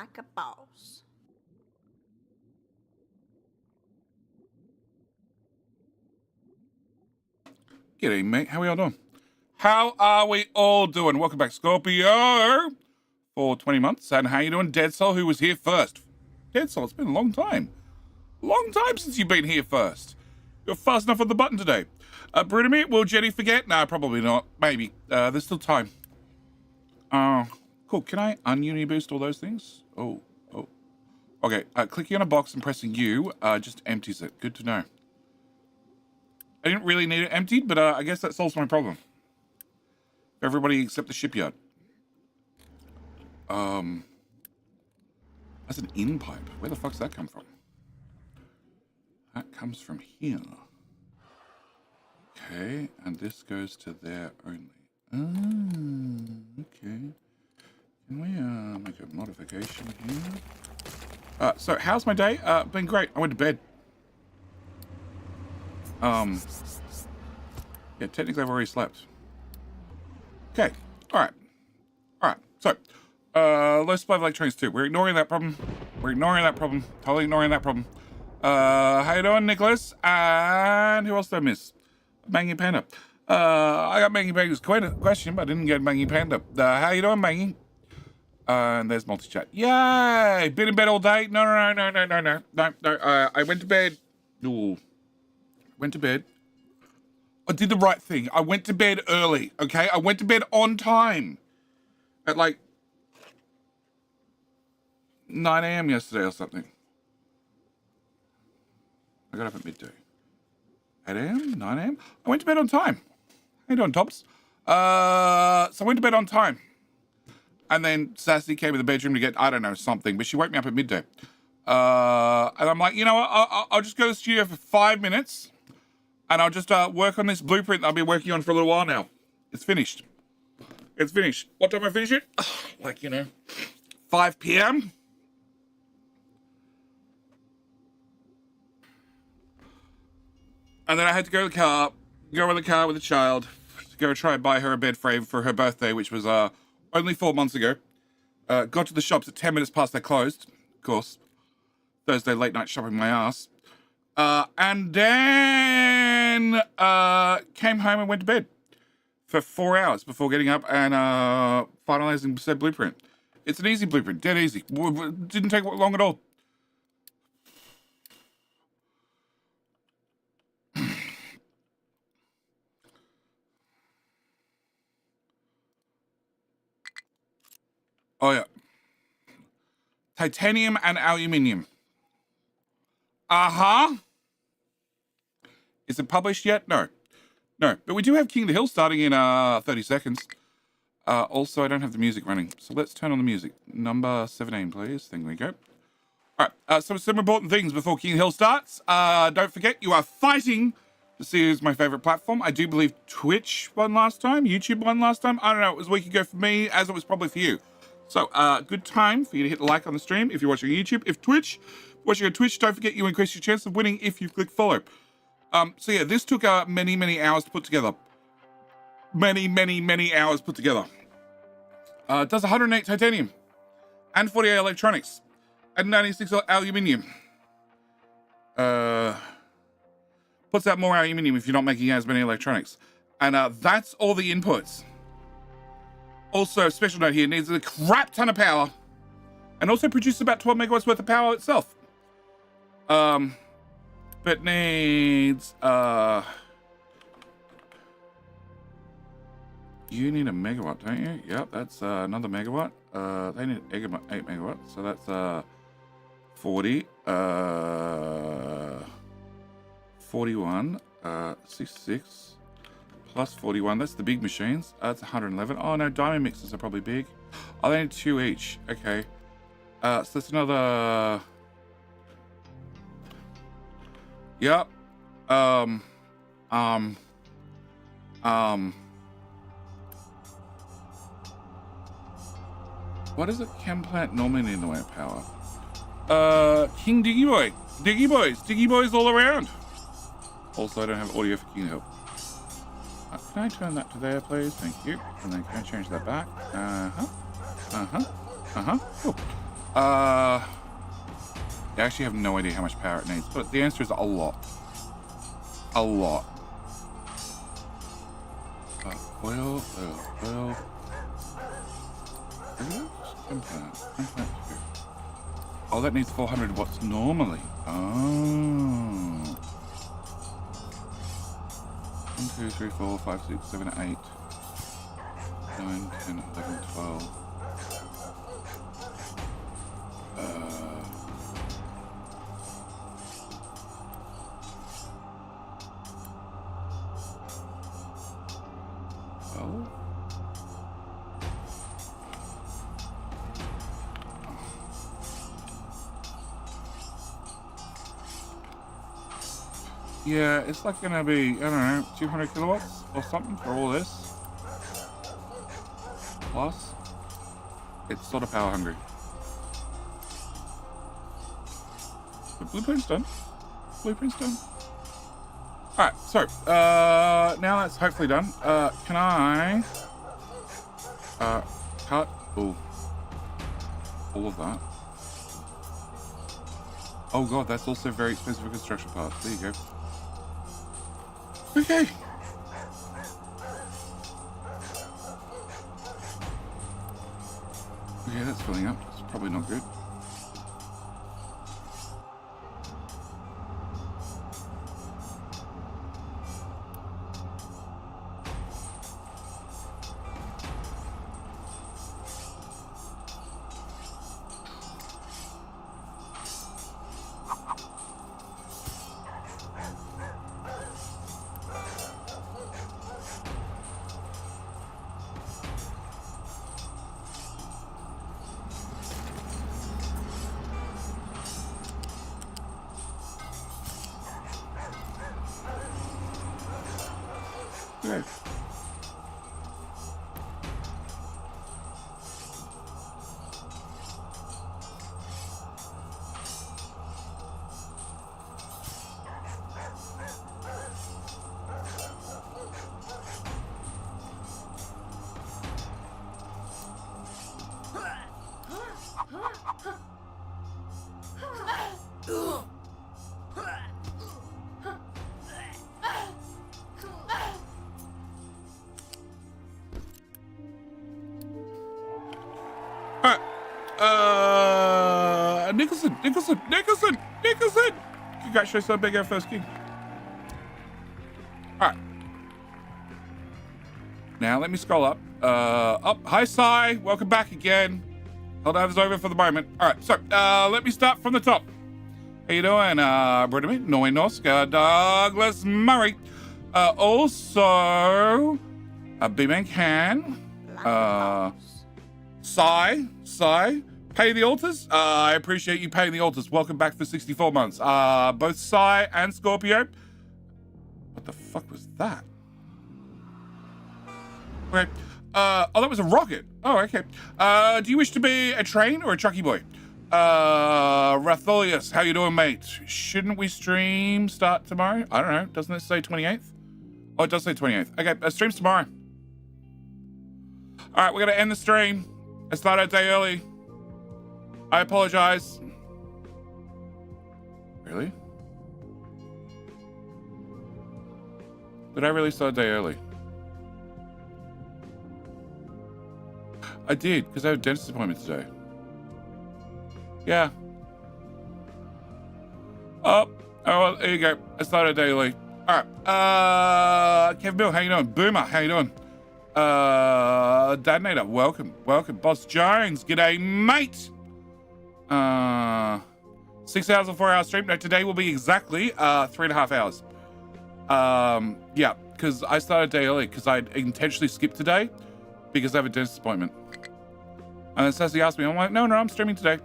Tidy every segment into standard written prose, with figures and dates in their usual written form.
like a boss. G'day, mate. How are we all doing? How are we all doing? Welcome back, Scorpio, for 20 months. And how you doing, Dead Soul, who was here first? Dead Soul, it's been a long time. Long time since you've been here first. You're fast enough on the button today. Brunamy, will Jenny forget? No, probably not. Maybe. There's still time. Cool. Can I un-uni boost all those things? Oh. Okay, clicking on a box and pressing U just empties it. Good to know. I didn't really need it emptied, but I guess that solves my problem. Everybody except the shipyard. That's an in pipe. Where the fuck's that come from? That comes from here. Okay, and this goes to there only. Okay. Can we make a modification here? So how's my day? Been great. I went to bed. Yeah, technically I've already slept. Okay, all right. So, low supply of electronics too. We're ignoring that problem. Totally ignoring that problem. How you doing, Nicholas? And who else did I miss? Mangy Panda. I got Mangy Panda's question, but I didn't get Mangy Panda. How you doing, Mangy? And there's multi-chat. Yay! Been in bed all day? No. I went to bed. Ooh. Went to bed. I did the right thing. I went to bed early, okay? I went to bed on time. At like 9 a.m. yesterday or something. I got up at midday. 8 a.m.? 9 a.m.? I went to bed on time. How you doing, Tops? So I went to bed on time. And then Sassy came in the bedroom to get, I don't know, something. But she woke me up at midday. And I'm like, you know what? I'll just go to the studio for 5 minutes. And I'll just work on this blueprint that I've been working on for a little while now. It's finished. What time I finish it? Like, 5 p.m. And then I had to go in the car with the child, to go try and buy her a bed frame for her birthday, which was only 4 months ago. Got to the shops at 10 minutes past they closed, of course. Thursday late night shopping my ass. And then came home and went to bed for 4 hours before getting up and finalizing said blueprint. It's an easy blueprint, dead easy. Didn't take long at all. Oh yeah. Titanium and aluminium. Is it published yet? No. But we do have King of the Hill starting in 30 seconds. Also, I don't have the music running. So let's turn on the music. Number 17, please. There we go. All right. Some important things before King of the Hill starts. Don't forget, you are fighting to see who's my favorite platform. I do believe Twitch won last time. YouTube won last time. I don't know. It was a week ago for me, as it was probably for you. So, good time for you to hit like on the stream if you're watching on YouTube. If watching on Twitch, don't forget you increase your chance of winning if you click follow. So yeah, this took many hours to put together. Many hours put together. It does 108 titanium and 48 electronics and 96 aluminium. Puts out more aluminium if you're not making as many electronics. And that's all the inputs. Also, special note here, needs a crap ton of power. And also produces about 12 megawatts worth of power itself. But needs, you need a megawatt, don't you? Yep, that's another megawatt. They need 8 megawatts, so that's 40. 41, 66. Plus 41, that's the big machines. That's 111. Oh no, diamond mixers are probably big. Oh, they need 2 each. Okay. So that's another... Yep. What is a chem plant normally need in the way of power? King Diggy Boy. Diggy Boys all around. Also, I don't have audio for King Hill. Can I turn that to there, please? Thank you. And then can I change that back? Cool. I actually have no idea how much power it needs, but the answer is a lot. A lot. Oil. Oh, that needs 400 watts normally. Oh. 1, 2, 3, 4, 5, 6, 7, 8, 9, 10, 11, 12. Yeah, it's like gonna be, I don't know, 200 kilowatts or something for all this. Plus, it's sort of power hungry. The blueprint's done. Blueprint's done. Alright, so, now that's hopefully done. Can I, cut, all of that. Oh god, that's also very expensive for construction parts. There you go. Okay. Okay, that's filling up. It's probably not good. Good. Nicholson! Congratulations on Big Air First King. Alright. Now let me scroll up. Hi, Sai. Welcome back again. Holdover's over for the moment. Alright, so, let me start from the top. How you doing? Bridget, Noy Noska, Douglas Murray. Also, B-Man Can. Sai. Pay the altars. I appreciate you paying the altars. Welcome back for 64 months. Both Sai and Scorpio. What the fuck was that? Okay. Oh, that was a rocket. Oh, okay. Do you wish to be a train or a trucky boy? Ratholius, how you doing, mate? Shouldn't we stream start tomorrow? I don't know. Doesn't it say 28th? Oh, it does say 28th. Okay, stream's tomorrow. All right, we're going to end the stream. I started a day early. I apologize. Really? Did I really start a day early? I did, because I have a dentist appointment today. Yeah. Oh, well, there you go. I started a day early. All right. Kevin Bill, how you doing? Boomer, how you doing? Detonator, welcome. Boss Jones, g'day, mate. 6 hours or 4 hour stream. No, today will be exactly 3.5 hours. Yeah, because I started a day early because I intentionally skipped today because I have a dentist appointment. And then Sassy asked me, I'm like, no, I'm streaming today.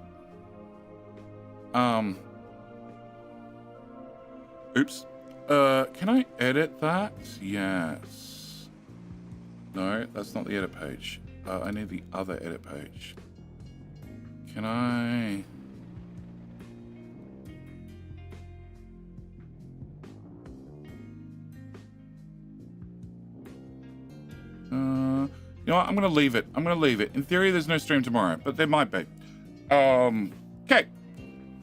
Oops. Can I edit that? Yes. No, that's not the edit page. I need the other edit page. Can I? You know what? I'm going to leave it. In theory, there's no stream tomorrow, but there might be. Okay.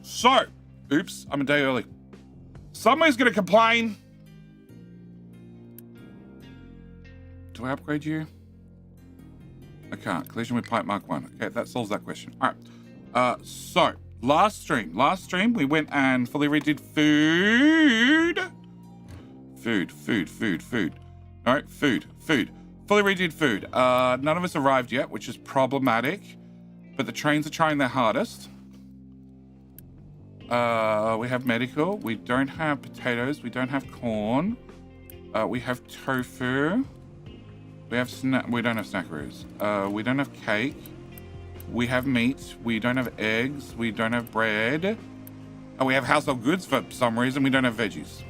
So, oops, I'm a day early. Somebody's gonna complain. Do I upgrade you? I can't. Collision with pipe mark 1. Okay, that solves that question. All right. So last stream, we went and fully redid food. All right, food. Fully redid food. None of us arrived yet, which is problematic, but the trains are trying their hardest. We have medical. We don't have potatoes. We don't have corn. We have tofu. We have we don't have snackaroos. We don't have cake. We have meat. We don't have eggs. We don't have bread. Oh, we have household goods for some reason. We don't have veggies.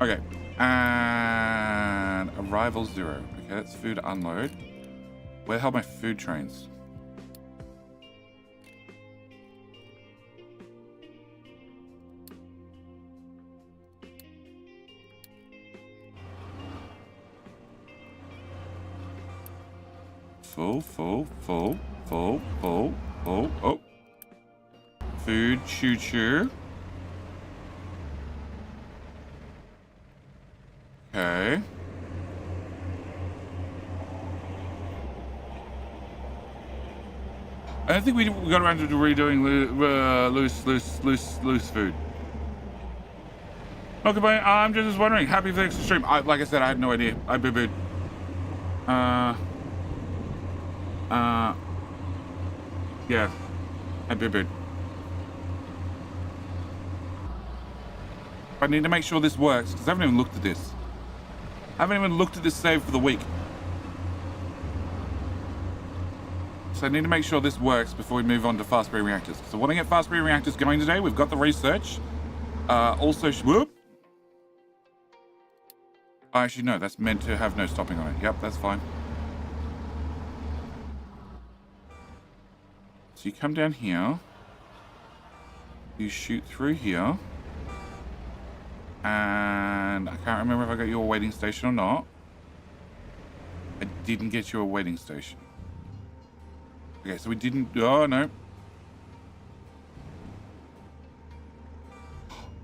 Okay. And arrival 0. Okay, that's food unload. Where the hell are my food trains? Full. Oh. Food, choo-choo. Okay. I don't think we got around to redoing loose food. Okay, but I'm just wondering. Happy for the extra stream. Like I said, I had no idea. I boo-booed. Yeah. I boo-booed. I need to make sure this works, because I haven't even looked at this. I haven't even looked at this save for the week. So I need to make sure this works before we move on to fast breeding reactors. So I want to get fast breeding reactors going today. We've got the research. Also, whoop. Actually, no, that's meant to have no stopping on it. Yep, that's fine. So you come down here. You shoot through here. And I can't remember if I got you a waiting station or not. I didn't get you a waiting station. Okay, so we didn't... Oh, no.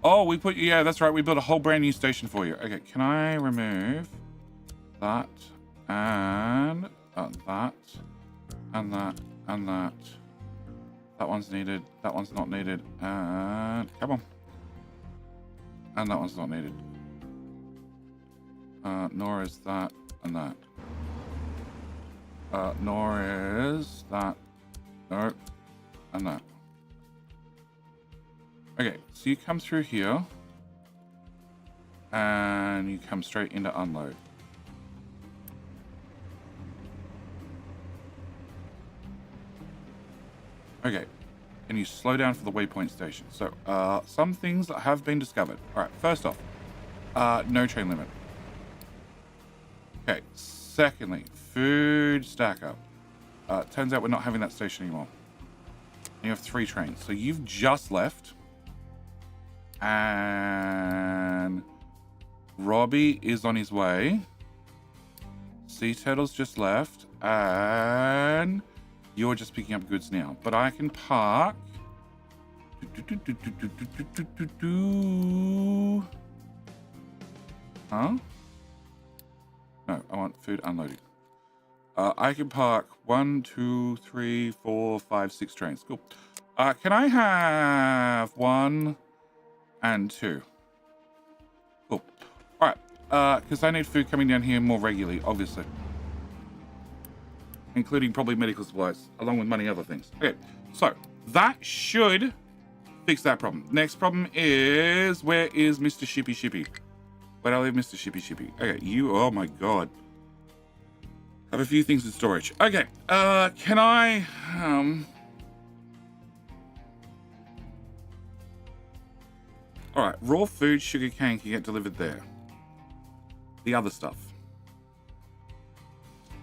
Oh, we put... Yeah, that's right. We built a whole brand new station for you. Okay, can I remove that and that and that and that? That one's needed. That one's not needed. And... Come on. And that one's not needed. Nor is that and that. Nor is that. Nope. And that. Okay, so you come through here. And you come straight into unload. Okay. And you slow down for the waypoint station. So, some things that have been discovered. All right, first off, no train limit. Okay, secondly, food stack up. Turns out we're not having that station anymore. And you have 3 trains. So you've just left. And Robbie is on his way. Sea Turtle's just left. And... You're just picking up goods now, but I can park. Huh? No, I want food unloading. I can park 1, 2, 3, 4, 5, 6 trains. Cool. Can I have 1 and 2? Cool. All right. Because I need food coming down here more regularly, obviously. Including probably medical supplies, along with many other things. Okay, so that should fix that problem. Next problem is, where is Mr. Shippy? Where do I leave Mr. Shippy? Okay, you, oh my god. Have a few things in storage. Okay, can I, all right, raw food, sugar cane can get delivered there. The other stuff.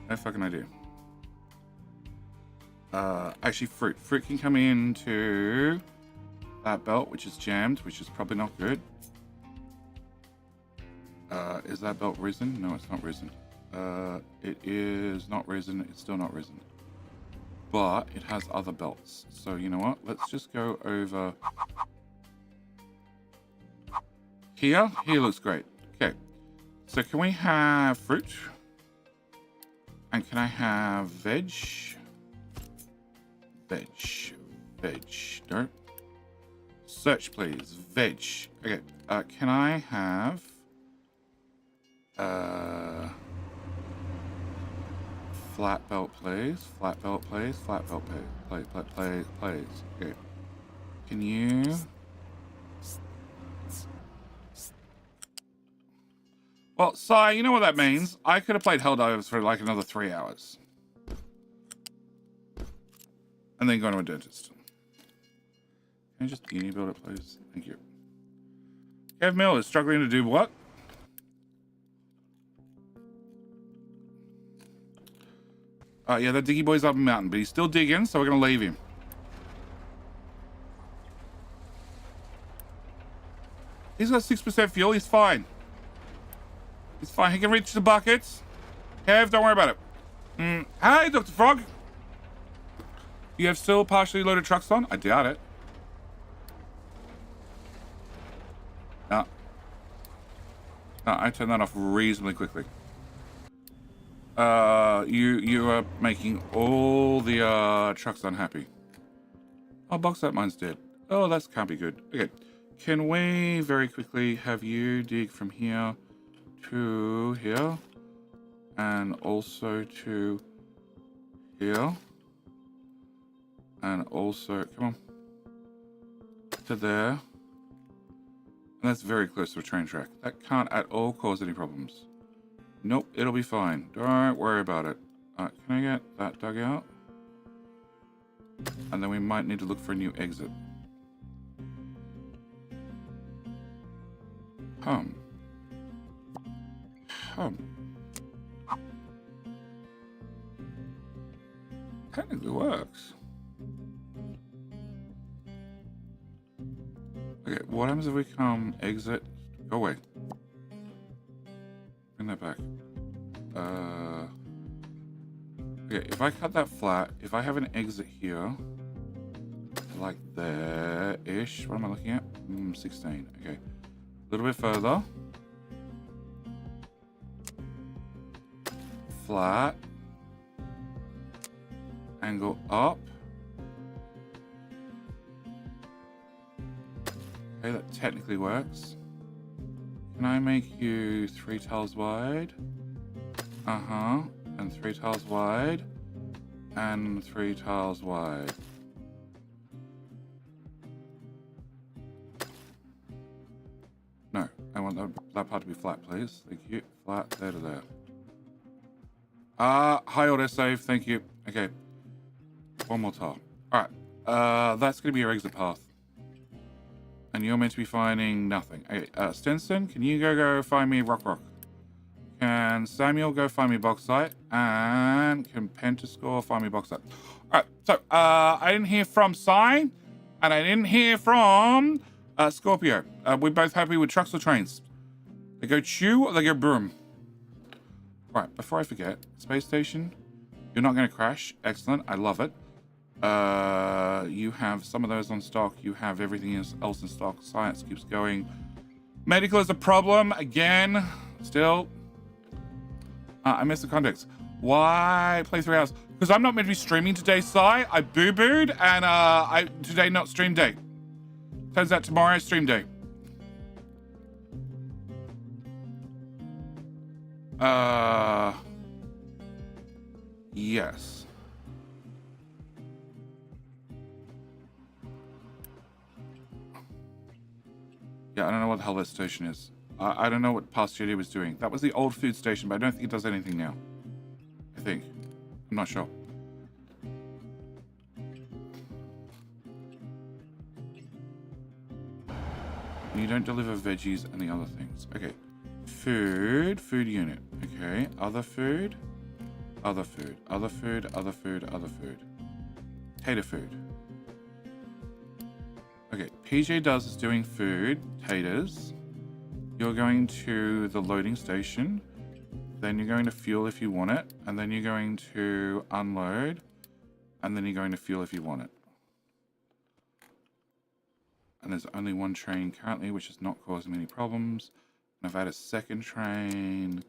No fucking idea. Actually, fruit. Fruit can come into that belt, which is jammed, which is probably not good. Is that belt risen? No, it's not risen. It is not risen. It's still not risen. but it has other belts. So you know what? Let's just go over here. Here looks great. Okay. So can we have fruit? And can I have veg? Veg. No. Search, please. Veg. Okay. Can I have flat belt, please? Flat belt, please. Flat belt, please. Okay. Can you? Well, Sai, you know what that means. I could have played Helldivers for like another 3 hours. And then go to a dentist. Can I just uni build it, please? Thank you. Kev Mill is struggling to do what? Yeah, that diggy boy's up a mountain, but he's still digging, so we're going to leave him. He's got 6% fuel. He's fine. He's fine. He can reach the buckets. Kev, don't worry about it. Hey, Dr. Frog. You have still partially loaded trucks on? I doubt it. No. No, I turned that off reasonably quickly. You are making all the trucks unhappy. Oh, bauxite mine's dead. Oh, that can't be good. Okay. Can we very quickly have you dig from here to here? And also to here. And also, come on, to there. And that's very close to a train track. That can't at all cause any problems. Nope, it'll be fine. Don't worry about it. Can I get that dug out? And then we might need to look for a new exit. Technically works. Okay, what happens if we come exit? Go away. Bring that back. Okay, if I cut that flat, if I have an exit here, like there-ish, what am I looking at? 16, okay. A little bit further. Flat. Angle up. Okay, that technically works. Can I make you 3 tiles wide? And 3 tiles wide. And 3 tiles wide. No, I want that part to be flat, please. Thank you. Flat, there to there. High order save, thank you. Okay. One more tile. Alright. That's going to be your exit path. And you're meant to be finding nothing. Okay, Stenson, can you go find me rock? Can Samuel go find me bauxite? And can Pentascore find me bauxite? Alright, so, I didn't hear from Sai, and I didn't hear from Scorpio. We're both happy with trucks or trains. They go chew or they go broom? Right, before I forget, space station, you're not going to crash. Excellent, I love it. You have some of those on stock. You have everything else in stock. Science keeps going. Medical is a problem again. Still, I missed the context. Why play 3 hours? Because I'm not meant to be streaming today, Sai. I boo-booed, and today not stream day. Turns out tomorrow stream day. Yes. Yeah, I don't know what the hell that station is. I don't know what past Jedi was doing. That was the old food station, but I don't think it does anything now. I think. I'm not sure. You don't deliver veggies and the other things. Okay. Food unit. Okay. Other food. Other food. Tater food. Okay, PJ Does is doing food, taters. You're going to the loading station. Then you're going to fuel if you want it. And then you're going to unload. and then you're going to fuel if you want it. And there's only one train currently, which is not causing me any problems. And I've had a second train.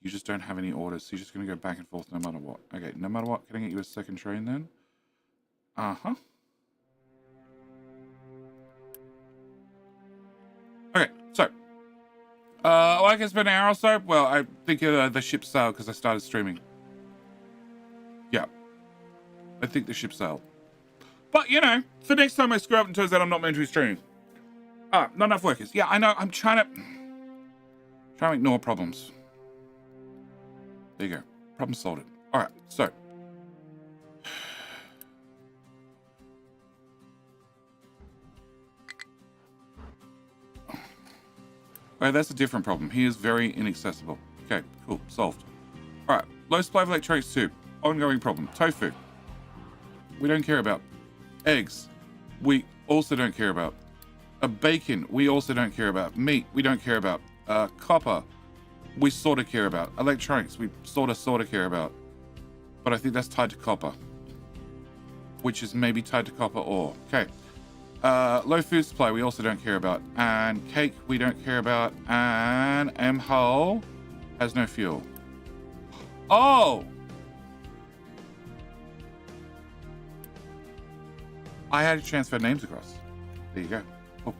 You just don't have any orders, so you're just going to go back and forth no matter what. Okay, no matter what, can I get you a second train then? Uh-huh. Okay, so. Like it's been an hour or so. Well, I think the ship sailed because I started streaming. Yeah. I think the ship sailed. But, you know, for next time I screw up and turns out I'm not meant to be streaming. Not enough workers. Yeah, I know. I'm trying to ignore problems. There you go. Problem solved. All right, so. Okay, that's a different problem. He is very inaccessible. Okay, cool. Solved. All right, low supply of electronics too. Ongoing problem. Tofu. We don't care about. Eggs. We also don't care about. Bacon. We also don't care about. Meat. We don't care about. Copper. We sort of care about. Electronics. We sort of care about. But I think that's tied to copper. Which is maybe tied to copper ore. Okay. Low food supply, we also don't care about. And cake, we don't care about. And M-Hull has no fuel. Oh! I had to transfer names across. There you go. Cool.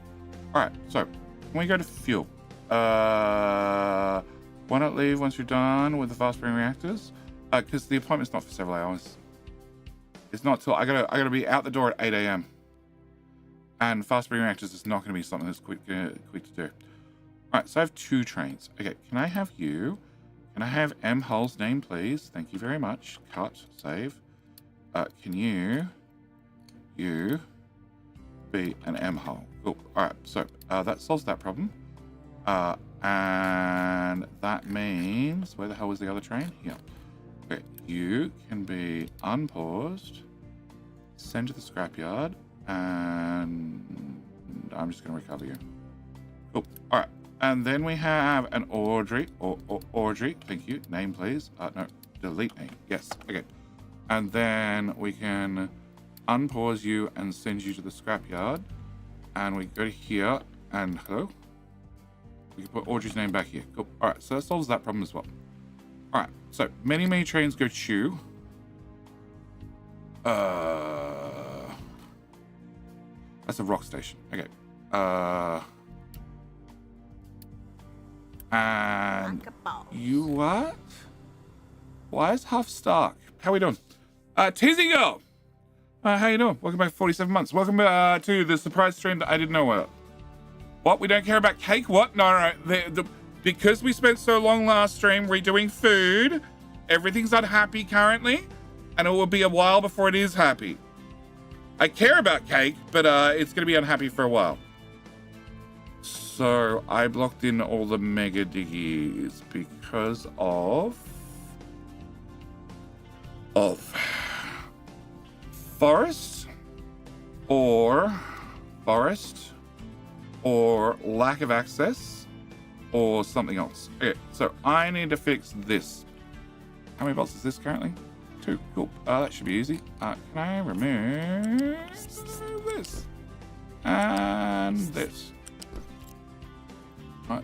Alright, so, when we go to fuel. Why not leave once you're done with the fast burning reactors? Because the appointment's not for several hours. It's not till I gotta be out the door at 8 a.m. And fast burning reactors is not going to be something that's quick to do. All right, so I have 2 trains. Okay, can I have you? Can I have M Hull's name, please? Thank you very much. Cut, save. Can you be an M Hull? Cool. All right, so that solves that problem. And that means where the hell was the other train? Here. Okay, you can be unpaused. Send to the scrapyard. And I'm just going to recover you. Cool. All right. And then we have an Audrey. Audrey. Thank you. Name, please. No. Delete name. Yes. Okay. And then we can unpause you and send you to the scrapyard. And we go to here. And hello. We can put Audrey's name back here. Cool. All right. So that solves that problem as well. All right. So many trains go chew. That's a rock station. Okay. And you what? Why is Huff Stark? How we doing? Tizzy Girl! How you doing? Welcome back for 47 months. Welcome to the surprise stream that I didn't know about. What? We don't care about cake? What? No. Because we spent so long last stream redoing food, everything's unhappy currently, and it will be a while before it is happy. I care about cake, but it's going to be unhappy for a while. So I blocked in all the mega diggies because of forest or lack of access or something else. Okay, so I need to fix this. How many volts is this currently? 2. Cool. That should be easy. Can I remove this? And this.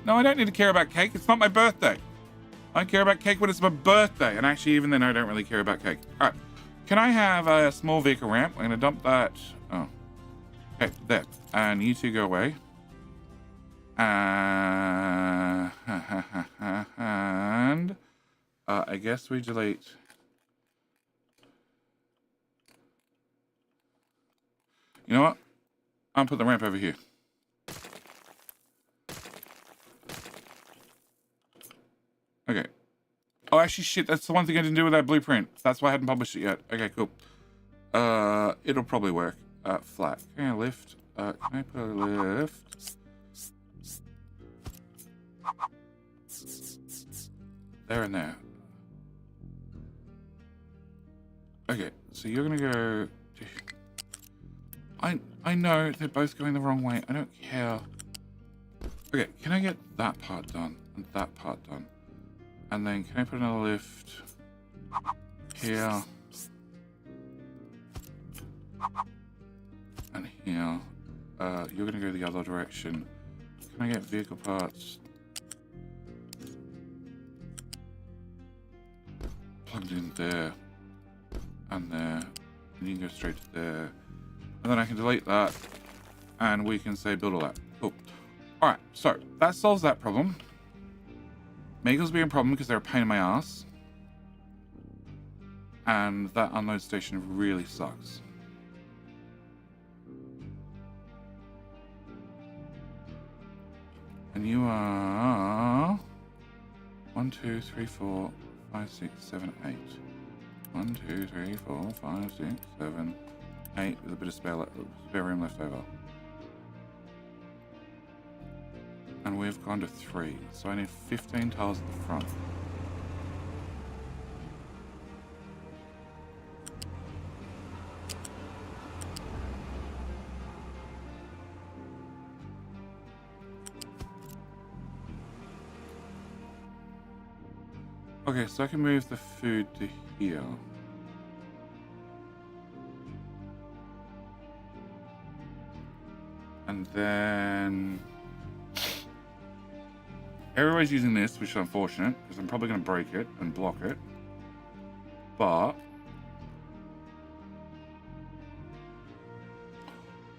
No, I don't need to care about cake. It's not my birthday. I care about cake when it's my birthday. And actually, even then, I don't really care about cake. All right. Can I have a small vehicle ramp? I'm going to dump that. Oh. Okay, there. And you two go away. And I guess we delete. You know what? I'll put the ramp over here. Okay. Oh, actually, shit. That's the one thing I didn't do with that blueprint. That's why I hadn't published it yet. Okay, cool. It'll probably work. Flat. Can I lift? Can I put a lift? There and there. Okay, so you're gonna go to... I know they're both going the wrong way. I don't care. Okay, can I get that part done and that part done? And then can I put another lift here And here, you're going to go the other direction. Can I get vehicle parts? Plugged in there. And there. And you can go straight to there. And then I can delete that. And we can say build all that. Cool. Alright, so that solves that problem. Meagle's being a problem because they're a pain in my ass. And that unload station really sucks. And you are 1, 2, 3, 4, 5, 6, 7, 8. 1, 2, 3, 4, 5, 6, 7, 8 with a bit of spare room left over. And we've gone to 3, so I need 15 tiles at the front. Okay, so I can move the food to here. And then everybody's using this, which is unfortunate, because I'm probably going to break it and block it. But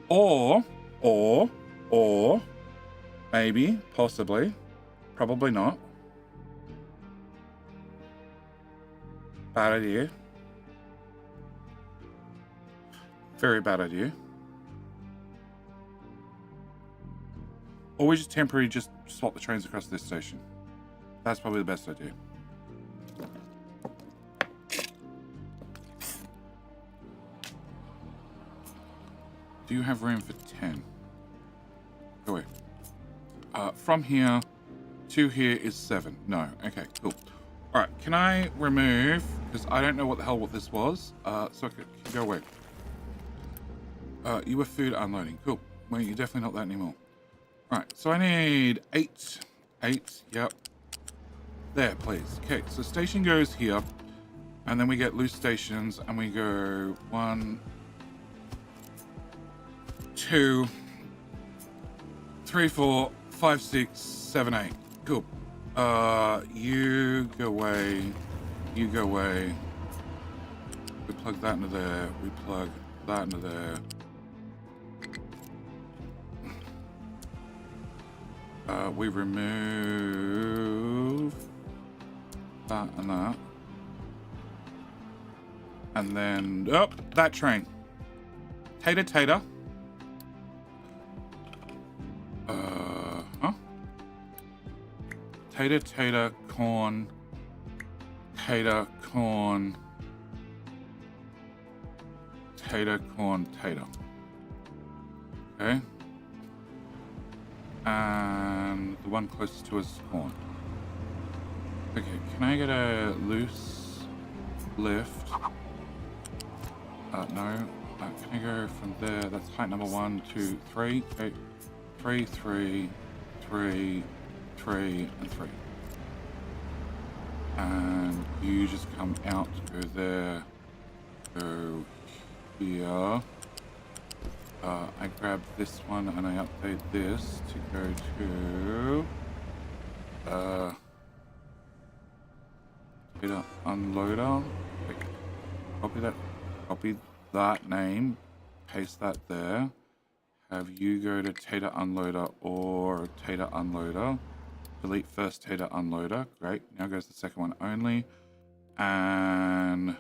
or maybe, possibly, probably not. Bad idea. Very bad idea. Or we just temporarily just swap the trains across this station. That's probably the best idea. Do you have room for 10? Go away. From here to here is 7. No. Okay, cool. Alright, can I remove, because I don't know what the hell this was, so I can go away. You were food unloading. Cool. Well, you're definitely not that anymore. Alright, so I need 8. 8, yep. There, please. Okay, so station goes here, and then we get loose stations, and we go 1, 2, 3, 4, 5, 6, 7, 8. Cool. You go away. You go away. We plug that into there. We plug that into there. We remove that and that. And then, oh, that train. Tater, tater. Tater, tater, corn. Tater, corn. Tater, corn, tater. Okay. And the one closest to us is corn. Okay, can I get a loose lift? No. Can I go from there? That's height number 1, 2, 3. Okay. 3, 3, 3, 3, and 3. And you just come out, go there, go here. I grab this one and I update this to go to data unloader. Okay. Copy that name, paste that there. Have you go to Tater Unloader or Tater Unloader. Delete first Tater Unloader. Great. Now goes the second one only. And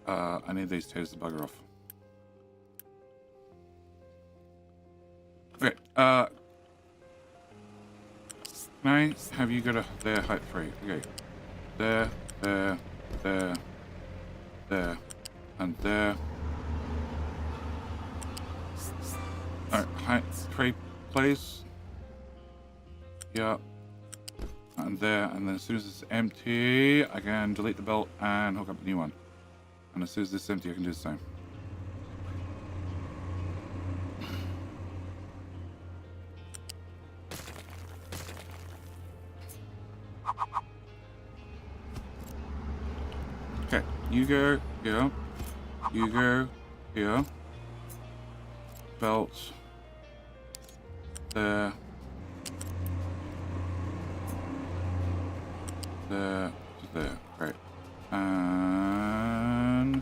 I need these taters to bugger off. Okay. Can I have you go to there, height 3? Okay. There, there, there, there, and there. Alright, height 3, please. Yeah. And there, and then as soon as it's empty, I can delete the belt and hook up a new one. And as soon as this is empty, I can do the same. Okay, you go, yeah. You go here. Belt. There. There. There. Great. And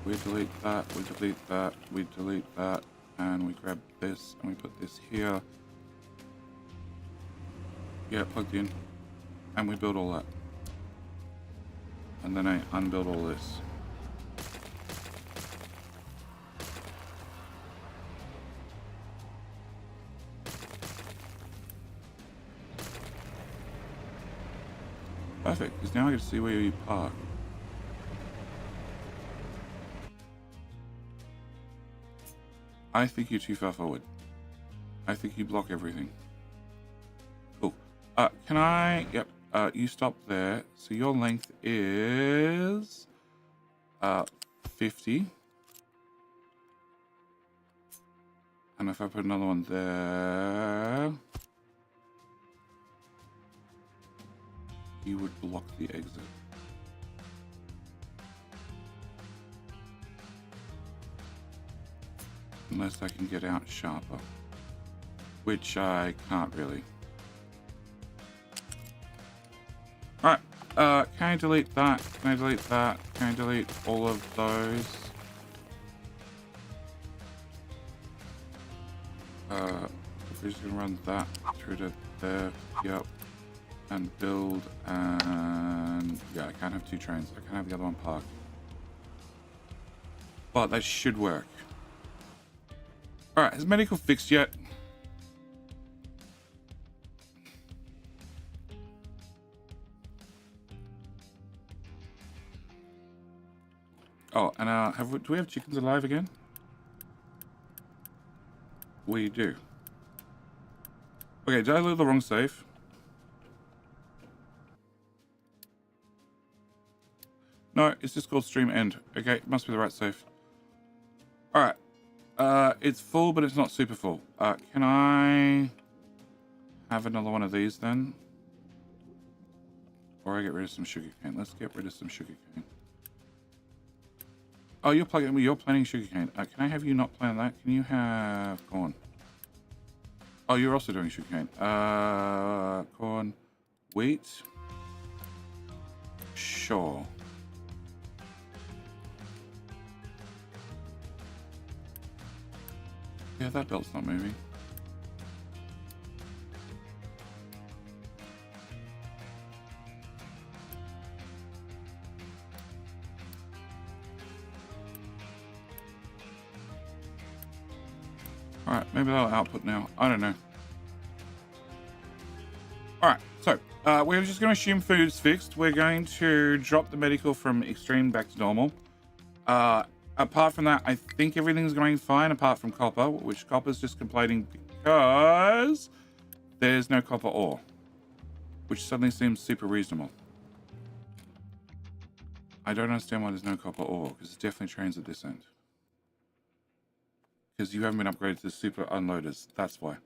we delete that. We delete that. We delete that. And we grab this and we put this here. Yeah, plugged in. And we build all that. And then I unbuild all this. Perfect, because now I get to see where you park. I think you're too far forward. I think you block everything. Cool. Can I... Yep. You stop there. So your length is... 50. And if I put another one there... You would block the exit. Unless I can get out sharper. Which I can't really. Alright. Can I delete that? Can I delete that? Can I delete all of those? We're just gonna run that through to there. Yep. And build, and yeah, I can't have two trains. I can't have the other one parked. But that should work. Alright, is medical fixed yet? Oh, and do we have chickens alive again? We do. Okay, did I load the wrong save? No, it's just called stream end. Okay, it must be the right save. Alright. It's full, but it's not super full. Can I have another one of these then? Or I get rid of some sugarcane. Let's get rid of some sugarcane. Oh, you're planting sugarcane. Can I have you not plant that? Can you have corn? Oh, you're also doing sugarcane. Corn, wheat. Sure. Yeah, that belt's not moving. Alright, maybe that'll output now. I don't know. Alright, so we're just going to assume food's fixed. We're going to drop the medical from extreme back to normal. Apart from that, I think everything's going fine apart from copper, which copper's just complaining because there's no copper ore, which suddenly seems super reasonable. I don't understand why there's no copper ore, because there's definitely trains at this end. Because you haven't been upgraded to super unloaders, that's why.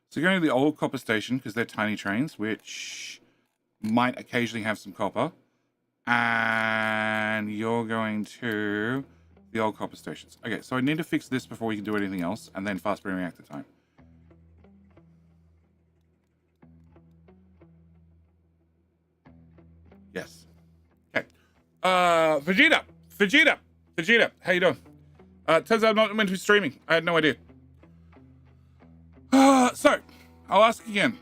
So you're going to the old copper station, because they're tiny trains, which might occasionally have some copper. And you're going to the old copper stations. Okay, so I need to fix this before we can do anything else, and then fast burn reactor time. Yes. Okay. Vegeta, how you doing? Turns out I'm not meant to be streaming. I had no idea. So, I'll ask again.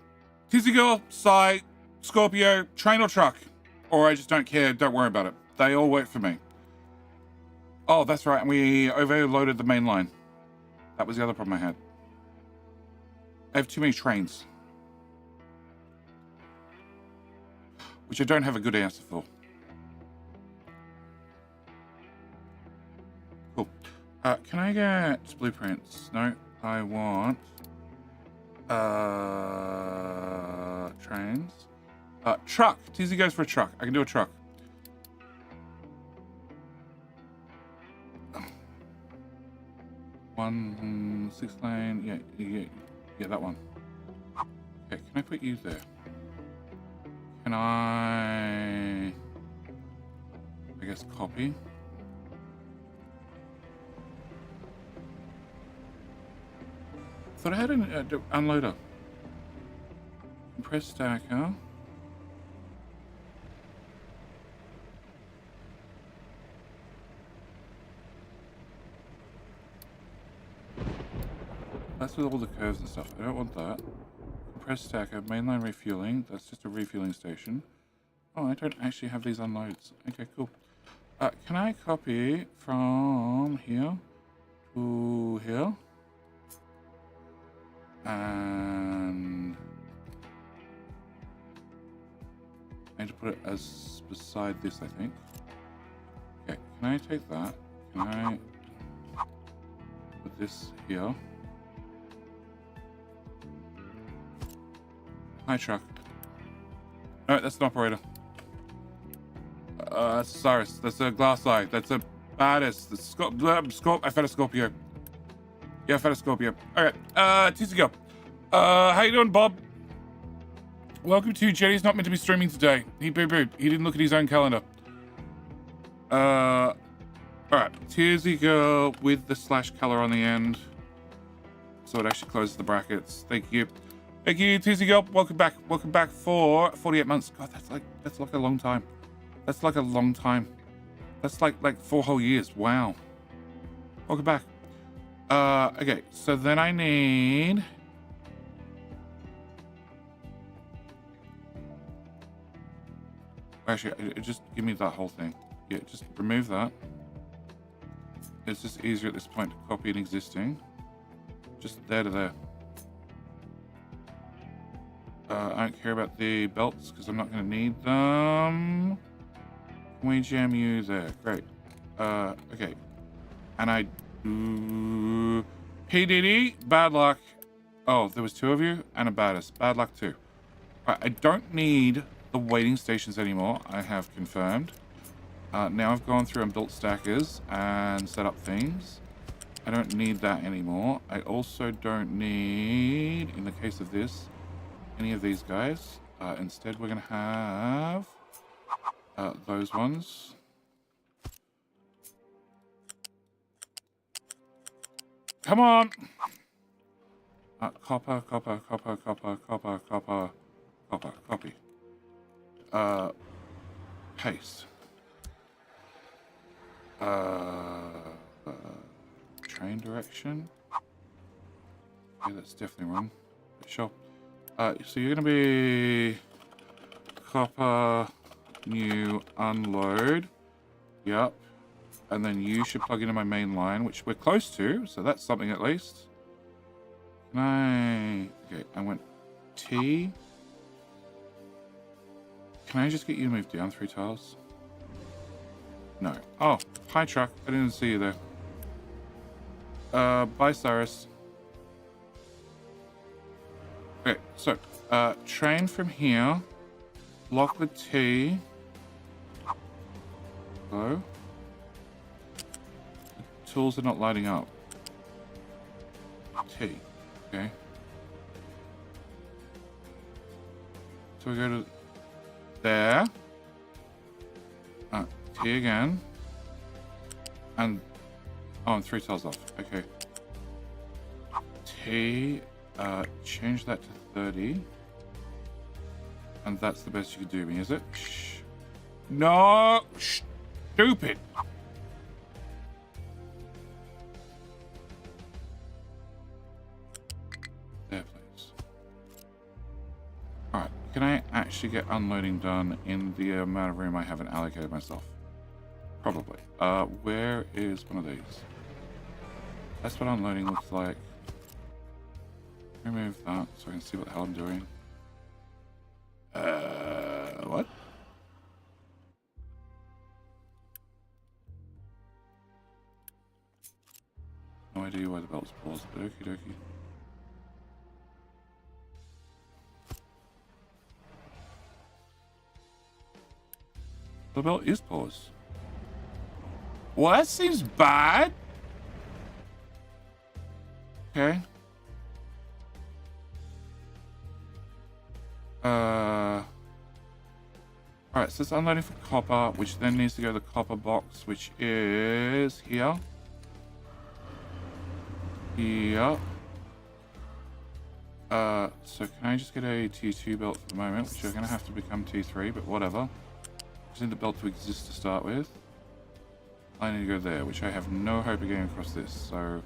Tizzy Girl, Psy, Scorpio, train or truck? Or I just don't care, don't worry about it. They all work for me. Oh, that's right, and we overloaded the main line. That was the other problem I had. I have too many trains. Which I don't have a good answer for. Cool. Can I get blueprints? No, I want... trains. Truck. Tizzy goes for a truck. I can do a truck. One 6 lane. Yeah, that one. Okay, can I put you there? can I guess copy? Thought I had an unloader. Press stacker. That's with all the curves and stuff. I don't want that. Press stacker, mainline refueling. That's just a refueling station. Oh, I don't actually have these unloads. Okay, cool. Can I copy from here to here? And I need to put it as beside this, I think. Okay, can I take that? Can I put this here? Hi, truck. Alright, that's an operator. That's a Cyrus. That's a glass eye. That's a baddest. I've had a Scorpio. Yeah, I've had a Scorpio. Alright, TC go. How you doing, Bob? Welcome to Jetty's not meant to be streaming today. He boo-booed. He didn't look at his own calendar. Alright, TC go with the slash color on the end. So it actually closes the brackets. Thank you. Thank you, TC Girl. Welcome back. Welcome back for 48 months. God, that's like a long time. That's like a long time. That's like 4 whole years. Wow. Welcome back. Okay, so then I need actually just give me that whole thing. Yeah, just remove that. It's just easier at this point to copy an existing. Just there to there. I don't care about the belts because I'm not going to need them. Can we jam you there? Great. Okay. And I do... PDD, bad luck. Oh, there was 2 of you and a baddest. Bad luck too. Right, I don't need the waiting stations anymore. I have confirmed. Now I've gone through and built stackers and set up things. I don't need that anymore. I also don't need, in the case of this, any of these guys. Instead, we're going to have those ones. Come on! Copper. Copy. Paste. Train direction. Yeah, that's definitely wrong. But sure. So you're going to be copper, new, unload. Yep. And then you should plug into my main line, which we're close to. So that's something at least. Can I... Okay, I went T. Can I just get you to move down 3 tiles? No. Oh, hi truck. I didn't see you there. Bye Cyrus. Okay, so, train from here, lock with T, hello, the tools are not lighting up, T, okay, so we go to there, T again, and, oh, I'm 3 tiles off, okay, T, change that to 30. And that's the best you could do me, is it? Shh. No! Stupid! There, please. Alright, can I actually get unloading done in the amount of room I haven't allocated myself? Probably. Where is one of these? That's what unloading looks like. Remove that so I can see what the hell I'm doing. What? No idea why the belt's paused, but okie dokie. The belt is paused. Well, that seems bad. Okay. Alright, so it's unloading for copper, which then needs to go to the copper box, which is here. Yep. So can I just get a T2 belt for the moment, which are going to have to become T3, but whatever. Just need the belt to exist to start with. I need to go there, which I have no hope of getting across this, so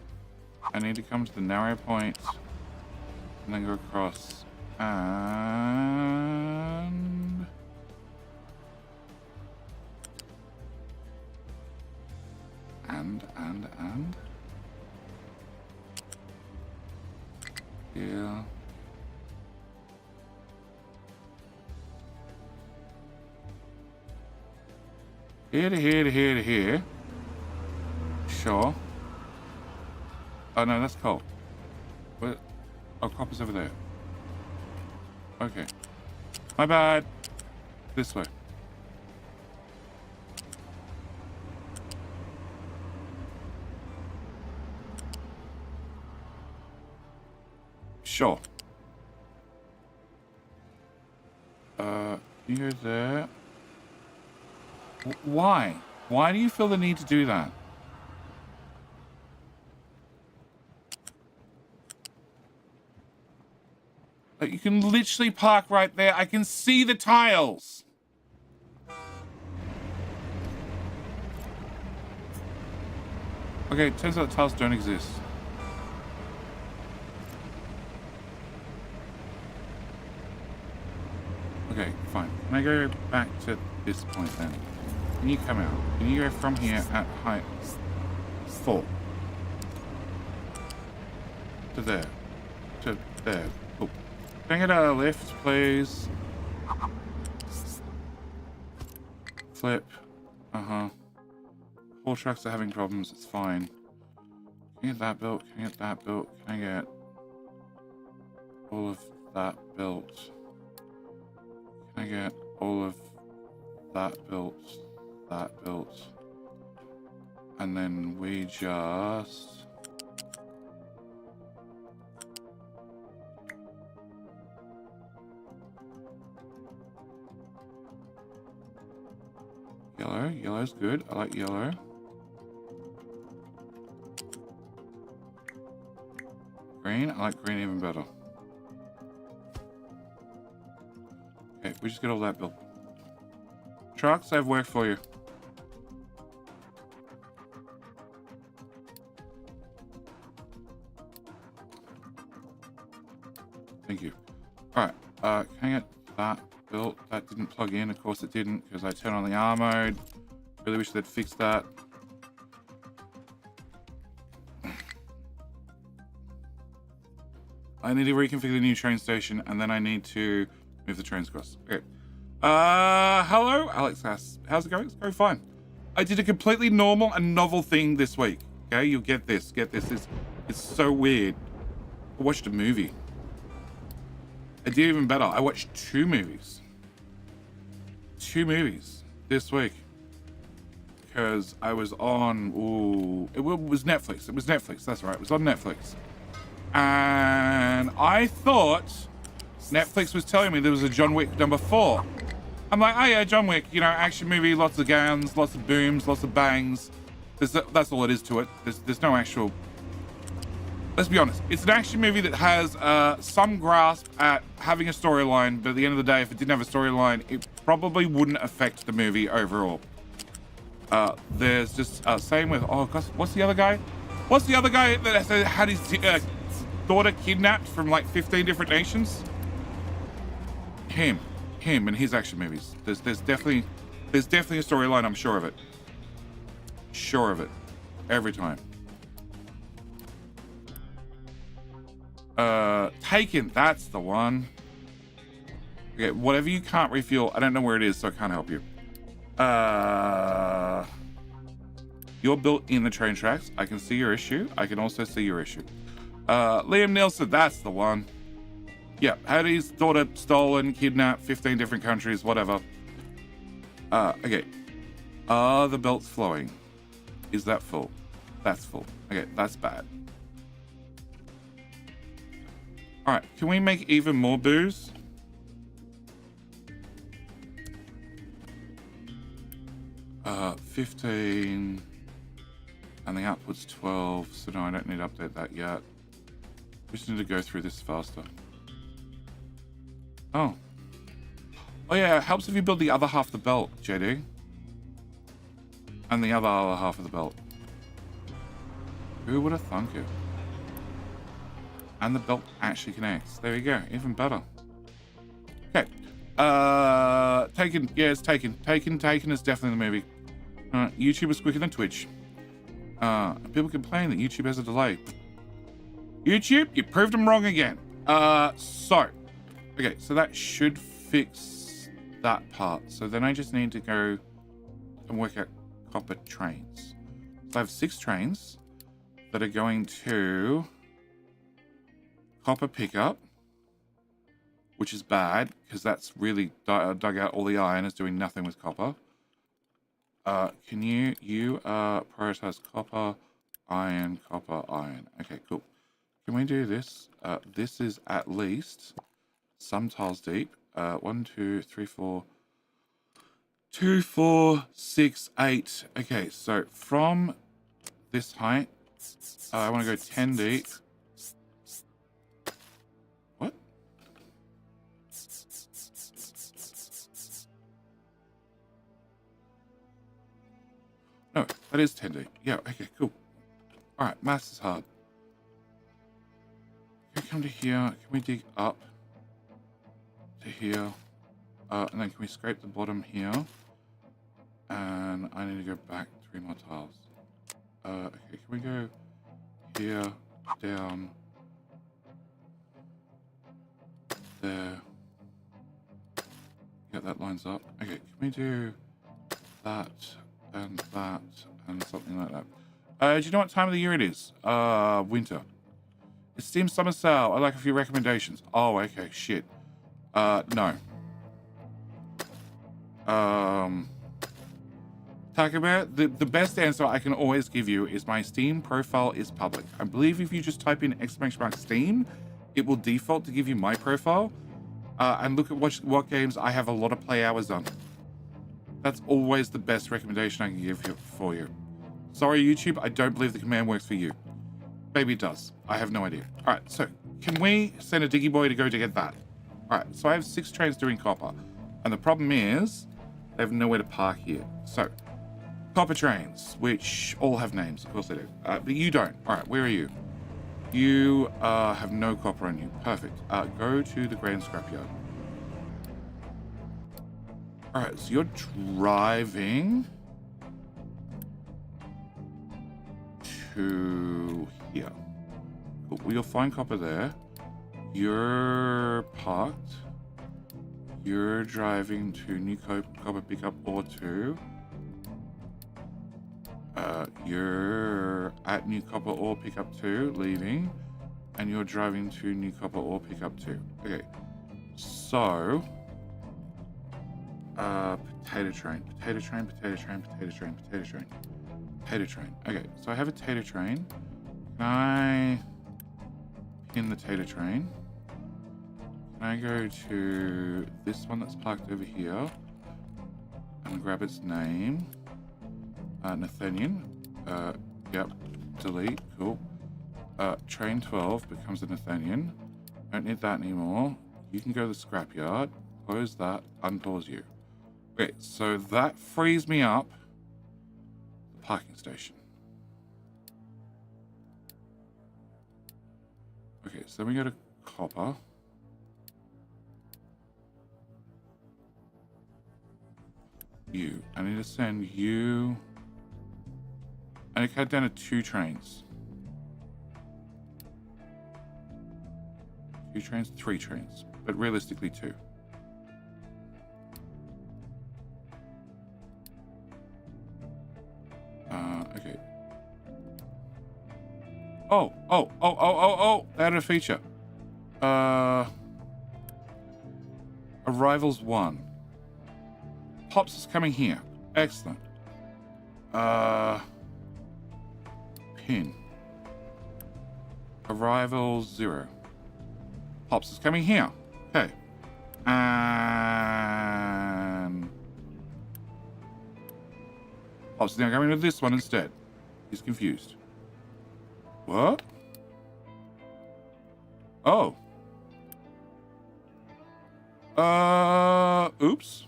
I need to come to the narrow point and then go across and yeah. Here to here to here to here. Sure. Oh no, that's coal. What? Oh, copper's over there. Okay. My bad. This way. Sure. You go there. Why? Why do you feel the need to do that? Like, you can literally park right there. I can see the tiles. Okay, it turns out the tiles don't exist. Okay, fine. Can I go back to this point then? Can you come out? Can you go from here at height 4? To there. To there. Cool. Can I get a lift, please? Flip. Uh-huh. Haul trucks are having problems. It's fine. Can I get that built? Can I get that built? Can I get all of that built? Can I get all of that built? That built? And then we just... Yellow. Yellow's good. I like yellow. Green. I like green even better. Okay, we just get all that built. Trucks, I have work for you. Thank you. Alright, can I get that built? That didn't plug in. Of course it didn't, because I turned on the R mode. Really wish they'd fixed that. I need to reconfigure the new train station, and then I need to move the trains across. Okay. Hello, Alex asks, how's it going? It's going fine. I did a completely normal and novel thing this week. Okay, you'll get this. It's so weird. I watched a movie. I did even better. I watched 2 movies. 2 movies this week. Because I was on, it was Netflix. It was Netflix, that's right. It was on Netflix. And I thought Netflix was telling me there was a John Wick number 4. I'm like, oh yeah, John Wick, you know, action movie, lots of guns, lots of booms, lots of bangs. That's all it is to it. There's no actual... Let's be honest. It's an action movie that has some grasp at having a storyline, but at the end of the day, if it didn't have a storyline, it probably wouldn't affect the movie overall. There's just, same with, oh gosh, what's the other guy? What's the other guy that had his daughter kidnapped from like 15 different nations? Him and his action movies. There's definitely a storyline, I'm sure of it. Sure of it. Every time. Taken, that's the one. Okay, whatever you can't refuel, I don't know where it is, so I can't help you. You're built in the train tracks. I can see your issue. I can also see your issue. Liam Nielsen, that's the one. Yeah, had his daughter stolen, kidnapped, 15 different countries, whatever. Okay. Are the belts flowing? Is that full? That's full. Okay, that's bad. All right, can we make even more booze? 15. And the output's 12. So no, I don't need to update that yet. We just need to go through this faster. Oh. Oh yeah, it helps if you build the other half of the belt, JD. And the other half of the belt. Who would have thunk it? And the belt actually connects. There you go, even better. Okay. Taken. Yeah, it's Taken. Taken is definitely the movie. YouTube is quicker than Twitch. People complain that YouTube has a delay. YouTube, you proved them wrong again. Okay, so that should fix that part. So then I just need to go and work out copper trains. So I have 6 trains that are going to copper pickup, which is bad because that's really dug out all the iron, is doing nothing with copper. Can you prioritize copper, iron, copper, iron? Okay, cool. Can we do this? This is at least some tiles deep. 1, 2, 3, 4. 2, 4, 6, 8. Okay, so from this height, I want to go 10 deep. What? No, that is 10 deep. Yeah, okay, cool. Alright, maths is hard. Can we come to here? Can we dig up to here? And then can we scrape the bottom here? And I need to go back 3 more tiles. Okay, can we go here, down, there? Yeah, that lines up. Okay, can we do that and something like that? Do you know what time of the year it is? Winter. It's Steam Summer Sale. I'd like a few recommendations. Oh, okay, shit. No. Talk about the best answer I can always give you is my Steam profile is public. I believe if you just type in !Steam, it will default to give you my profile. And look at what games I have a lot of play hours on. That's always the best recommendation I can give you for you. Sorry, YouTube, I don't believe the command works for you. Maybe it does. I have no idea. All right, so can we send a diggy boy to go to get that? All right, so I have 6 trains doing copper. And the problem is they have nowhere to park here. So copper trains, which all have names. Of course they do. But you don't. All right, where are you? You have no copper on you. Perfect. Go to the grain scrapyard. All right, so you're driving to here. Cool. Well, you'll find copper there. You're parked. You're driving to new copper pickup or 2. You're at new copper ore pickup 2, leaving, and you're driving to new copper ore pickup 2. Okay, so potato train. Okay, so I have a tater train. Can I pin the tater train? Can I go to this one that's parked over here and grab its name? Nathaniel. Yep. Delete. Cool. Train 12 becomes a Nathaniel. Don't need that anymore. You can go to the scrapyard. Close that. Unpause you. Okay, so that frees me up the parking station. Okay, so then we go to copper. You. I need to send you. I need to cut down to 2 trains. 2 trains, 3 trains, but realistically 2. Okay. Oh, they added a feature. Arrivals 1. Pops is coming here. Excellent. Pin. Arrivals 0. Pops is coming here. Okay. And Oh, so now going with this one instead. He's confused. What? Oh. Oops.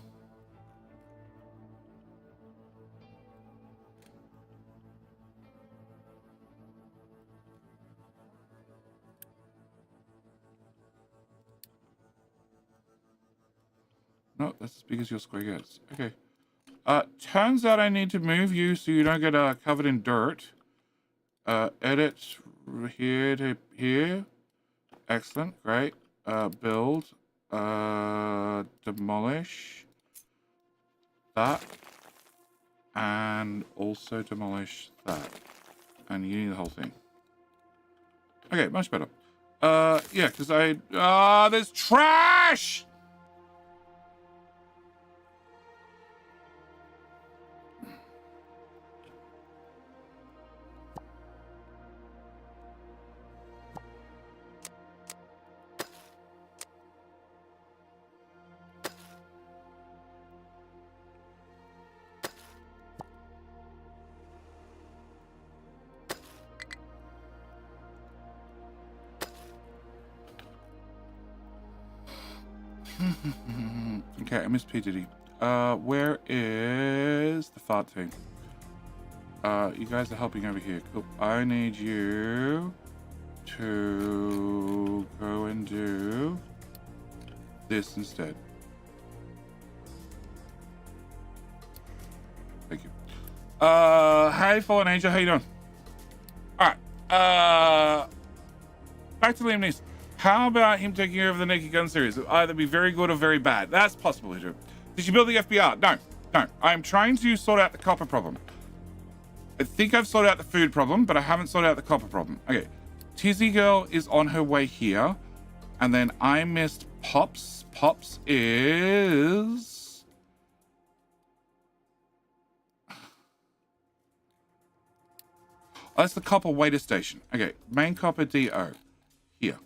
No, that's because you're square gets. Okay. Turns out I need to move you so you don't get covered in dirt. Edit here to here. Excellent, great. Build. Demolish that. And also demolish that. And you need the whole thing. Okay, much better. Yeah, because there's trash! Okay, I missed P. Diddy. Where is the fart thing? You guys are helping over here. Cool. I need you to go and do this instead. Thank you. Hey, Fallen Angel, how you doing? Alright, back to Liam Neeson. How about him taking over the Naked Gun series? It'll either be very good or very bad. That's possible to do. Did you build the FBR? No. I'm trying to sort out the copper problem. I think I've sorted out the food problem, but I haven't sorted out the copper problem. Okay. Tizzy Girl is on her way here. And then I missed Pops. Pops is... Oh, that's the copper waiter station. Okay. Main copper DO. Here.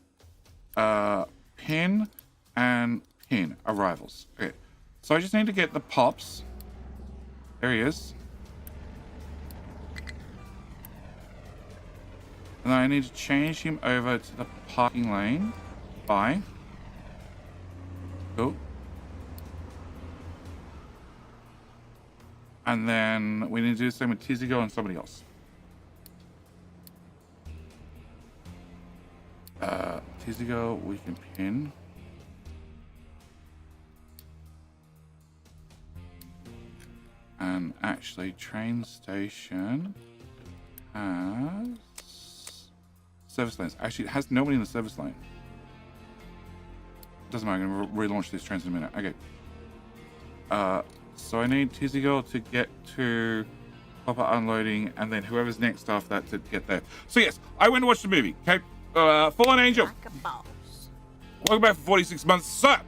Pin and pin arrivals. Okay, so I just need to get the Pops. There he is. And then I need to change him over to the parking lane. Bye. Cool. And then we need to do the same with Tizzy Girl and somebody else. Tizzy Girl, we can pin. And actually, train station has service lanes. Actually, it has nobody in the service lane. Doesn't matter, I'm going to relaunch these trains in a minute. Okay. So I need Tizzy Girl to get to proper unloading, and then whoever's next after that to get there. So yes, I went to watch the movie. Okay. Fallen Angel. Like a boss. Welcome back for 46 months, sir.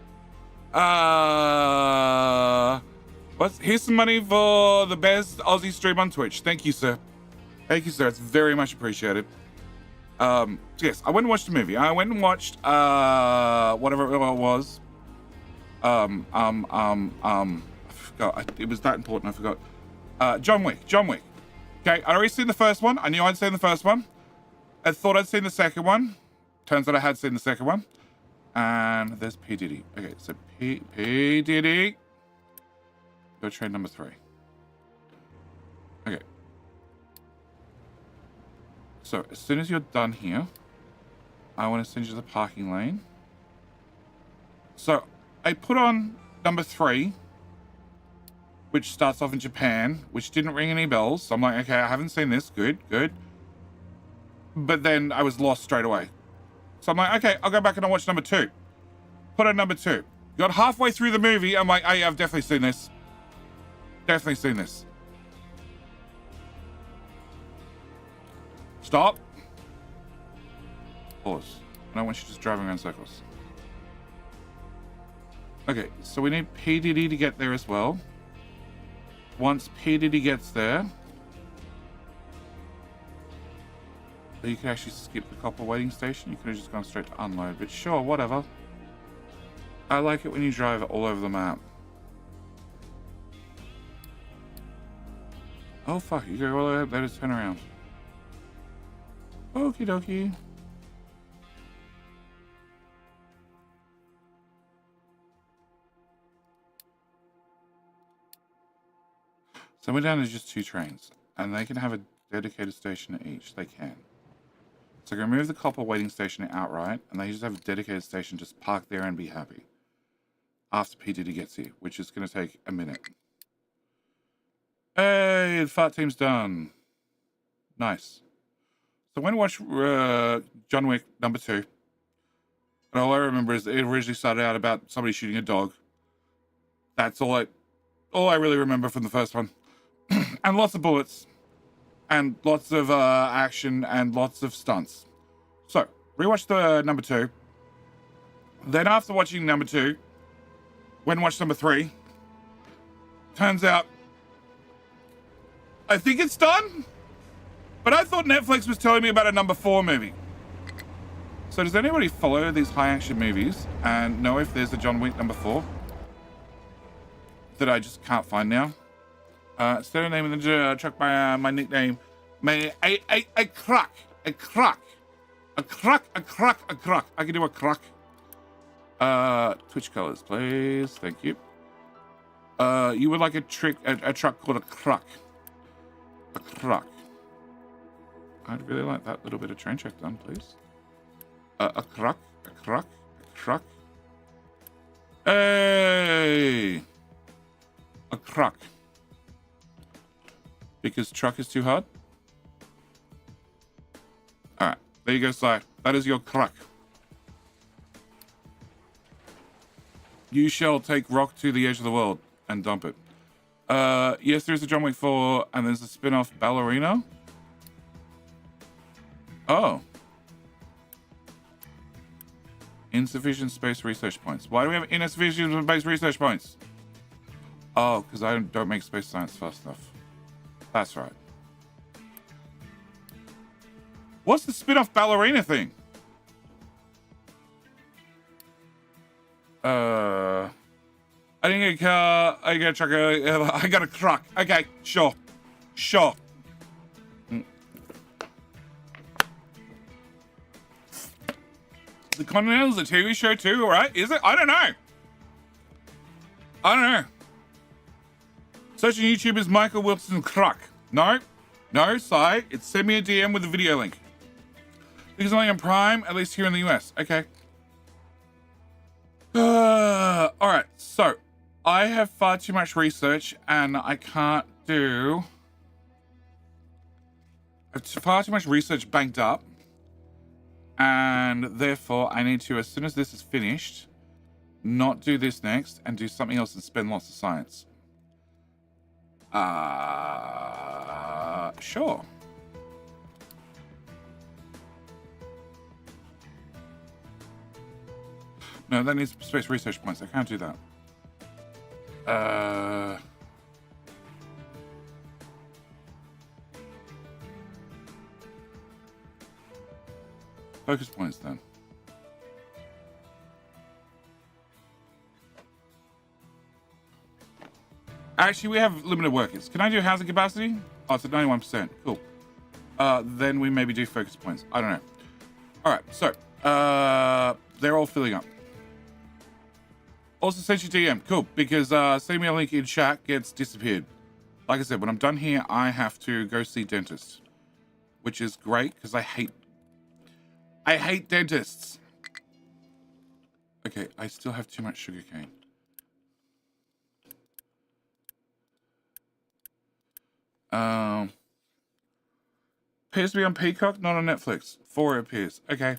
Here's some money for the best Aussie stream on Twitch. Thank you, sir. Thank you, sir. It's very much appreciated. So yes, I went and watched the movie. I went and watched whatever it was. I forgot. It was that important. I forgot. John Wick. Okay, I'd already seen the first one. I knew I'd seen the first one. I thought I'd seen the second one. Turns out I had seen the second one. And there's P. Diddy. Okay, so P. Diddy. Go train number 3. Okay. So as soon as you're done here, I want to send you to the parking lane. So I put on number 3, which starts off in Japan, which didn't ring any bells. So I'm like, okay, I haven't seen this. Good. But then I was lost straight away. So I'm like, okay, I'll go back and I'll watch number 2. Put on number 2. Got halfway through the movie. I'm like, hey, I've definitely seen this. Stop. Pause. I don't want you just driving around circles. Okay, so we need P. Diddy to get there as well. Once P. Diddy gets there, you can actually skip the copper waiting station. You could have just gone straight to unload, but sure, whatever. I like it when you drive all over the map. Oh, fuck. You go all the way up there to turn around. Okie dokie. Somewhere down is just 2 trains, and they can have a dedicated station at each. They can. So remove the copper waiting station outright, and they just have a dedicated station, just park there and be happy. After P. Diddy gets here, which is going to take a minute. Hey, the fart team's done. Nice. So when I watched John Wick #2, and all I remember is it originally started out about somebody shooting a dog. That's all I really remember from the first one. And lots of bullets, and lots of action, and lots of stunts. So, rewatched the #2. Then after watching #2, went and watched #3. Turns out, I think it's done, but I thought Netflix was telling me about a #4 movie. So does anybody follow these high action movies and know if there's a John Wick #4 that I just can't find now? Instead of naming the truck by my nickname, a crack. I can do a crack. Twitch colors, please. Thank you. You would like a truck called a crack. A crack. I'd really like that little bit of train check done, please. A crack. Hey! A crack. Because truck is too hard? Alright, there you go, Si. That is your crack. You shall take rock to the edge of the world and dump it. Yes, there's a John Wick 4, and there's a spin-off Ballerina. Oh. Insufficient space research points. Why do we have insufficient space research points? Oh, because I don't make space science fast enough. That's right. What's the spin-off Ballerina thing? I didn't get a car. I got a truck. I got a truck. Okay, sure. The Continental's a TV show too, right? Is it? I don't know. Searching YouTube is Michael Wilson Cruck. No, Si. It's send me a DM with a video link. Because only on Prime, at least here in the US. Okay. Alright, so I have far too much research and I can't do. I have far too much research banked up. And therefore, I need to, as soon as this is finished, not do this next and do something else and spend lots of science. Sure. No, that needs space research points. I can't do that. Focus points then. Actually, we have limited workers. Can I do housing capacity? Oh, it's at 91%. Cool. Then we maybe do focus points. I don't know. All right, so they're all filling up. Also sent you DM. Cool, because send me a link in chat gets disappeared. Like I said, when I'm done here, I have to go see dentist, which is great because I hate dentists. Okay, I still have too much sugarcane. Appears to be on Peacock, not on Netflix. 4 it appears. Okay.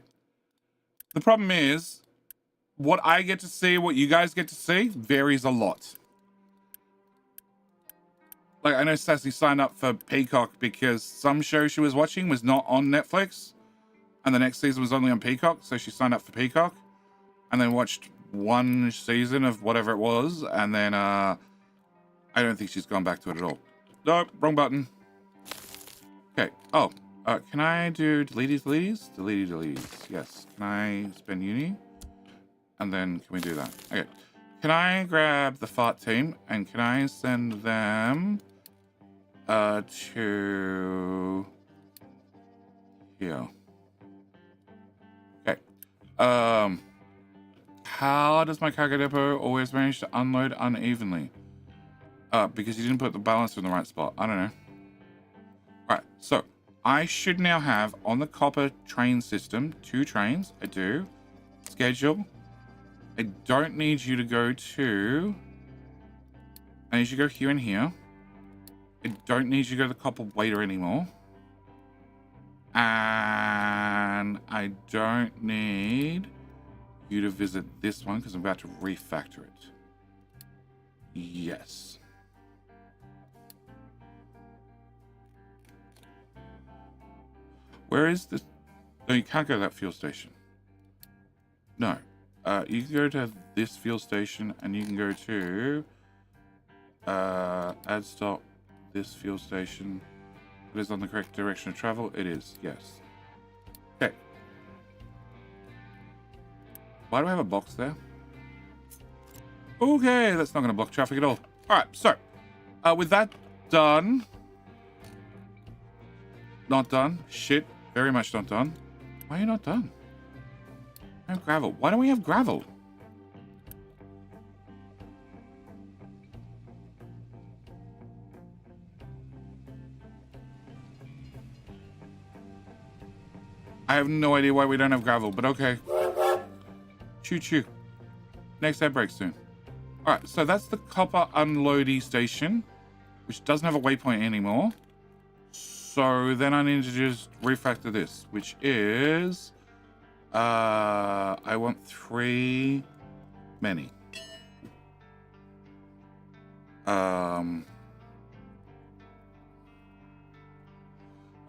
The problem is, what I get to see, what you guys get to see, varies a lot. Like, I know Sassy signed up for Peacock because some show she was watching was not on Netflix, and the next season was only on Peacock, so she signed up for Peacock, and then watched one season of whatever it was, and then, I don't think she's gone back to it at all. Nope, wrong button. Okay, oh, can I do deletes? Deletes, yes. Can I spend uni? And then can we do that? Okay. Can I grab the fart team and can I send them to here. Okay. How does my cargo depot always manage to unload unevenly? Because you didn't put the balancer in the right spot. I don't know. Alright, so I should now have on the copper train system 2 trains. I do. Schedule. I don't need you to go to... I need you to go here and here. I don't need you to go to the copper waiter anymore. And I don't need you to visit this one because I'm about to refactor it. Yes. Where is this? No, you can't go to that fuel station. No. You can go to this fuel station and you can go to add stop this fuel station. It is on the correct direction of travel. It is, yes. Okay. Why do I have a box there? Okay, that's not going to block traffic at all. All right, so with that done. Not done. Shit, very much not done. Why are you not done? I have gravel. Why don't we have gravel? I have no idea why we don't have gravel, but okay. Choo choo. Next air break soon. Alright, so that's the copper unloading station, which doesn't have a waypoint anymore. So then I need to just refactor this, which is... I want 3 many.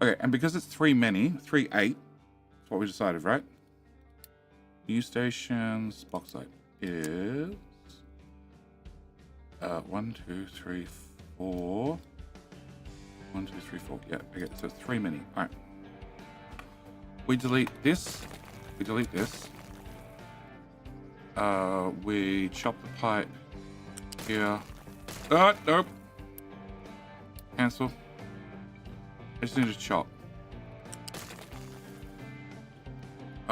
Okay, and because it's 3 many, 3 8, that's what we decided, right? New stations, box height is 1, 2, 3, 4. 1, 2, 3, 4. Yeah, okay, so 3 many. Alright. We delete this. We delete this. We chop the pipe here. Nope. Cancel. I just need to chop.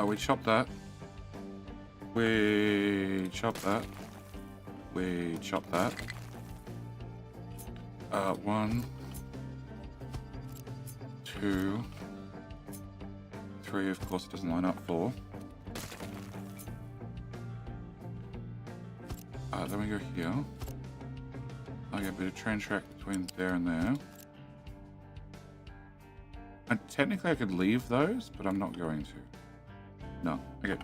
We chop that. We chop that. We chop that. 1, 2, 3. Of course, it doesn't line up. 4. Then we go here. I get a bit of train track between there and there. And technically I could leave those, but I'm not going to. No. Okay.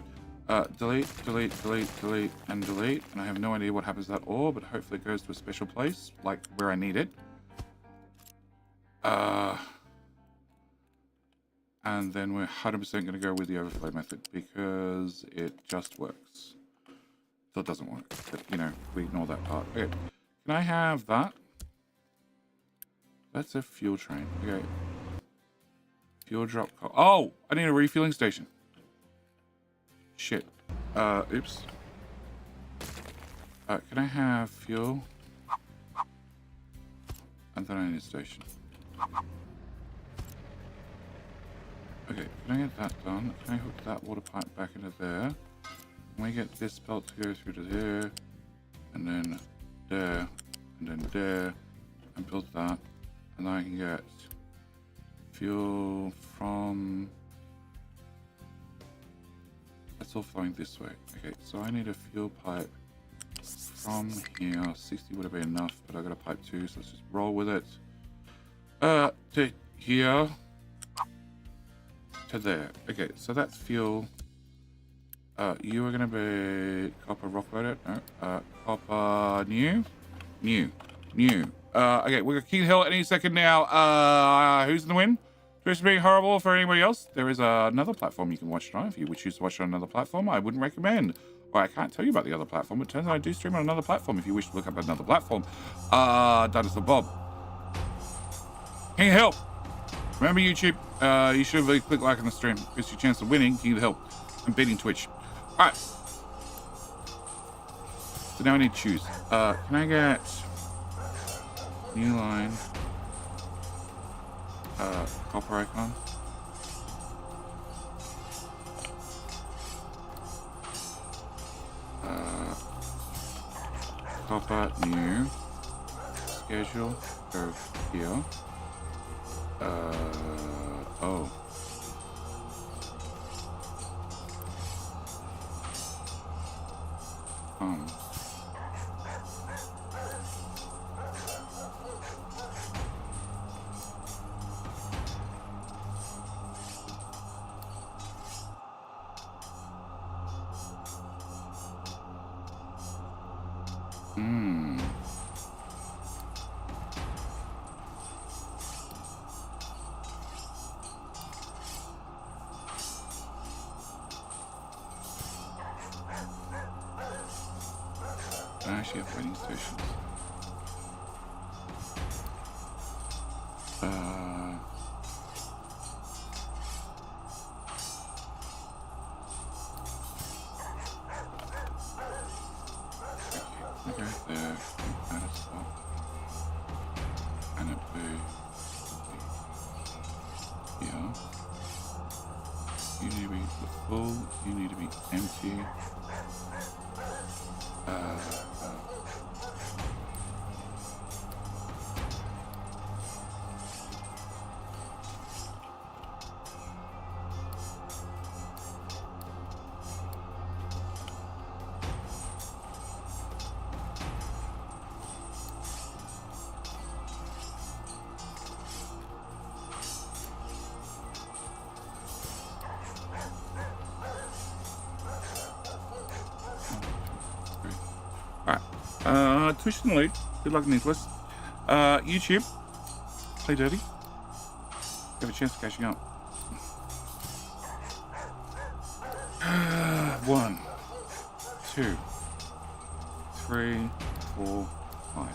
Delete, delete, delete, delete, and delete. And I have no idea what happens to that ore, but hopefully it goes to a special place, like where I need it. And then we're 100% going to go with the overflow method because it just works. So it doesn't work, but you know, we ignore that part. Okay. Can I have that? That's a fuel train. Okay. Fuel drop. Oh, I need a refueling station. Shit. Oops. Can I have fuel? And then I need a station. Okay, can I get that done? Can I hook that water pipe back into there? Can we get this belt to go through to there? And then there. And then there. And build that. And then I can get fuel from... That's all flowing this way. Okay, so I need a fuel pipe from here. 60 would have been enough, but I got a pipe too, so let's just roll with it. To here. To there. Okay, so that's fuel. You are going to be copper rock motor. No. Copper new. Okay, we're going to King Hill any second now. Who's in the win? Supposed to be horrible for anybody else. There is another platform you can watch it on. If you would choose to watch it on another platform, I wouldn't recommend. Or I can't tell you about the other platform. It turns out I do stream on another platform if you wish to look up another platform. Dinosaur Bob. King of Hill. Remember YouTube, you should really click like on the stream. Gives you a chance of winning King of Hill and beating Twitch. Alright. So now I need to choose. Can I get new line? Copper icon. Copper new. Schedule. Go here. Oh. I actually have waiting stations. Okay, there. Add a stop. And a boo. Here. You need to be full. You need to be empty. Twitch in the lead. Good luck, Nicholas. YouTube. Play dirty. Have a chance of catching up. 1, 2, 3, 4, 5.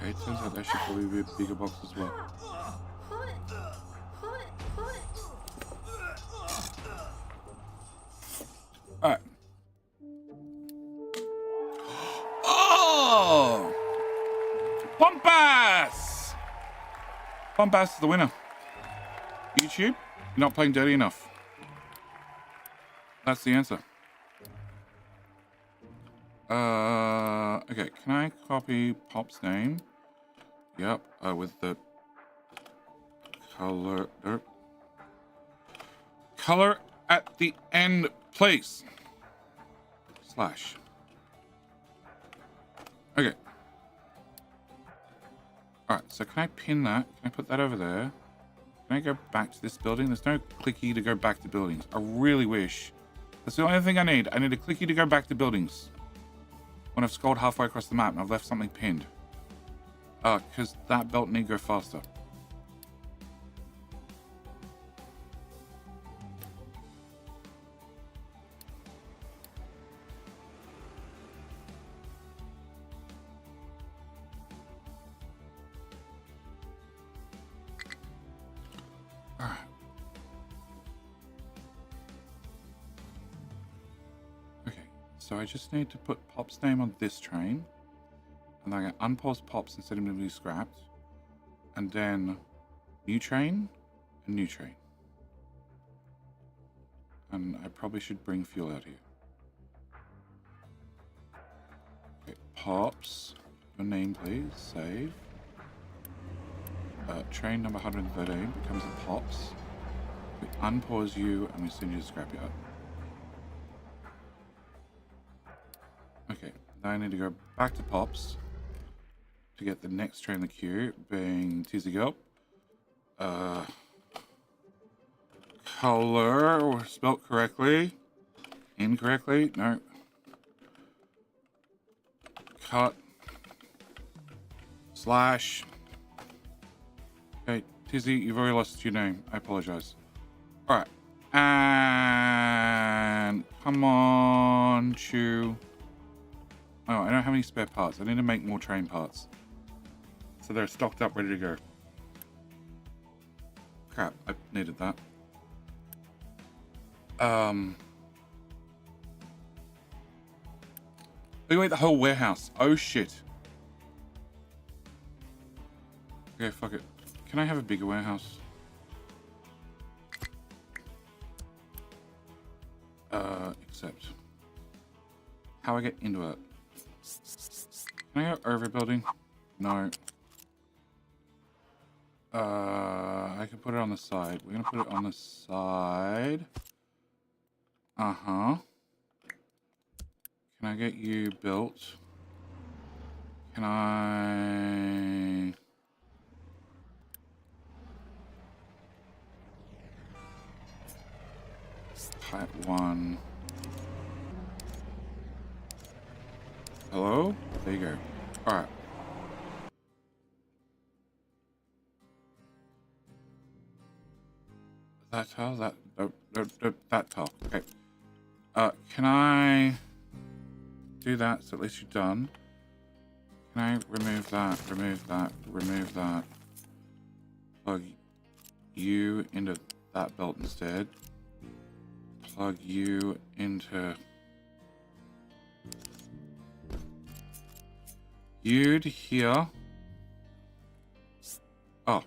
Okay, it turns out there should probably be a bigger box as well. Alright. Oh! Bumpass! Bumpass is the winner. YouTube, you're not playing dirty enough. That's the answer. Okay, can I copy Pop's name? Yep, with the color at the end, please. Slash. Okay. Alright, so can I pin that? Can I put that over there? Can I go back to this building? There's no clicky to go back to buildings. I really wish. That's the only thing I need. I need a clicky to go back to buildings. When I've scrolled halfway across the map and I've left something pinned. Because that belt need to go faster. Alright. Okay, so I just need to put Pop's name on this train. And then I can unpause Pops and set him to be scrapped. And then new train and new train. And I probably should bring fuel out here. Okay, Pops. Your name, please. Save. Train number 113 becomes a Pops. We unpause you and we send you to scrapyard. Okay, now I need to go back to Pops to get the next train in the queue, being Tizzy Gulp. Color spelt correctly. Incorrectly? No. Cut. Slash. Okay, Tizzy, you've already lost your name. I apologize. Alright. And come on, Chew. Oh, I don't have any spare parts. I need to make more train parts. so they're stocked up, ready to go. Crap, I needed that. Wait, the whole warehouse. Oh shit. Okay, fuck it. Can I have a bigger warehouse? Except how I get into it. Can I go over a building? No. I can put it on the side. We're gonna put it on the side. Uh-huh. Can I get you built? Can I... Type 1. Hello? There you go. Alright. That tile? That tile. Okay. Can I do that so at least you're done? Can I remove that, remove that, remove that? Plug you into that belt instead. Plug you into you to here. Oh,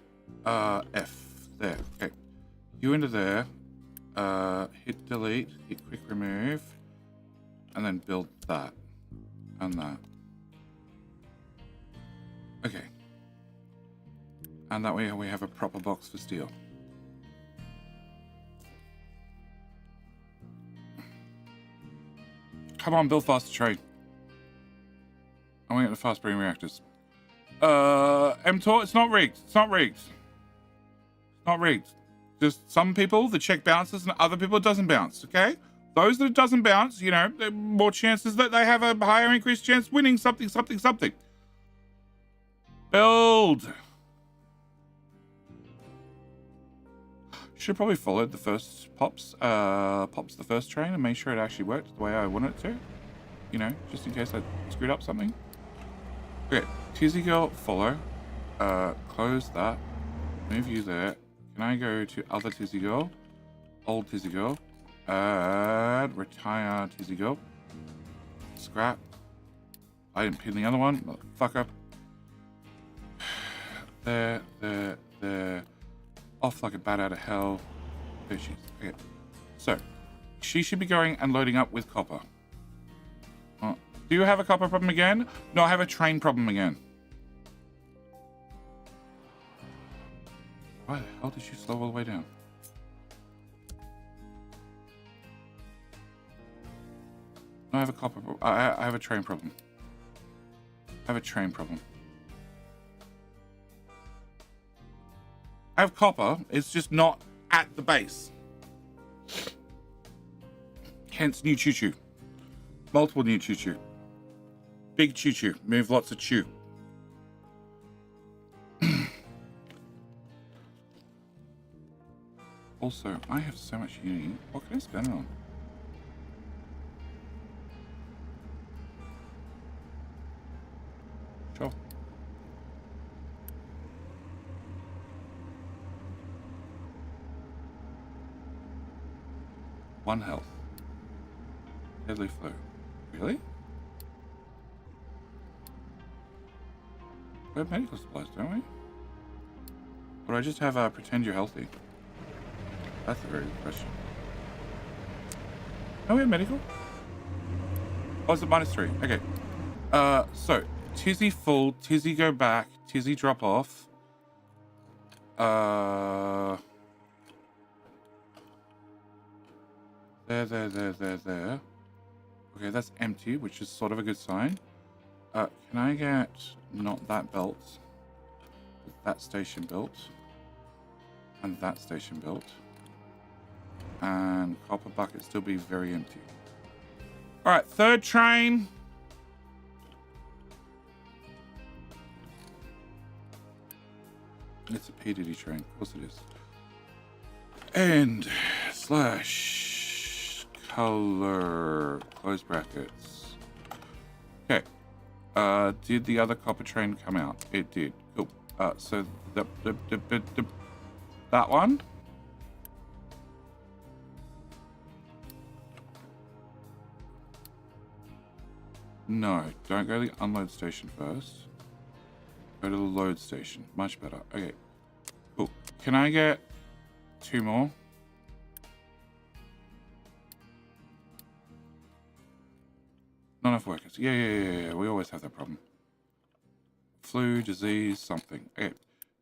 F there. Okay, you into there. Hit delete, hit quick remove, and then build that and that. Okay, and that way we have a proper box for steel. Come on, build faster train. I want to get the fast breeding reactors. MTOR, it's not rigged. It's not rigged. It's not rigged. Just some people, the check bounces, and other people it doesn't bounce, okay? Those that it doesn't bounce, you know, more chances that they have a higher increased chance winning something. Build. Should have probably followed the first pops the first train and made sure it actually worked the way I wanted it to. You know, just in case I screwed up something. Okay, Tizzy Girl, follow. Close that. Move you there. Can I go to other Tizzy Girl? Old Tizzy Girl. Add, retire Tizzy Girl. Scrap. I didn't pin the other one, motherfucker. There. Off like a bat out of hell. There she is. Okay. So, she should be going and loading up with copper. Do you have a copper problem again? No, I have a train problem again. Why the hell did she slow all the way down? No, I have a copper problem. I have a train problem. I have a train problem. I have copper, it's just not at the base. Hence new choo-choo. Multiple new choo-choo. Big choo-choo. Move lots of choo. Also, I have so much uni. What can I spend it on? Sure. One health. Deadly flu. Really? We have medical supplies, don't we? Or do I just have pretend you're healthy? That's a very good question. Oh, we have medical? Oh, it's at -3. Okay. So, Tizzy full, Tizzy go back, Tizzy drop off. There. Okay, that's empty, which is sort of a good sign. Can I get not that belt, that station built, and that station built, and copper bucket still be very empty. All right, third train. It's a P. Diddy train, of course it is. And slash color close brackets. Okay. Did the other copper train come out? It did. Cool. So that one. No, don't go to the unload station first. Go to the load station. Much better. Okay. Cool. Can I get 2 more? Not enough workers. Yeah. We always have that problem. Flu, disease, something. Okay.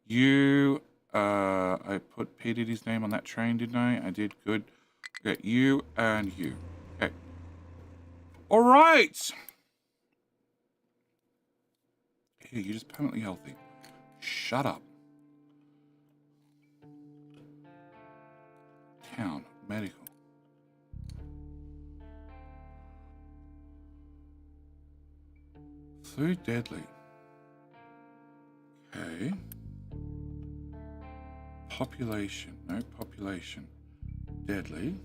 You, I put P. Diddy's name on that train, didn't I? I did. Good. Okay. You and you. Okay. All right. Here, you're just permanently healthy. Shut up. Town. Medical. Flu deadly. Okay. Population. No population. Deadly.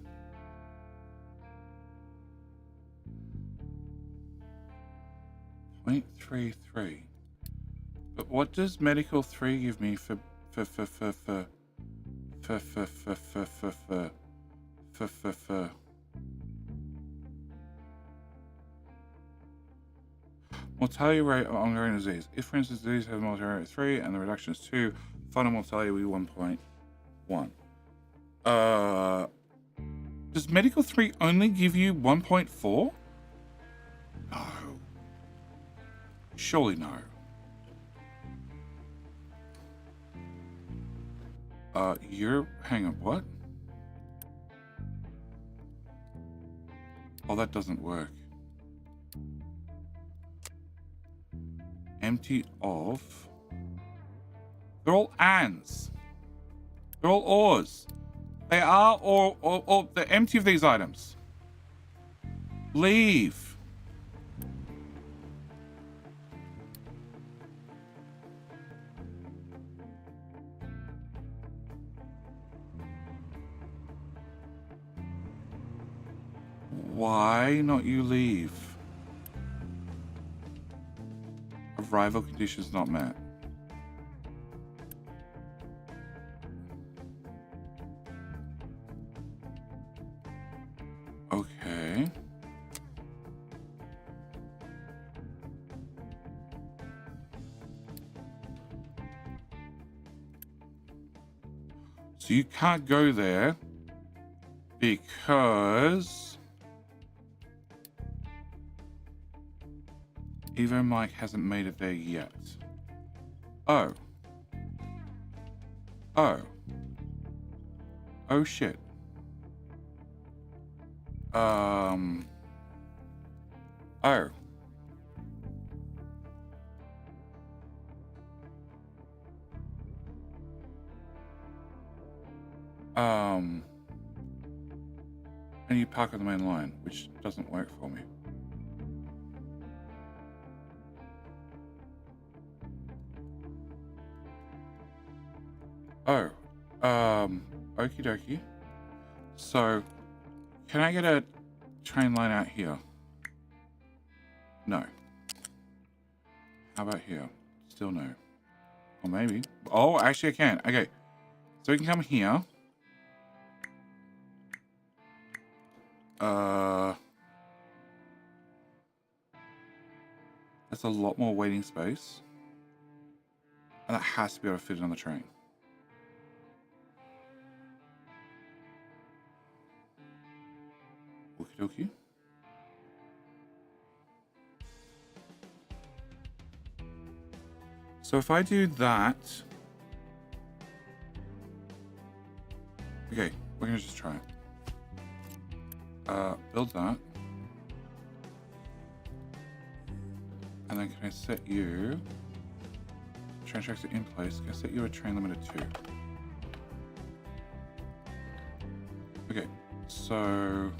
.33. But what does medical 3 give me for mortality rate of ongoing disease? If, for instance, disease has mortality rate 3 and the reduction is 2, final mortality will be 1.1. Does medical 3 only give you 1.4? No. Surely no. Hang on, what? Oh, that doesn't work. Empty of. They're all ands. They're all ors. They are or they're empty of these items. Leave. Why not you leave? Arrival conditions not met. Okay. So you can't go there because Evo Mike hasn't made it there yet. Oh. Oh. Oh shit. Oh. And you park on the main line, which doesn't work for me. Oh, okie dokie. So, can I get a train line out here? No. How about here? Still no. Or maybe. Oh, actually I can. Okay. So we can come here. That's a lot more waiting space. And that has to be able to fit it on the train. Okie dokie. So if I do that... Okay, we're gonna just try it. Build that. And then can I set you... Train tracks are in place. Can I set you a train limit of 2? Okay, so...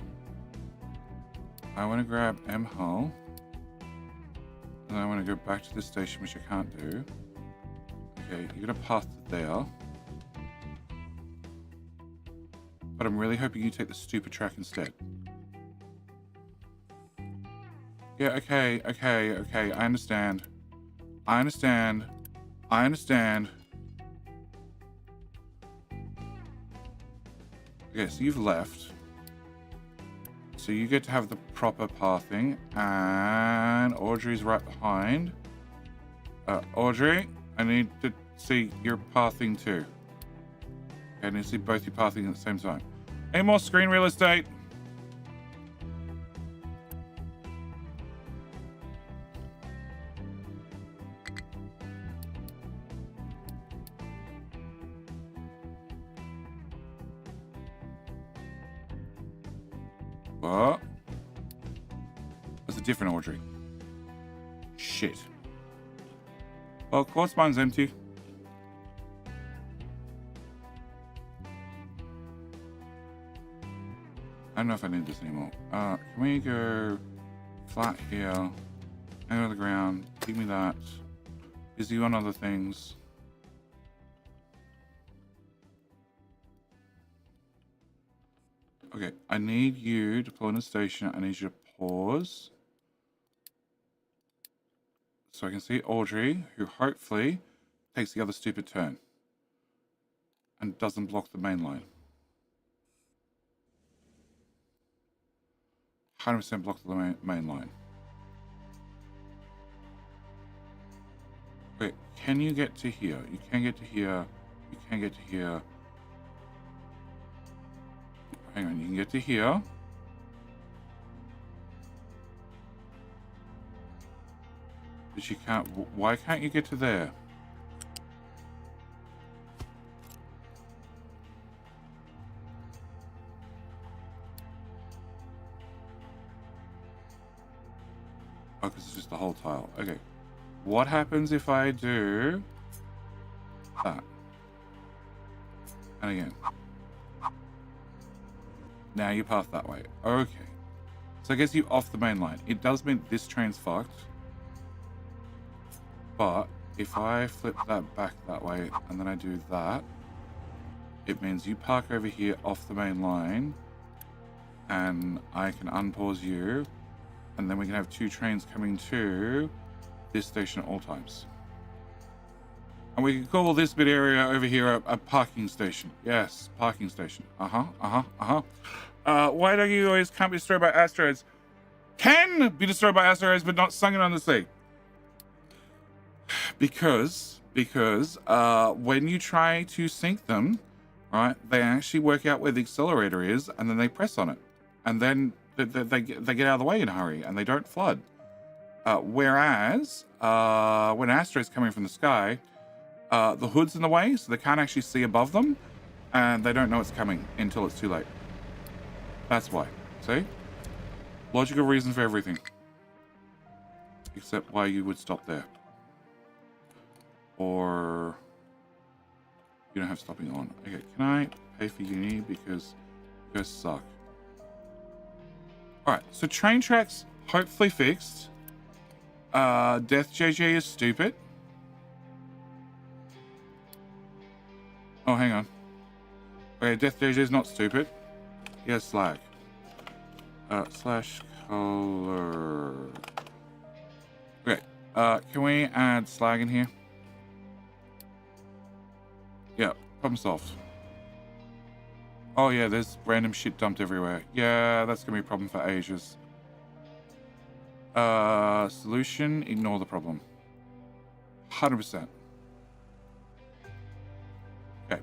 I want to grab M Hull. And I want to go back to the station, which I can't do. Okay, you're going to pass to there. But I'm really hoping you take the stupid track instead. Yeah, okay. I understand. I understand. Okay, so you've left. So you get to have the proper pathing, and Audrey's right behind. Audrey, I need to see your pathing too. Okay, I need to see both your pathing at the same time. Any more screen real estate? What? That's a different Audrey. Shit. Well, of course mine's empty. I don't know if I need this anymore. Can we go flat here? Hang on the ground. Give me that. Is you on other things? Okay, I need you to pull in a station. I need you to pause. So I can see Audrey, who hopefully takes the other stupid turn. And doesn't block the main line. 100% block the main line. Wait, can you get to here? You can get to here. You can get to here. Hang on, you can get to here. But you can't. Why can't you get to there? Oh, because it's just the whole tile. Okay. What happens if I do that? And again. Now you path that way. Okay. So I guess you off the main line. It does mean this train's fucked. But if I flip that back that way and then I do that, it means you park over here off the main line and I can unpause you and then we can have two trains coming to this station at all times. And we can call this bit area over here a parking station. Yes, parking station. Why don't you always can't be destroyed by asteroids? Can be destroyed by asteroids, but not sunken on the sea. Because when you try to sink them, right, they actually work out where the accelerator is, and then they press on it, and then they get out of the way in a hurry, and they don't flood. Whereas when an asteroid's coming from the sky, the hood's in the way, so they can't actually see above them, and they don't know it's coming until it's too late. That's why. See? Logical reason for everything. Except why you would stop there. Or you don't have stopping on. Okay, can I pay for uni because you guys suck? Alright, so train tracks hopefully fixed. Death JJ is stupid. Oh, hang on. Okay, Death JJ is not stupid. He has slag. Slash color. Okay, can we add slag in here? Yeah, problem solved. Oh yeah, there's random shit dumped everywhere. Yeah, that's gonna be a problem for ages. Solution, ignore the problem. 100%. Okay.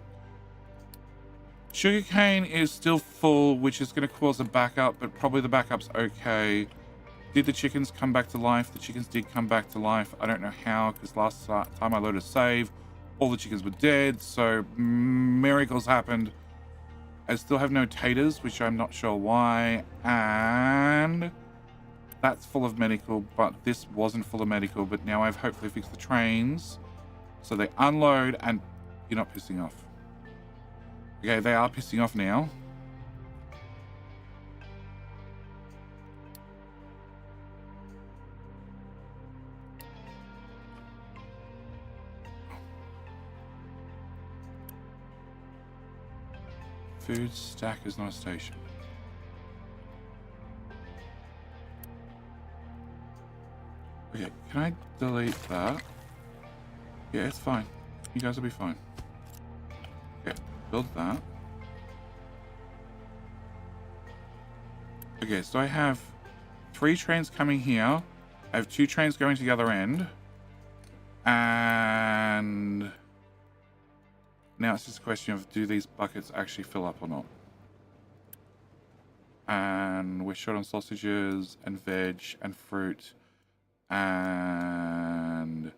Sugarcane is still full, which is gonna cause a backup, but probably the backup's okay. Did the chickens come back to life? The chickens did come back to life. I don't know how, because last time I loaded a save, all the chickens were dead, so miracles happened. I still have no taters, which I'm not sure why, and that's full of medical, but this wasn't full of medical, but now I've hopefully fixed the trains, so they unload, and you're not pissing off. Okay, they are pissing off now. Food stack is not a station. Okay, can I delete that? Yeah, it's fine. You guys will be fine. Okay, build that. Okay, so I have 3 trains coming here. I have 2 trains going to the other end. And now it's just a question of, do these buckets actually fill up or not? And we're short on sausages and veg and fruit and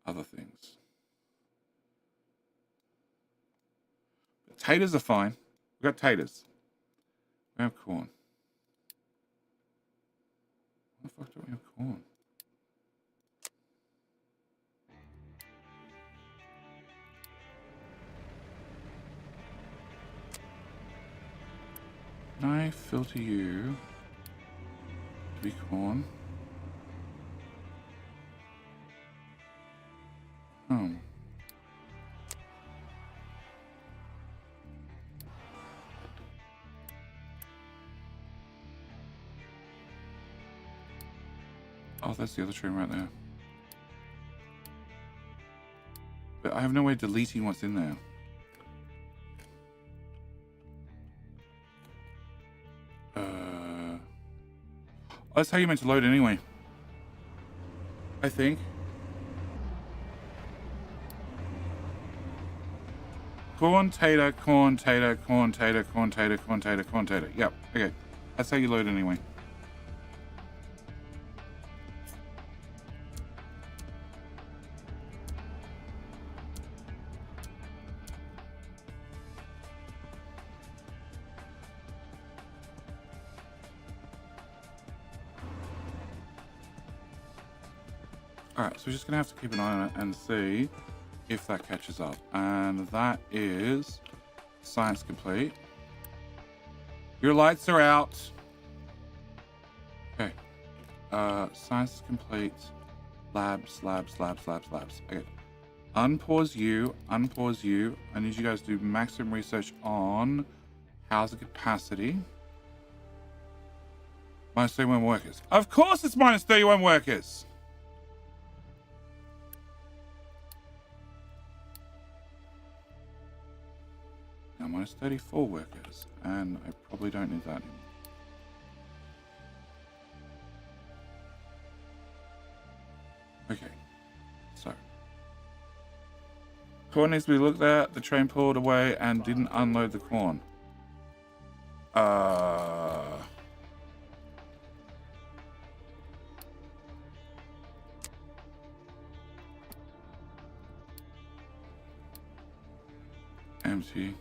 other things. Potatoes are fine. We've got taters. We have corn. Why the fuck don't we have corn? Can I filter you to be corn? Oh. Oh, that's the other train right there. But I have no way of deleting what's in there. Oh, that's how you meant to load anyway. I think. Corn, tater, corn, tater, corn, tater, corn, tater, corn, tater, corn, tater. Yep, okay. That's how you load anyway. Alright, so we're just going to have to keep an eye on it and see if that catches up. And that is science complete. Your lights are out. Okay. Science is complete. Labs. Okay. Unpause you. I need you guys to do maximum research on housing capacity. Minus 31 workers. Of course it's minus 31 workers. Now minus 34 workers, and I probably don't need that anymore. Okay, so corn needs to be looked at. The train pulled away and didn't unload the corn. Empty.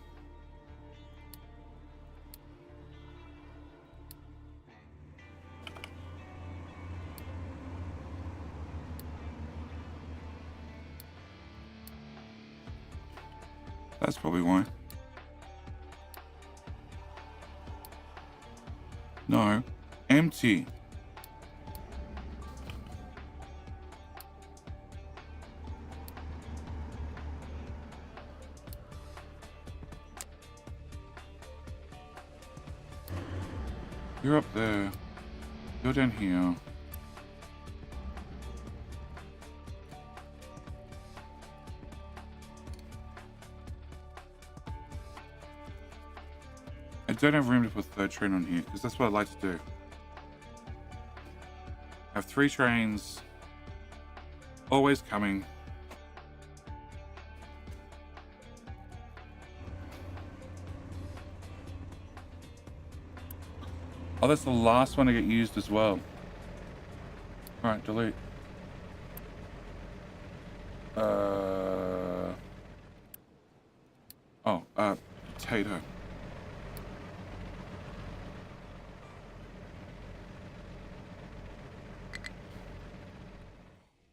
That's probably why. No, empty. You're up there. You're down here. I don't have room to put third train on here because that's what I like to do. I have 3 trains always coming. Oh, that's the last one to get used as well. All right, delete. Potato.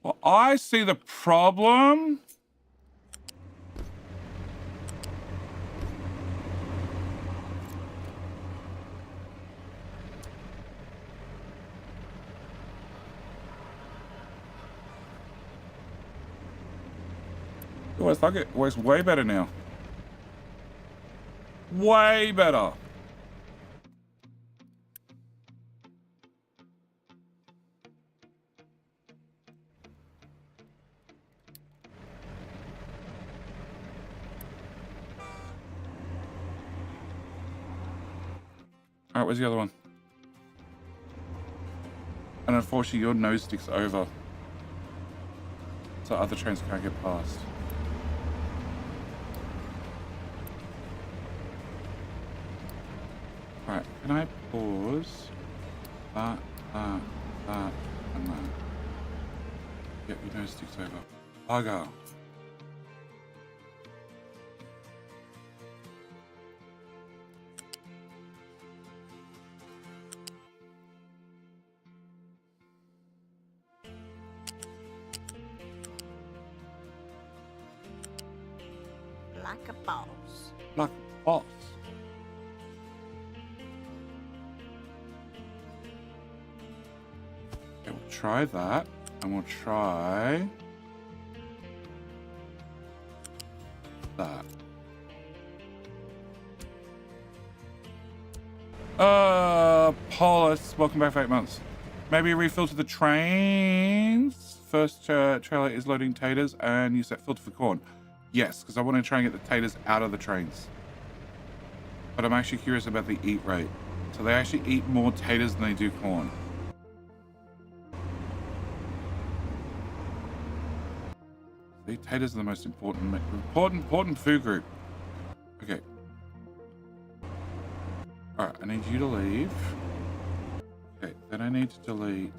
Well, I see the problem. Oh, it's like it works way better now. Way better. Alright, where's the other one? And unfortunately, your nose sticks over. So other trains can't get past. Alright, can I pause? That, and that. Yep, your nose sticks over. Bugger. Like a boss. Like a boss. Okay, we'll try that. And we'll try that. Paulus, welcome back for 8 months. Maybe a refill to the trains. First trailer is loading taters and you set filter for corn. Yes, because I want to try and get the taters out of the trains. But I'm actually curious about the eat rate. So they actually eat more taters than they do corn. The taters are the most important food group. Okay. Alright, I need you to leave. Okay, then I need to delete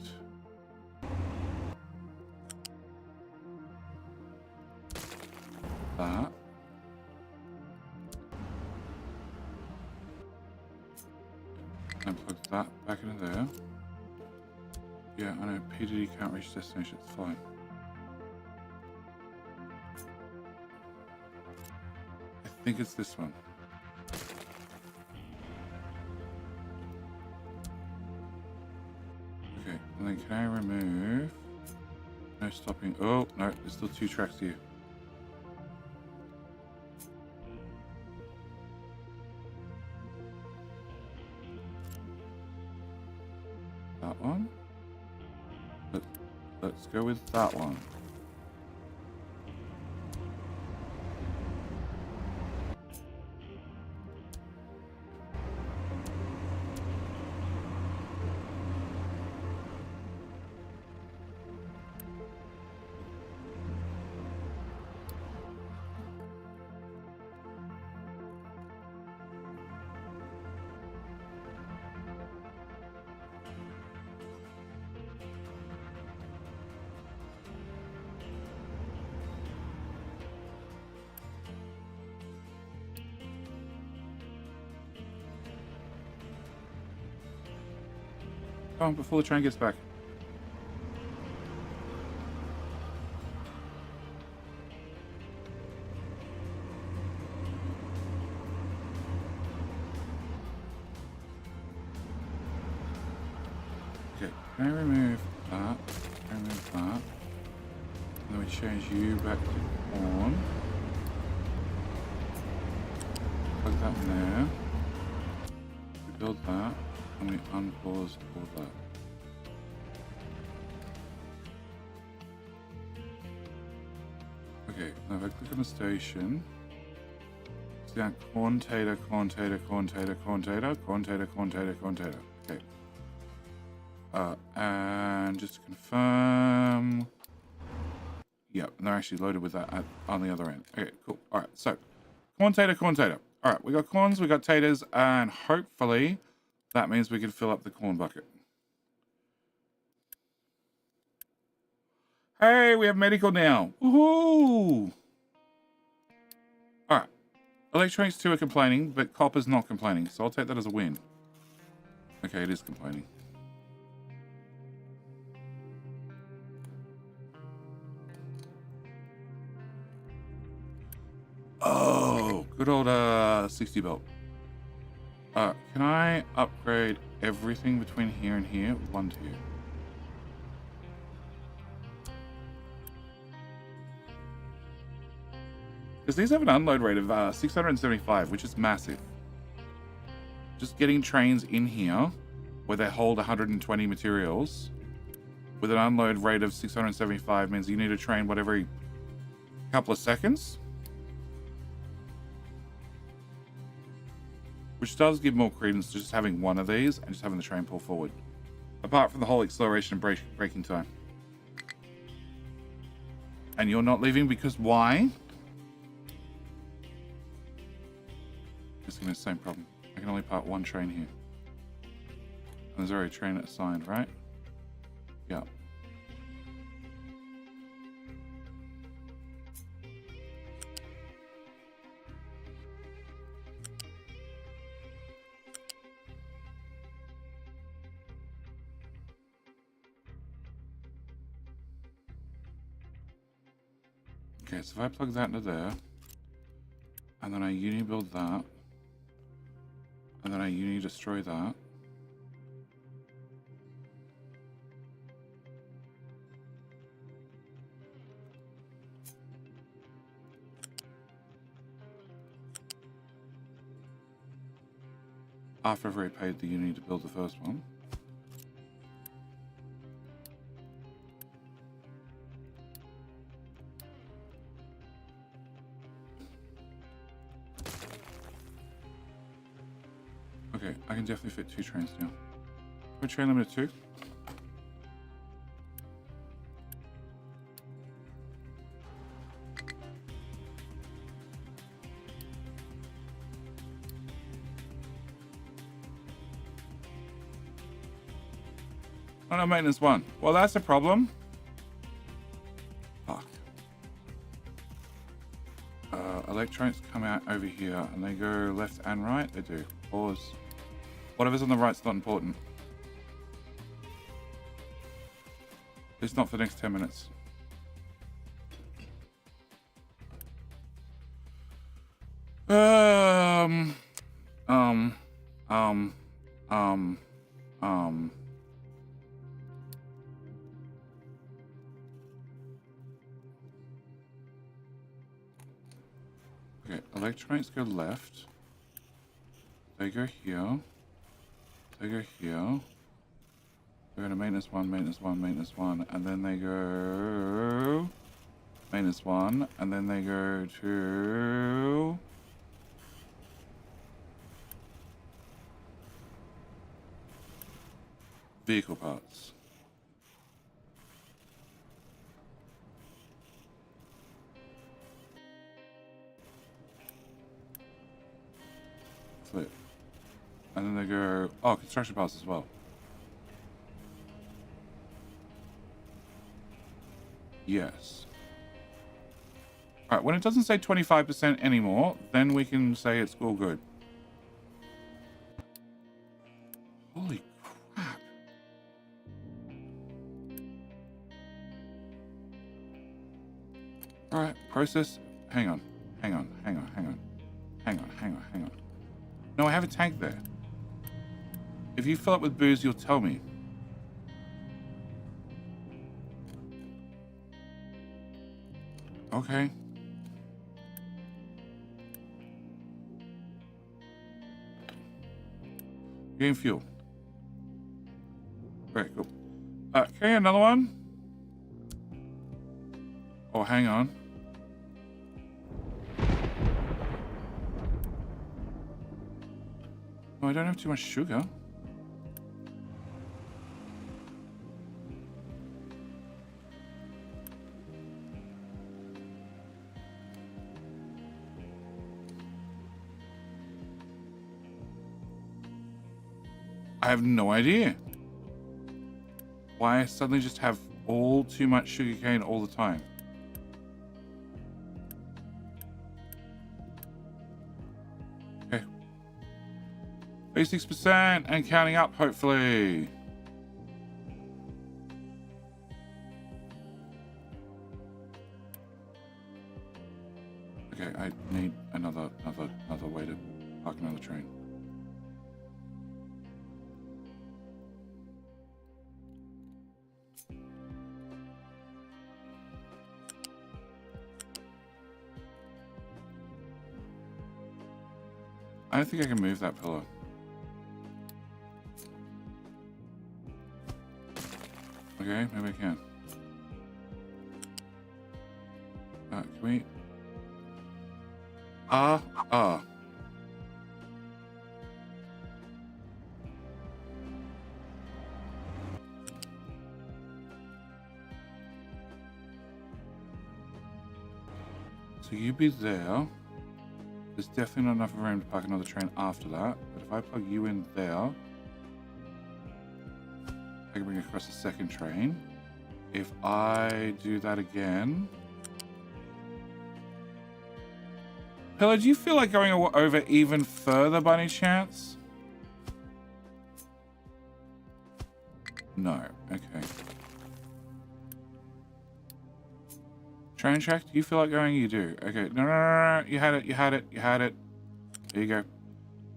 that. And plug that back into there. Yeah, I know PDD can't reach destination, it's fine. I think it's this one. Okay, and then can I remove? No stopping. Oh, no, there's still 2 tracks here. That one. Let's go with that one. Come on, before the train gets back. Okay, can I remove that? Remove that. And then we change you back to on. Plug that in there. We build that. And we unpause all that. Okay, now if I click on the station, see that corn tater, corn tater, corn tater, corn tater, corn tater, corn tater, corn tater. Okay. And just to confirm, yep, and they're actually loaded with that on the other end. Okay, cool. All right, so corn tater, corn tater. All right, we got corns, we got taters, and hopefully that means we can fill up the corn bucket. Hey, we have medical now. Woohoo! Alright. Electronics 2 are complaining, but Copper's not complaining, so I'll take that as a win. Okay, it is complaining. Oh, good old 60 belt. Can I upgrade everything between here and here? 1 tier. Because these have an unload rate of 675, which is massive. Just getting trains in here, where they hold 120 materials, with an unload rate of 675 means you need a train, what, every couple of seconds? which does give more credence to just having one of these and just having the train pull forward. Apart from the whole acceleration and braking time. And you're not leaving because why? It's gonna be the same problem. I can only park one train here. And there's already a train assigned, right? Yeah. Okay, so if I plug that into there, and then I uni build that, and then I uni destroy that. After I've already paid the uni to build the first one. Okay, I can definitely fit 2 trains now. Put train limit 2. Oh no, maintenance 1. Well, that's a problem. Fuck. Electronics come out over here and they go left and right. They do. Pause. Whatever's on the right's not important. It's not for the next 10 minutes. Okay, electronics go left. They go here. They go here. They go to maintenance 1, maintenance 1, maintenance 1, and then they go maintenance 1, and then they go to vehicle parts. Flip. And then they go, oh, construction parts as well. Yes. Alright, when it doesn't say 25% anymore, then we can say it's all good. Holy crap. Alright, process. Hang on. No, I have a tank there. If you fill up with booze, you'll tell me. Okay. Gain fuel. Very cool. Okay, another one. Oh, hang on. Oh, I don't have too much sugar. I have no idea why I suddenly just have all too much sugarcane all the time. Okay. 86% and counting up, hopefully. Okay, I need another way to park another train. I don't think I can move that pillar. Okay, maybe I can. Can we? So you be there. There's definitely not enough room to park another train after that. But if I plug you in there, I can bring across a second train. If I do that again... Pillar, do you feel like going over even further by any chance? No. Okay. Train track, do you feel like going? You do. Okay. No. You had it. You had it. You had it. There you go.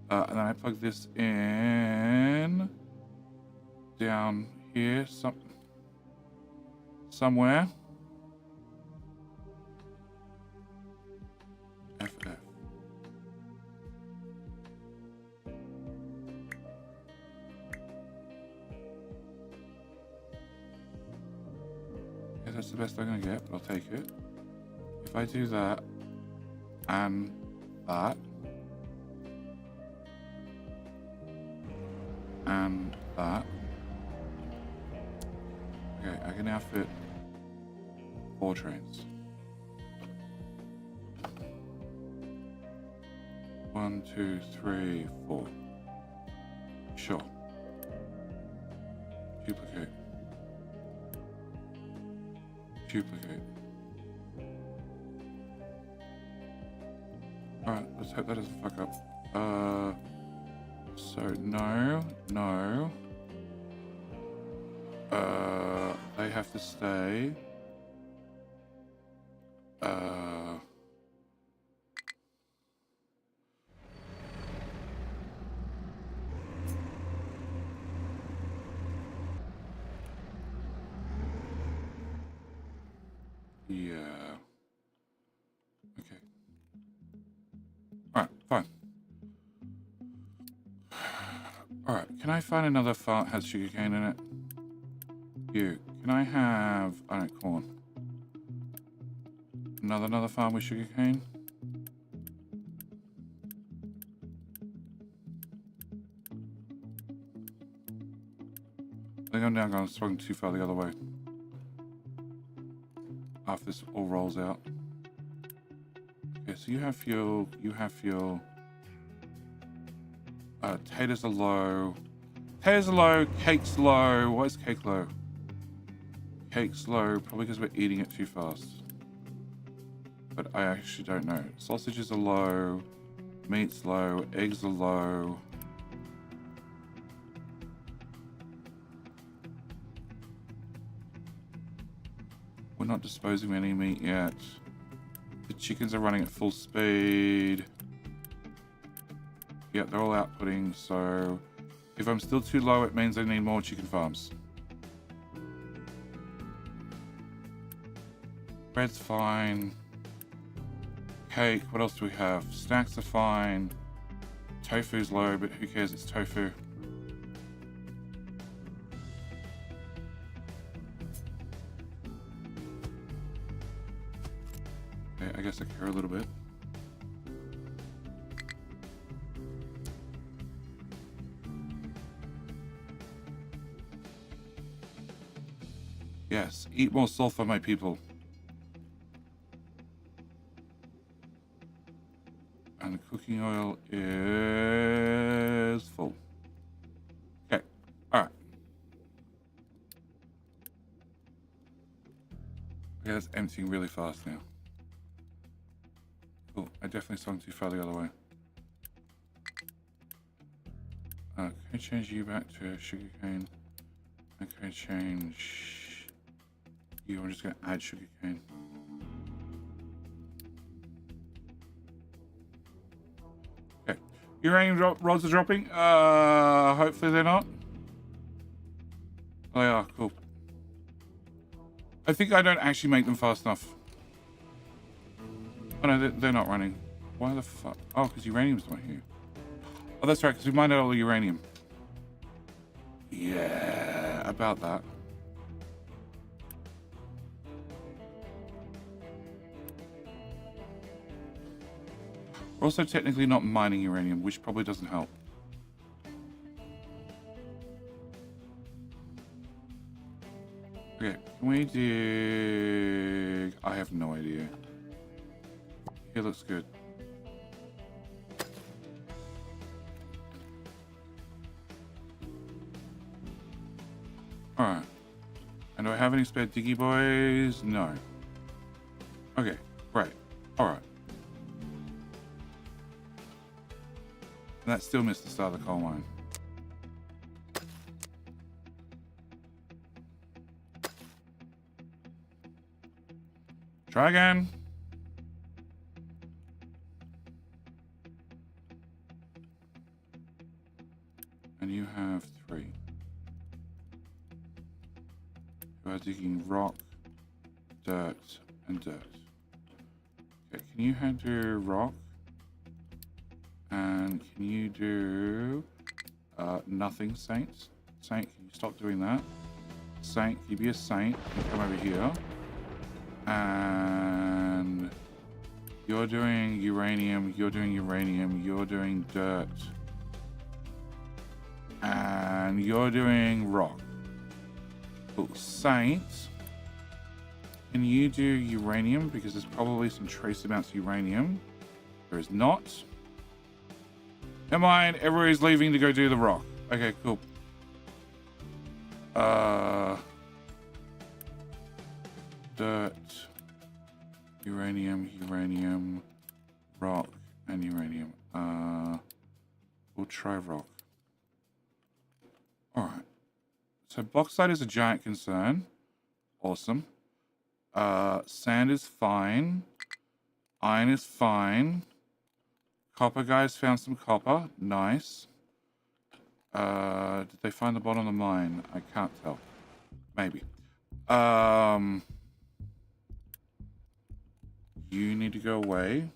And then I plug this in down here somewhere. FF. Yeah, that's the best I'm gonna get, but I'll take it. If I do that and that and that, okay, I can now fit 4 trains. 1, 2, 3, 4. Sure. Duplicate. Duplicate. Alright, let's hope that doesn't fuck up. So no. They have to stay. Yeah. Okay. Alright, fine. Alright, can I find another farm that has sugarcane in it? You. Can I have... corn. Another farm with sugarcane? I think I'm now going to swing too far the other way. After this all rolls out. Okay, so you have fuel, taters are low. Taters are low, cake's low. Why is cake low? Cake's low, probably because we're eating it too fast. But I actually don't know. Sausages are low, meat's low, eggs are low. We're not disposing of any meat yet. The chickens are running at full speed. Yeah, they're all outputting, so if I'm still too low, it means I need more chicken farms. Bread's fine. Cake, what else do we have? Snacks are fine. Tofu's low, but who cares, it's tofu. Okay, I guess I care a little bit. Yes, eat more sulfur, my people. And the cooking oil is full. Okay, all right. Okay, that's emptying really fast now. Cool, I definitely swung too far the other way. Can I change you back to sugarcane? Okay, change you. I'm just going to add sugarcane. Okay, uranium rods are dropping. Hopefully they're not. Oh, they are. Cool. I think I don't actually make them fast enough. Oh no, they're not running. Why the fuck? Oh, because uranium's not here. Oh, that's right, because we mined out all the uranium. Yeah, about that. We're also technically not mining uranium, which probably doesn't help. Okay, can we dig... I have no idea. Here looks good. Alright. And do I have any spare diggy boys? No. Okay, great. Alright. And that still missed the start of the coal mine. Try again. And you have 3. You are digging rock, dirt, and dirt. Okay, can you do rock? And can you do nothing, Saint? Saint, can you stop doing that? Saint, can you be a saint? You come over here. And you're doing uranium, you're doing uranium, you're doing dirt. And you're doing rock. Cool. Saint, can you do uranium? Because there's probably some trace amounts of uranium. There is not. Never mind, everybody's leaving to go do the rock. Okay, cool. Dirt, uranium, uranium, rock, and uranium. We'll try rock. Alright. So bauxite is a giant concern. Awesome. Sand is fine. Iron is fine. Copper guys found some copper. Nice. Did they find the bottom of the mine? I can't tell. Maybe. You need to go away.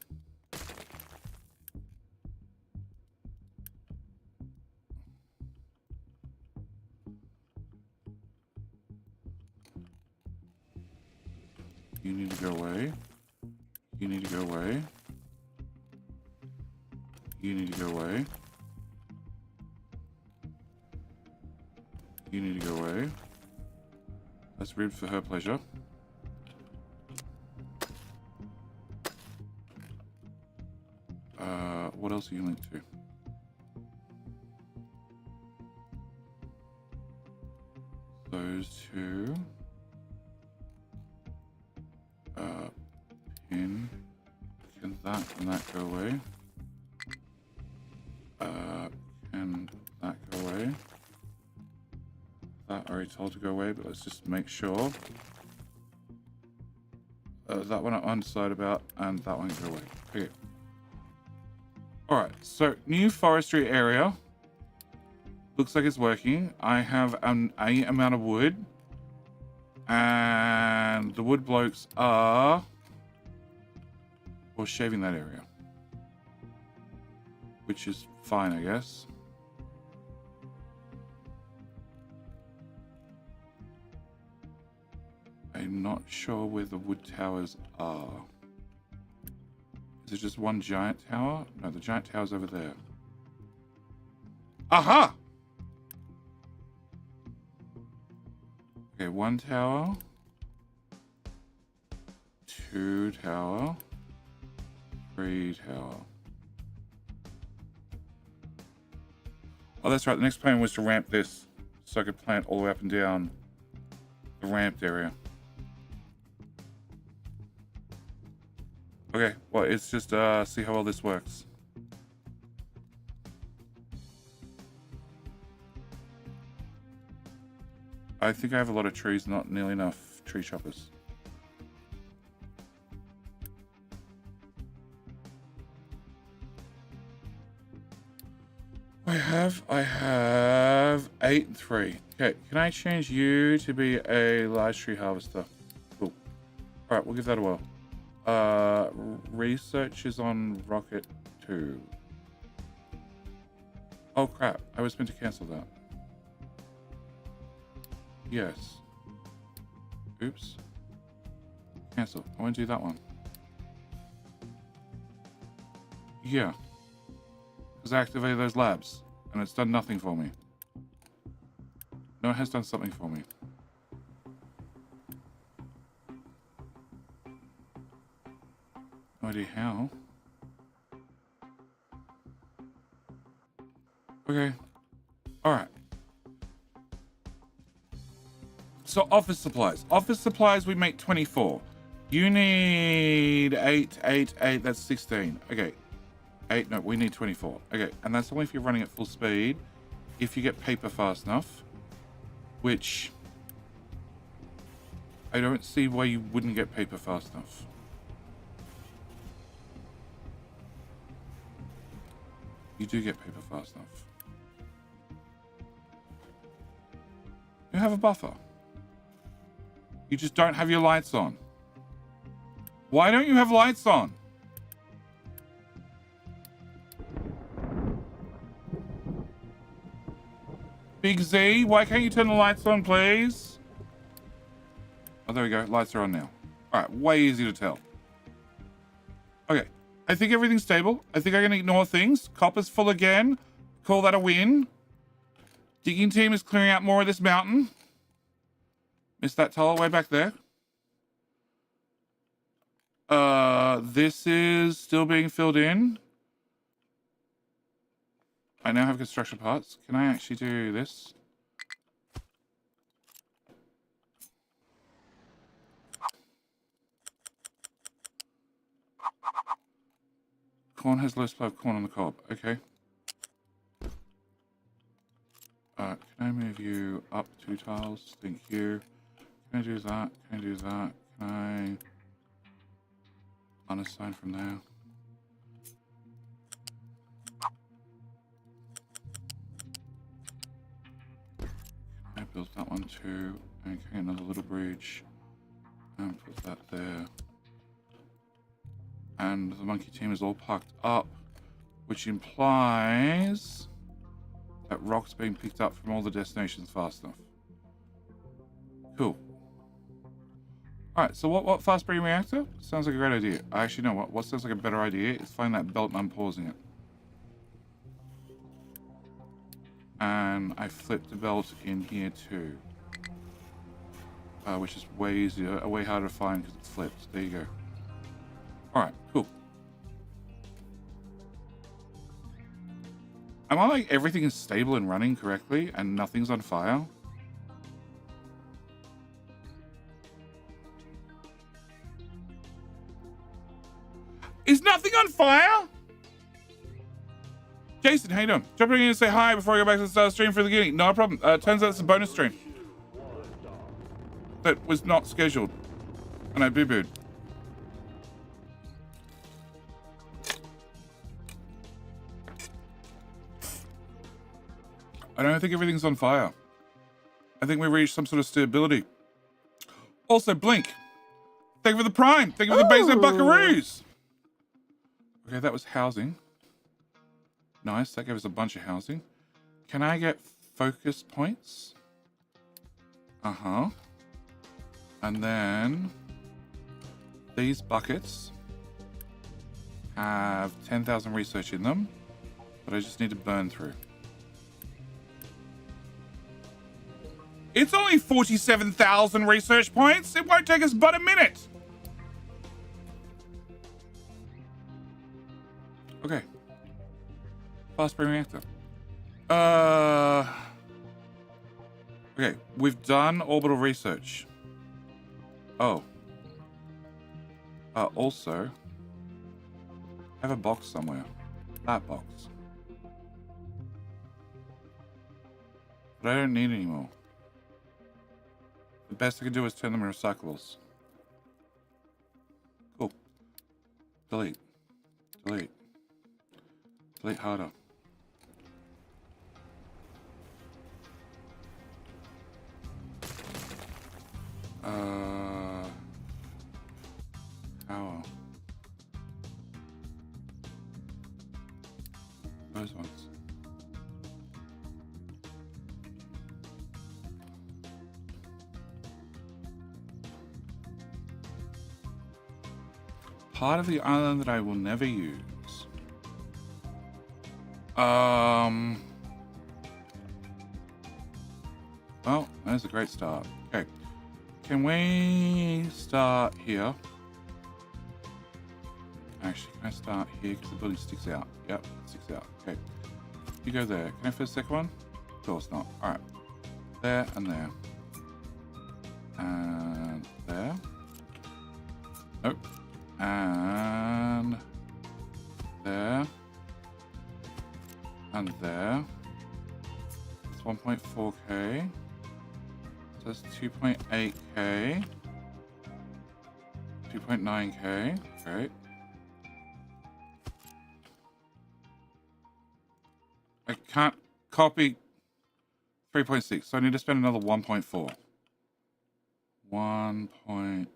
You need to go away. You need to go away. You need to go away. You need to go away. That's rude for her pleasure. What else are you linked to? Those two. Pin. Can that go away? Can that go away? That I already told to go away, but let's just make sure. That one I'm undecided about, and that one can go away. Okay. Alright, so new forestry area. Looks like it's working. I have an A amount of wood. And the wood blokes are... Well, shaving that area. Which is fine, I guess. I'm not sure where the wood towers are. Is it just one giant tower? No, the giant tower's over there. Aha! Okay, 1 tower. 2 tower. 3 tower. Oh, that's right. The next plan was to ramp this so I could plant all the way up and down the ramped area. Okay, well, it's just see how well this works. I think I have a lot of trees, not nearly enough tree choppers. I have 8 and 3. Okay, can I change you to be a large tree harvester? Cool. All right, we'll give that a whirl. Research is on Rocket 2. Oh crap, I was meant to cancel that. Yes. Oops. Cancel. I want to do that one. Yeah. Because I activated those labs, and it's done nothing for me. No, it has done something for me. No idea how. Okay. Alright. So office supplies. Office supplies we make 24. You need 8, 8, 8. That's 16. Okay. 8. No, we need 24. Okay. And that's only if you're running at full speed. If you get paper fast enough. Which I don't see why you wouldn't get paper fast enough. You do get paper fast enough. You have a buffer. You just don't have your lights on. Why don't you have lights on? Big Z, why can't you turn the lights on, please? Oh, there we go. Lights are on now. All right, way easy to tell. Okay, I think everything's stable. I think I can ignore things. Copper's full again. Call that a win. Digging team is clearing out more of this mountain. Missed that tunnel way back there. This is still being filled in. I now have construction parts. Can I actually do this? Corn has low supply of corn on the cob. Okay. Can I move you up 2 tiles? Thank you. Can I do that? Can I do that? Can I unassign from there? I built that one too. Okay, another little bridge. And put that there. And the monkey team is all parked up, which implies that rock's being picked up from all the destinations fast enough. Cool. Alright, so what fast breeding reactor? Sounds like a great idea. I actually know what sounds like a better idea is find that belt and unpausing it. And I flipped the belt in here too. Which is way easier, way harder to find because it's flipped. There you go. Alright, cool. Am I like everything is stable and running correctly and nothing's on fire? Is nothing on fire? Jason, how you doing? Jumping in to say hi before I go back to the start of the stream for the beginning. No problem. Turns out it's a bonus stream. That was not scheduled. And I boo-booed. I don't think everything's on fire. I think we reached some sort of stability. Also, Blink. Thank you for the prime. Thank you for the Bezo Buckaroos. Okay, that was housing. Nice. That gave us a bunch of housing. Can I get focus points? Uh-huh. And then these buckets have 10,000 research in them, but I just need to burn through. It's only 47,000 research points. It won't take us but a minute. Okay. Fast breeding reactor. Okay, we've done orbital research. Oh. Also, I have a box somewhere. That box. But I don't need any more. The best I can do is turn them into recyclables. Cool. Delete. Delete. Delete harder. Power. Those ones. Part of the island that I will never use. Well, that's a great start. Okay. Can we start here? Actually, can I start here? Because the building sticks out. Yep, it sticks out. Okay. You go there. Can I fit a second one? Of course not. Alright. There and there. And there. Nope. And there. And there. It's 1.4k. So that's 2.8k. 2.9k. Great. I can't copy 3.6, so I need to spend another 1.4. 1.4.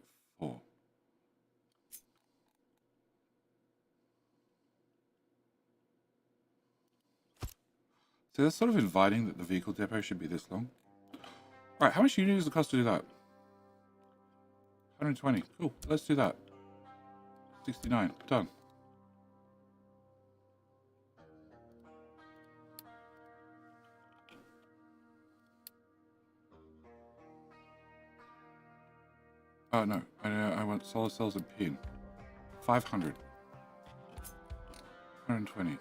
So that's sort of inviting that the vehicle depot should be this long. Alright, how much unit does it cost to do that? 120. Cool, let's do that. 69. Done. Oh no, I want solar cells and pin. 500. 120.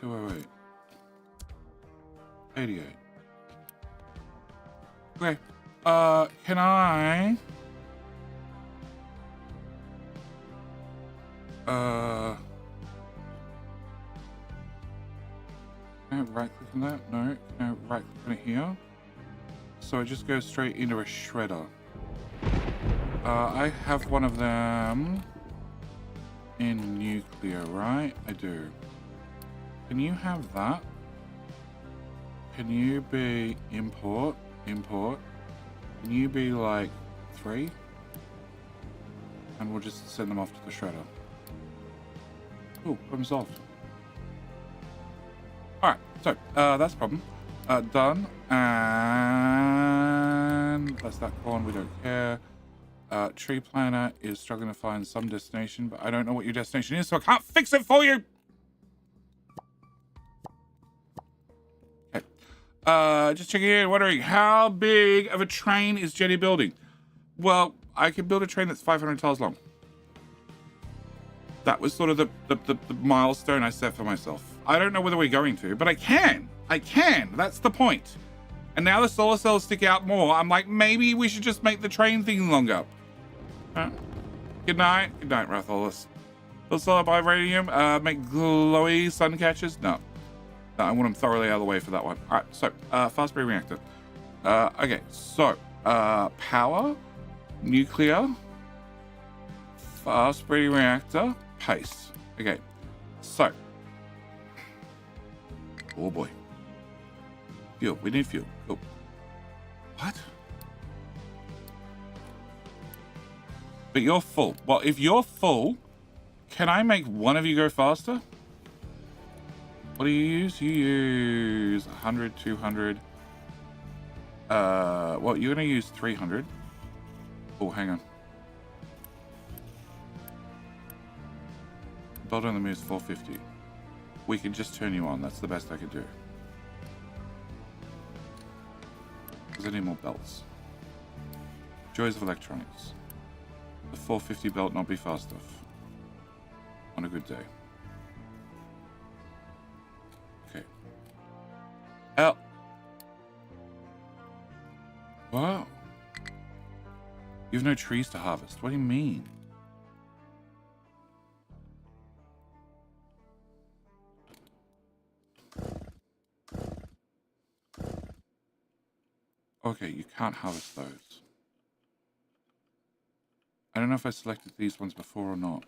$208. 88. Okay. Can I? Can I right click on that? No. Can I right click on it here? So it just goes straight into a shredder. I have one of them in nuclear, right? I do. Can you have that? Can you be import? Import. Can you be like 3? And we'll just send them off to the shredder. Cool, problem solved. Alright, so that's a problem. Done. And that's that corn, we don't care. Tree planner is struggling to find some destination, but I don't know what your destination is, so I can't fix it for you! Okay. Just checking in, wondering how big of a train is Jenny building? Well, I can build a train that's 500 tiles long. That was sort of the milestone I set for myself. I don't know whether we're going to, but I can. I can. That's the point. And now the solar cells stick out more. I'm like, maybe we should just make the train thing longer. Good night. Good night, Ratholis. The solar vibranium, make glowy sun catchers? No. No, I want them thoroughly out of the way for that one. All right, so, fast breeding reactor. Okay, so, power, nuclear, fast breeding reactor, pace. Okay, so. Oh boy. Fuel, we need fuel. Cool. What? But you're full. Well, if you're full, can I make one of you go faster? What do you use? You use 100, 200. Well, you're going to use 300. Oh, hang on. Build on the moves 450. We can just turn you on. That's the best I could do. Because I need more belts. Joys of electronics. The 450 belt not be fast enough. On a good day. Okay. L. Wow. You have no trees to harvest. What do you mean? Okay, you can't harvest those. I don't know if I selected these ones before or not.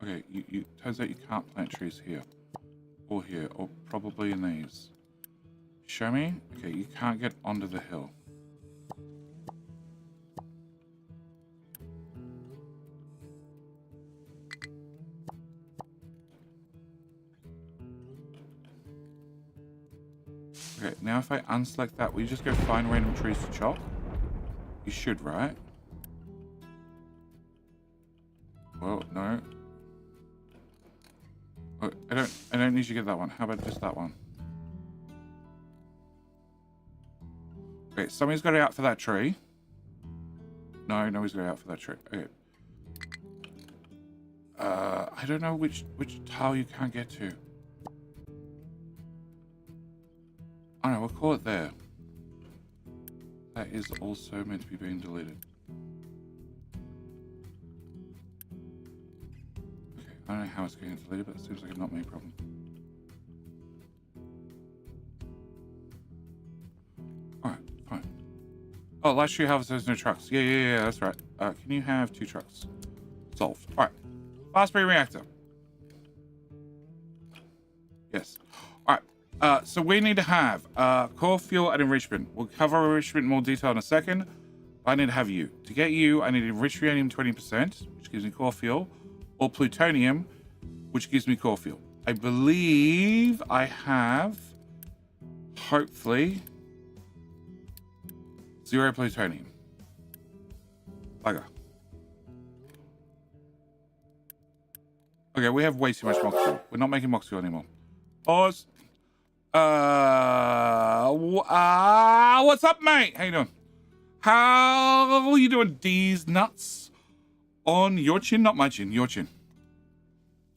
Okay, turns out you can't plant trees here. Or here, or probably in these. Show me? Okay, you can't get onto the hill. Okay, now if I unselect that, will you just go find random trees to chop? You should, right? Well, no. Oh, I don't need you to get that one. How about just that one? Okay, somebody's got it out for that tree. No, nobody's got it out for that tree. Okay. I don't know which tile you can't get to. I don't know, we'll call it there. That is also meant to be being deleted. Okay, I don't know how it's getting deleted, but it seems like a not me problem. Alright, fine. Oh, last year harvest there's no trucks. Yeah, that's right. Can you have 2 trucks? Solved. Alright. Fast-breed reactor. Yes. Alright. So we need to have core fuel and enrichment. We'll cover enrichment in more detail in a second. I need to have you. To get you, I need enriched uranium 20%, which gives me core fuel, or plutonium, which gives me core fuel. I believe I have, hopefully, 0 plutonium. Bugger. Okay, we have way too much mox fuel. We're not making mox fuel anymore. Pause. What's up, mate? How you doing? How are you doing, D's nuts? On your chin, not my chin, your chin.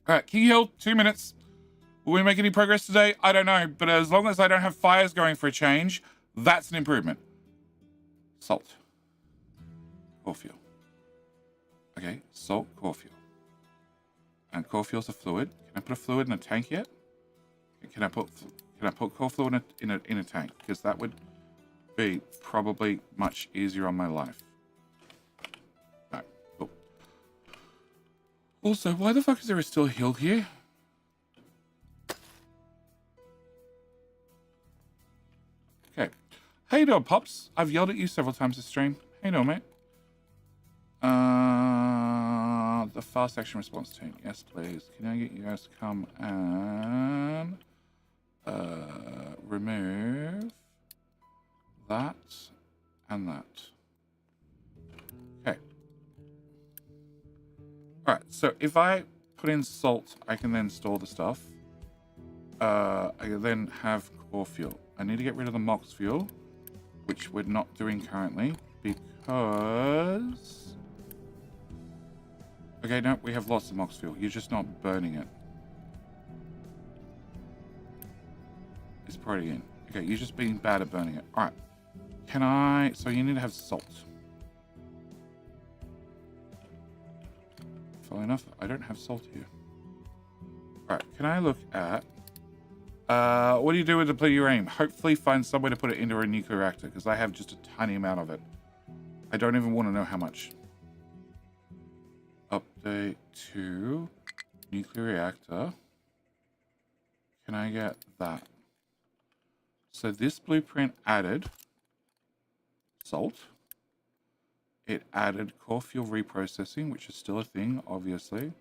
All right, King Hill, 2 minutes. Will we make any progress today? I don't know, but as long as I don't have fires going for a change, that's an improvement. Salt. Core fuel. Okay, salt, core fuel. And core fuel's a fluid. Can I put a fluid in a tank yet? Can I put core fluid in a tank? Because that would be probably much easier on my life. Alright, cool. Also, why the fuck is there still a hill here? Okay. How you doing, Pops? I've yelled at you several times this stream. How you doing, mate? The fast action response team. Yes, please. Can I get you guys to come and remove that and that. Okay. Alright, so if I put in salt, I can then store the stuff. I can then have core fuel. I need to get rid of the mox fuel, which we're not doing currently, because... Okay, no, we have lots of mox fuel. You're just not burning it. It's probably in. Okay, you're just being bad at burning it. Alright. Can I... So you need to have salt. Funnily enough, I don't have salt here. Alright, can I look at... what do you do with depleted uranium? Hopefully find somewhere to put it into a nuclear reactor, because I have just a tiny amount of it. I don't even want to know how much. Update to nuclear reactor. Can I get that? So this blueprint added salt. It added core fuel reprocessing, which is still a thing, obviously.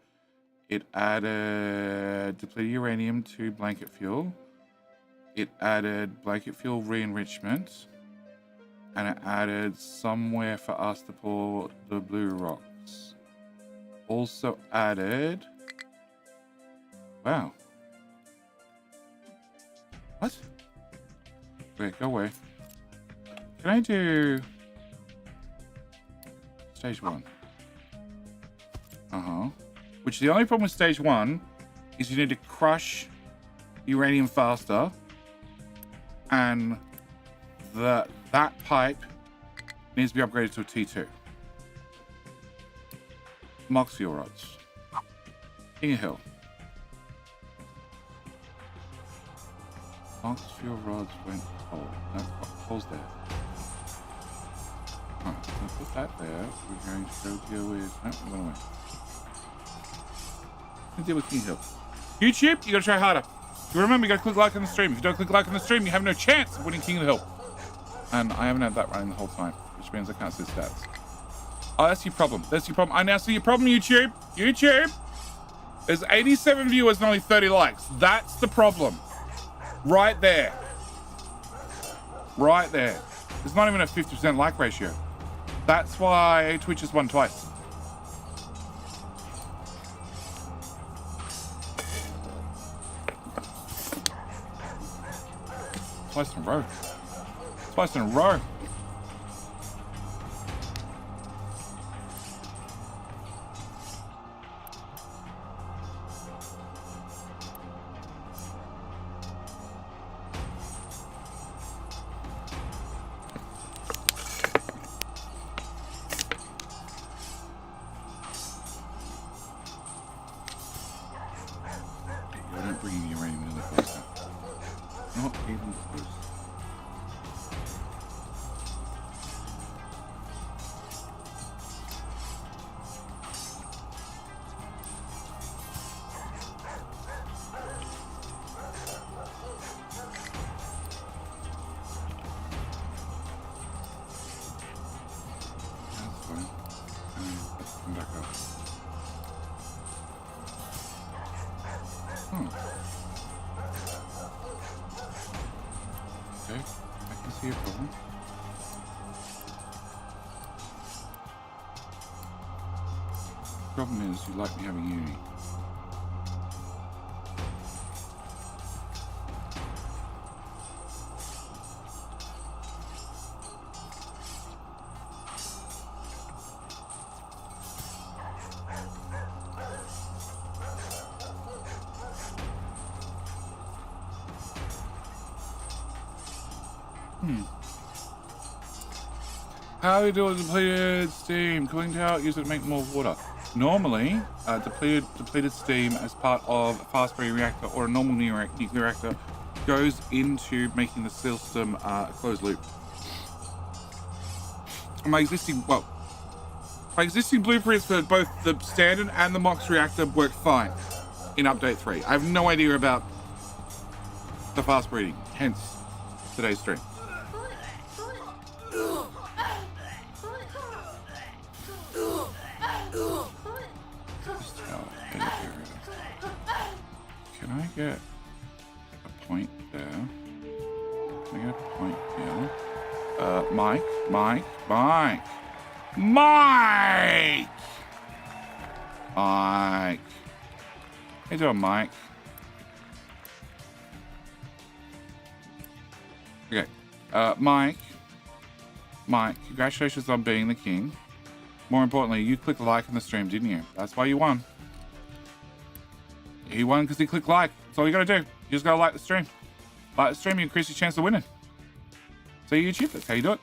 It added depleted uranium to blanket fuel. It added blanket fuel re-enrichment. And it added somewhere for us to pour the blue rocks. Also added... Wow. What? Wait, go away. Can I do... Stage 1? Which the only problem with stage 1 is you need to crush uranium faster. And that pipe needs to be upgraded to a T2. Mox fuel rods. King Hill. Mox fuel rods went cold. No, coal's there. Alright, so we'll put that there. We're going to go deal with... No, we went away. We'll deal with King Hill. YouTube, you gotta try harder. You remember, you gotta click like on the stream. If you don't click like on the stream, you have no chance of winning King Hill. And I haven't had that running the whole time, which means I can't see stats. Oh, that's your problem. That's your problem. I now see your problem, YouTube. YouTube! There's 87 viewers and only 30 likes. That's the problem. Right there. Right there. There's not even a 50% like ratio. That's why Twitch has won twice. Twice in a row. Twice in a row. Not even close. That's fine. Let's come back up. Okay, I can see a problem. Problem is, you like me having uni. How do you do with depleted steam? Cooling tower, use it to make more water. Normally, depleted steam as part of a fast-breeding reactor or a normal nuclear reactor goes into making the system a closed loop. My existing blueprints for both the standard and the MOX reactor work fine in update 3. I have no idea about the fast breeding, hence today's stream. Can I get a point there? Can I get a point here? Mike. How you doing, Mike? Okay. Mike, congratulations on being the king. More importantly, you clicked like on the stream, didn't you? That's why you won. He won because he clicked like. That's all you gotta do. You just gotta like the stream. Like the stream, you increase your chance of winning. So YouTube, that's how you do it.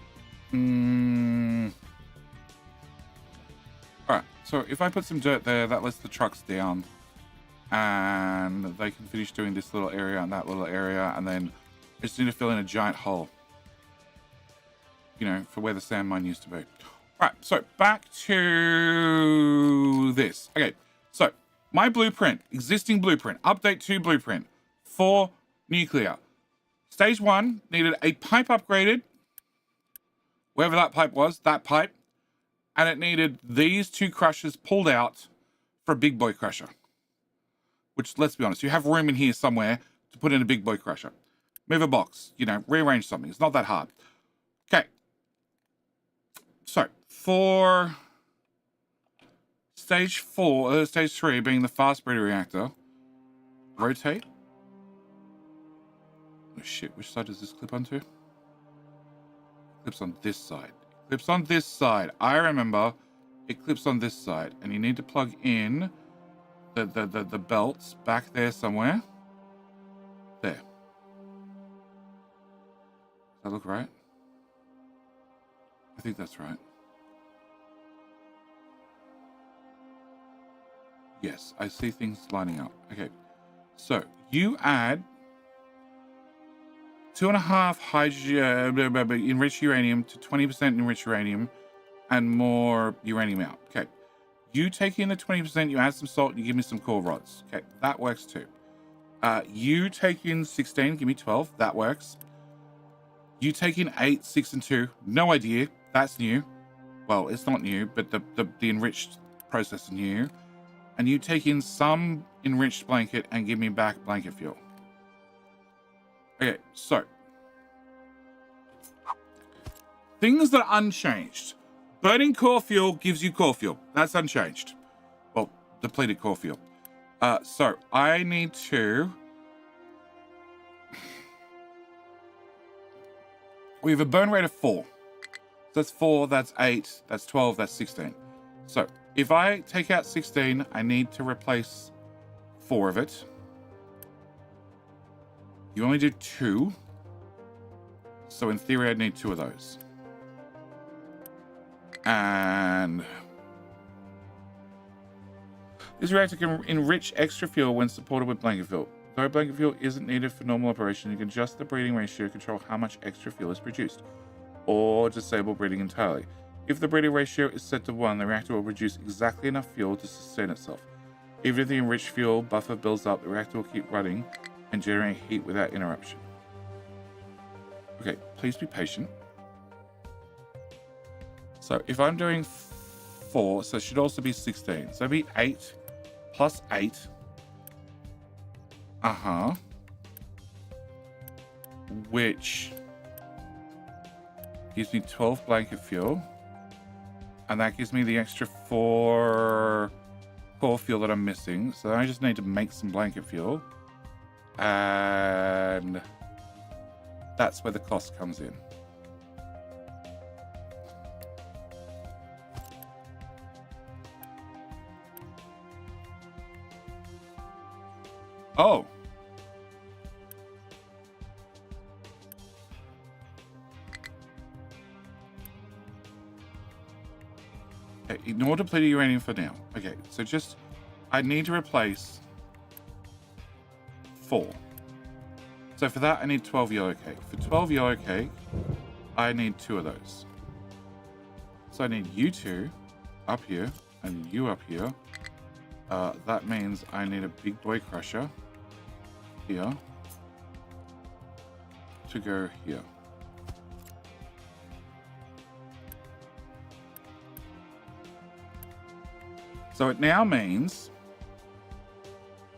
Alright, so if I put some dirt there, that lets the trucks down. And they can finish doing this little area and that little area, and then I just need to fill in a giant hole. You know, for where the sand mine used to be. Alright, so back to this. Okay, so my blueprint, existing blueprint, update 2 blueprint for nuclear. Stage 1 needed a pipe upgraded, wherever that pipe was, that pipe, and it needed these 2 crushers pulled out for a big boy crusher. Which, let's be honest, you have room in here somewhere to put in a big boy crusher. Move a box, you know, rearrange something. It's not that hard. Okay. So, for stage 3 being the fast breeder reactor, rotate. Oh shit, which side does this clip onto? Clips on this side. Clips on this side. I remember it clips on this side, and you need to plug in the belts back there somewhere. There. Does that look right? I think that's right. Yes, I see things lining up. Okay, so you add 2.5 hydrogen enriched uranium to 20% enriched uranium and more uranium out. Okay, you take in the 20%, you add some salt, you give me some core rods. Okay, that works too. You take in 16, give me 12, that works. You take in 8, 6, and 2, no idea, that's new. Well, it's not new, but the enriched process is new. And you take in some enriched blanket and give me back blanket fuel. Okay, so. Things that are unchanged. Burning core fuel gives you core fuel. That's unchanged. Well, depleted core fuel. So, I need to... We have a burn rate of 4. So that's 4, that's 8, that's 12, that's 16. So, if I take out 16, I need to replace 4 of it. You only do 2. So in theory, I'd need 2 of those. And this reactor can enrich extra fuel when supported with blanket fuel. Though blanket fuel isn't needed for normal operation, you can adjust the breeding ratio to control how much extra fuel is produced, or disable breeding entirely. If the breeding ratio is set to 1, the reactor will produce exactly enough fuel to sustain itself. Even if the enriched fuel buffer builds up, the reactor will keep running and generate heat without interruption. Okay, please be patient. So if I'm doing 4, so it should also be 16. So it'd be 8 plus 8. Which gives me 12 blanket fuel. And that gives me the extra 4 core fuel that I'm missing. So I just need to make some blanket fuel. And that's where the cost comes in. Oh. Okay, ignore depleted uranium for now. Okay, so just, I need to replace 4. So for that, I need 12 yellow cake. For 12 yellow cake, I need 2 of those. So I need you 2 up here and you up here. That means I need a big boy crusher here to go here. So it now means,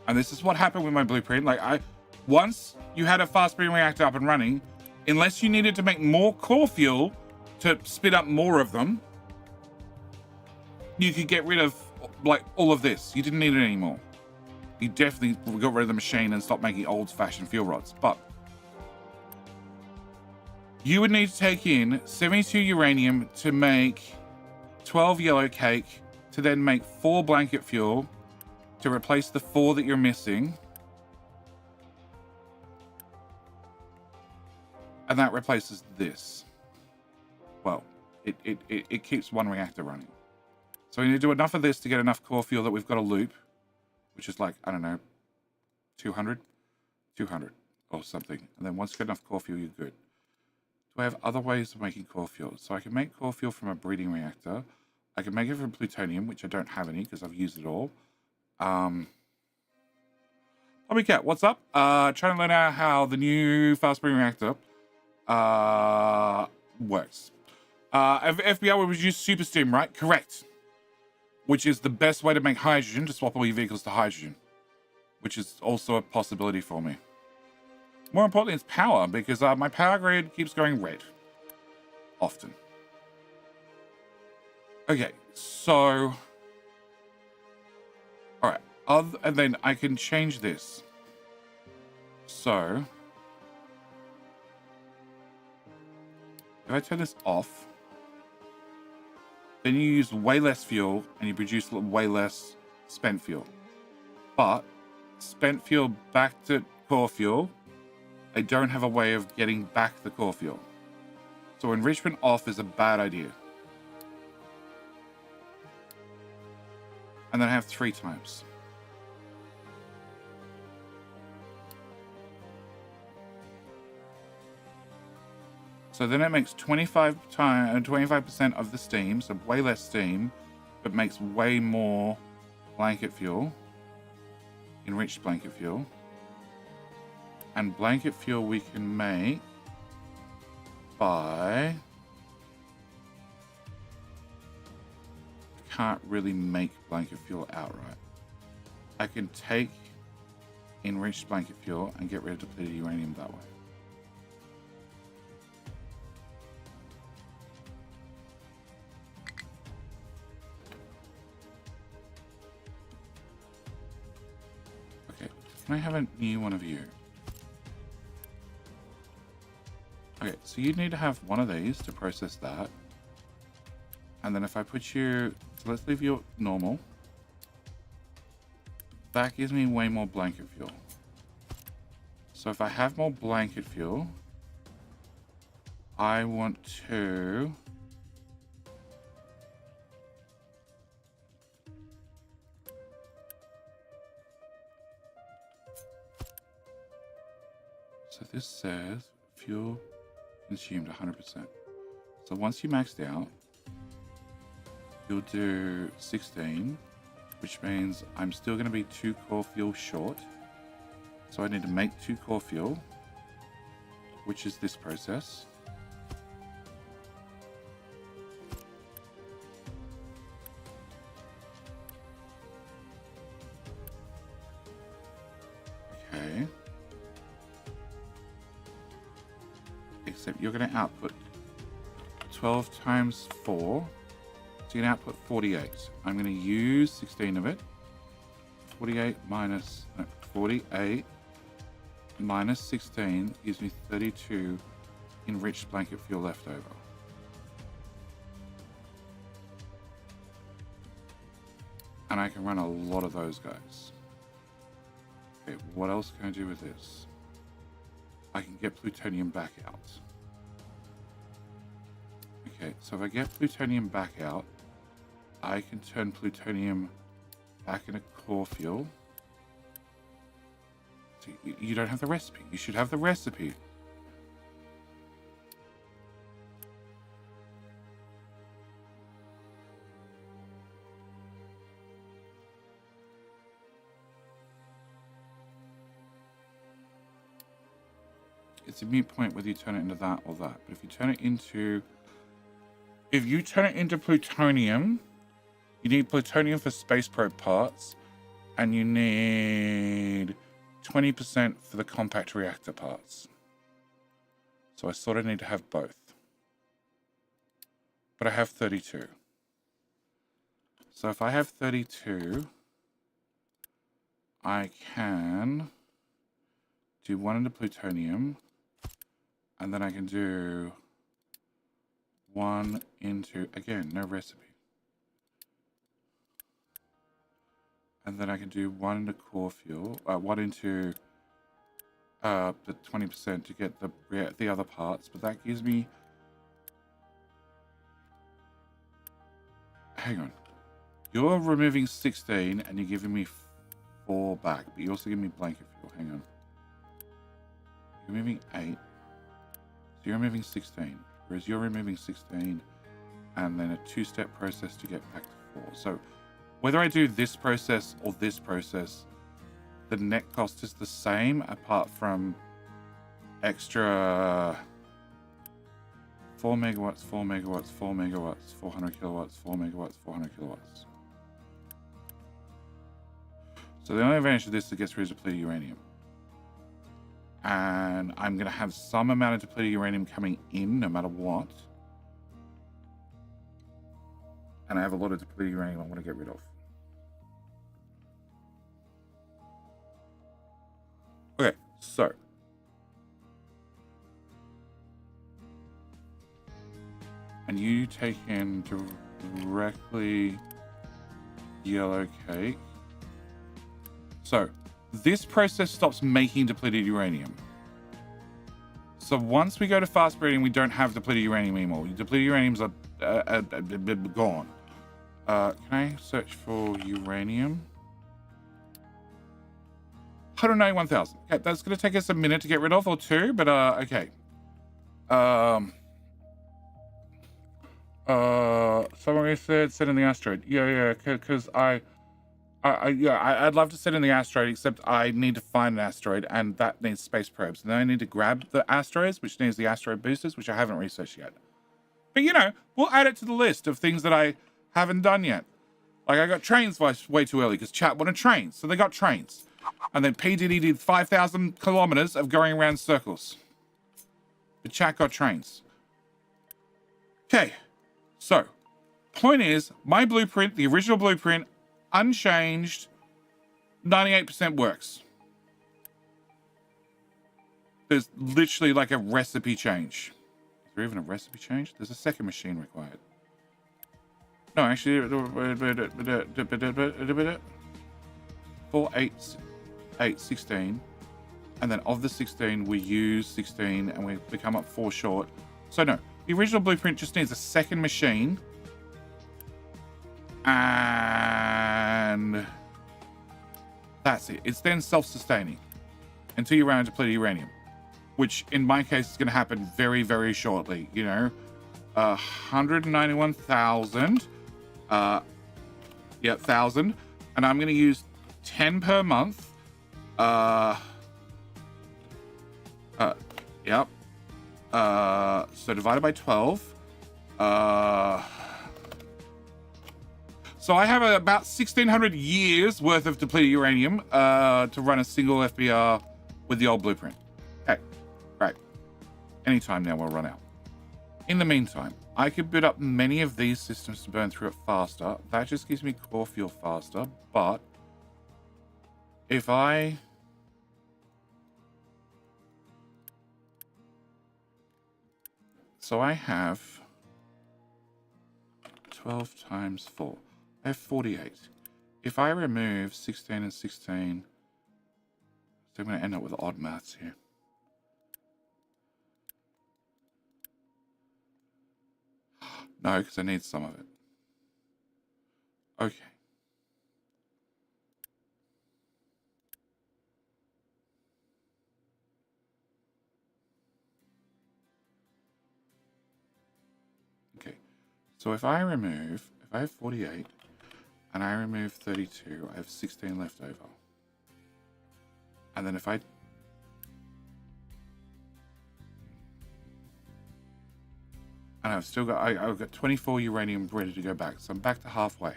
and this is what happened with my blueprint, like once you had a fast breeding reactor up and running, unless you needed to make more core fuel to spit up more of them, you could get rid of like all of this. You didn't need it anymore. You definitely got rid of the machine and stopped making old-fashioned fuel rods. But you would need to take in 72 uranium to make 12 yellow cake, to then make 4 blanket fuel to replace the 4 that you're missing. And that replaces this. Well, it keeps one reactor running. So we need to do enough of this to get enough core fuel that we've got a loop, which is like, I don't know, 200 or something. And then once you get enough core fuel, you're good. Do I have other ways of making core fuel? So I can make core fuel from a breeding reactor. I can make it from plutonium, which I don't have any because I've used it all. Cat, what's up? Trying to learn out how the new fast breeding reactor works. FBI will reduce super steam, right? Correct. Which is the best way to make hydrogen, to swap all your vehicles to hydrogen. Which is also a possibility for me. More importantly, it's power, because my power grid keeps going red. Often. Okay, so... Alright, and then I can change this. So... if I turn this off, then you use way less fuel and you produce way less spent fuel. But spent fuel back to core fuel, I don't have a way of getting back the core fuel. So enrichment off is a bad idea. And then I have 3 times. So then it makes 25% of the steam, so way less steam, but makes way more blanket fuel, enriched blanket fuel. And blanket fuel we can make by... can't really make blanket fuel outright. I can take enriched blanket fuel and get rid of depleted uranium that way. Okay, can I have a new one of you? Okay, so you need to have one of these to process that. And then if I put you, so let's leave you normal. That gives me way more blanket fuel. So if I have more blanket fuel, I want to... So this says fuel consumed 100%. So once you maxed out, you'll do 16, which means I'm still going to be 2 core fuel short. So I need to make 2 core fuel, which is this process. Okay. Except you're going to output 12 times 4. So you're going to output 48. I'm going to use 16 of it. 48 minus 16 gives me 32 enriched blanket fuel left over. And I can run a lot of those guys. Okay, what else can I do with this? I can get plutonium back out. Okay, so if I get plutonium back out, I can turn plutonium back into core fuel. So you don't have the recipe. You should have the recipe. It's a mute point whether you turn it into that or that. But if you turn it into plutonium, you need plutonium for space probe parts, and you need 20% for the compact reactor parts. So I sort of need to have both. But I have 32. So if I have 32, I can do 1 into plutonium, and then I can do 1 into, again, no recipe. And then I can do 1 into core fuel, 1 into the 20% to get the other parts, but that gives me, hang on, you're removing 16 and you're giving me 4 back, but you also give me blanket fuel. Hang on, you're removing 8, so you're removing 16, whereas you're removing 16 and then a 2-step process to get back to 4. So whether I do this process or this process, the net cost is the same, apart from extra 4 megawatts, 4 megawatts, 4 megawatts, 400 kilowatts, 4 megawatts, 400 kilowatts. So the only advantage of this is it gets rid of depleted uranium. And I'm going to have some amount of depleted uranium coming in no matter what. And I have a lot of depleted uranium I want to get rid of. Okay, so. And you take in directly yellow cake. So, this process stops making depleted uranium. So once we go to fast breeding, we don't have depleted uranium anymore. Depleted uraniums are gone. Can I search for uranium? 191,000. Okay, that's going to take us a minute to get rid of, or 2, but okay. Someone said set in the asteroid. Yeah, because I'd love to sit in the asteroid, except I need to find an asteroid, and that needs space probes. And then I need to grab the asteroids, which needs the asteroid boosters, which I haven't researched yet. But, you know, we'll add it to the list of things that I haven't done yet. Like, I got trains way too early, because chat wanted trains, so they got trains. And then P. Diddy did 5,000 kilometers of going around circles. The chat got trains. Okay, so, point is, my blueprint, the original blueprint, unchanged, 98% works. There's literally like a recipe change. Is there even a recipe change? There's a second machine required. No, actually, 4, 8, 16. And then of the 16, we use 16 and we become up 4 short. So no, the original blueprint just needs a second machine. And that's it. It's then self-sustaining until you run out of depleted uranium, which in my case is going to happen very, very shortly, you know. 191,000. Yeah, 1,000. And I'm going to use 10 per month. Yep. So divided by 12. So I have about 1,600 years worth of depleted uranium to run a single FBR with the old blueprint. Okay, great. Anytime now we'll run out. In the meantime, I could build up many of these systems to burn through it faster. That just gives me core fuel faster. But if I... So I have 12 times 4. I have 48. If I remove 16 and 16, so I'm going to end up with odd maths here. No, because I need some of it. Okay. Okay. So if I have 48 and I remove 32, I have 16 left over. And then if I... And I've still got, I've got 24 uranium ready to go back. So I'm back to halfway.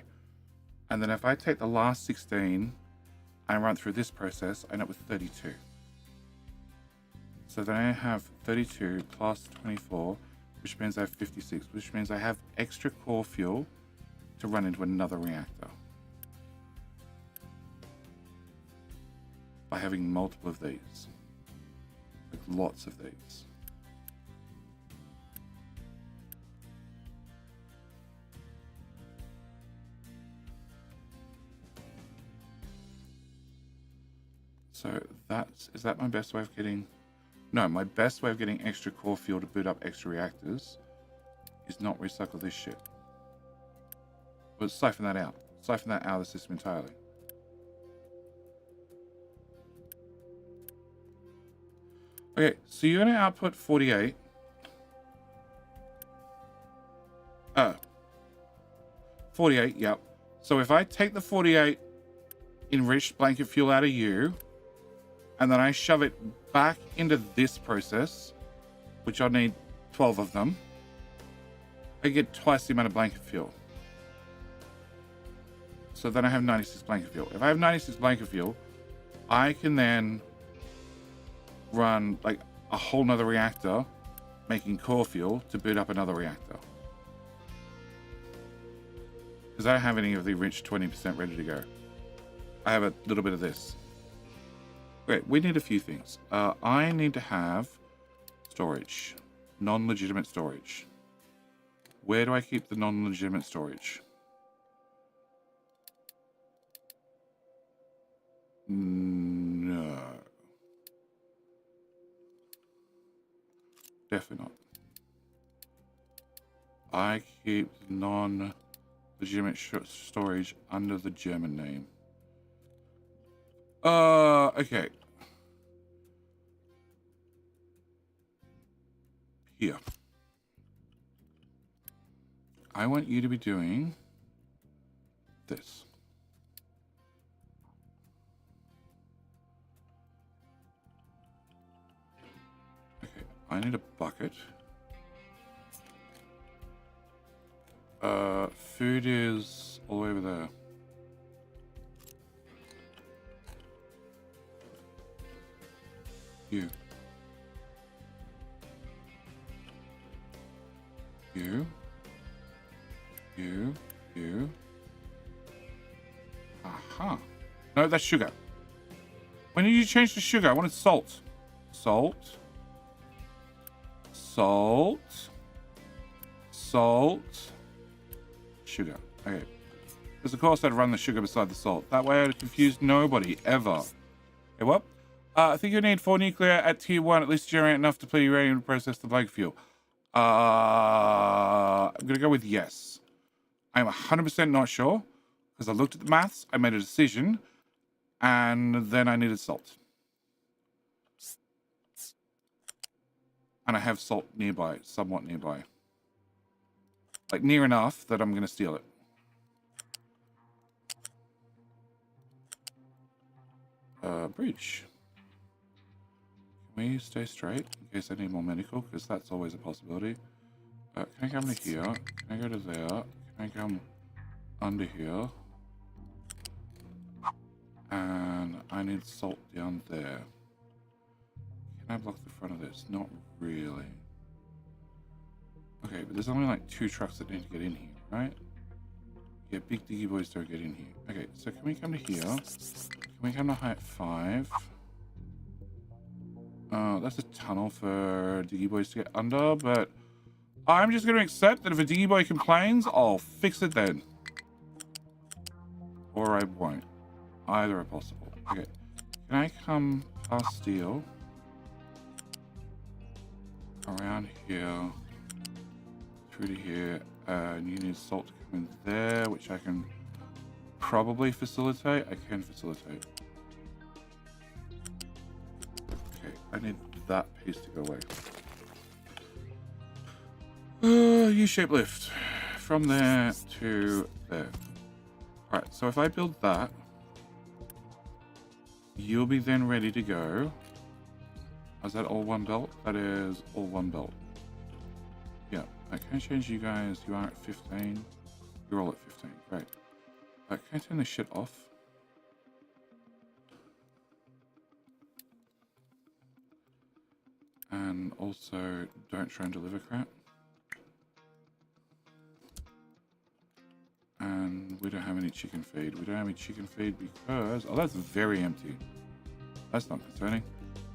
And then if I take the last 16 and run through this process, I end up with 32. So then I have 32 plus 24, which means I have 56, which means I have extra core fuel to run into another reactor. By having multiple of these. Like lots of these. So is that my best way of getting... No, my best way of getting extra core fuel to boot up extra reactors is not recycle this shit. But siphon that out. Siphon that out of the system entirely. Okay, so you're going to output 48. 48, yep. So if I take the 48 enriched blanket fuel out of you, and then I shove it back into this process, which I'll need 12 of them, I get twice the amount of blanket fuel. So then I have 96 blanket fuel. If I have 96 blanket fuel, I can then run like a whole nother reactor making core fuel to boot up another reactor. Because I don't have any of the enriched 20% ready to go. I have a little bit of this. Wait, we need a few things. I need to have storage. Non-legitimate storage. Where do I keep the non-legitimate storage? No. Definitely not. I keep non-legitimate storage under the German name. Okay. Here. I want you to be doing this. Okay, I need a bucket. Food is all the way over there. You. Aha. No, that's sugar. When did you change to sugar? I wanted salt. Salt. Sugar. Okay. Because of course I'd run the sugar beside the salt. That way I'd confuse nobody, ever. Okay, what? I think you need 4 nuclear at tier 1, at least generate enough to play uranium to process the blank fuel. I'm going to go with yes. I'm 100% not sure, because I looked at the maths, I made a decision, and then I needed salt. And I have salt nearby, somewhat nearby. Like, near enough that I'm going to steal it. Bridge. Can we stay straight in case I need more medical? Because that's always a possibility. Can I come to here? Can I go to there? Can I come under here? And I need salt down there. Can I block the front of this? Not really. Okay, but there's only like 2 trucks that need to get in here, right? Yeah, big diggy boys don't get in here. Okay, so can we come to here? Can we come to height 5? That's a tunnel for diggy boys to get under, but I'm just going to accept that if a diggy boy complains, I'll fix it then. Or I won't. Either are possible. Okay, can I come past steel? Around here. Through to here. And you need salt to come in there, which I can probably facilitate. I can facilitate. Okay, I need that piece to go away. U-shaped lift. From there to there. Alright, so if I build that, you'll be then ready to go. Is that all one belt? That is all one belt. Yeah, I can change you guys. You are at 15. You're all at 15. Great. Can I turn this shit off? And also, don't try and deliver crap. And we don't have any chicken feed. We don't have any chicken feed because... Oh, that's very empty. That's not concerning.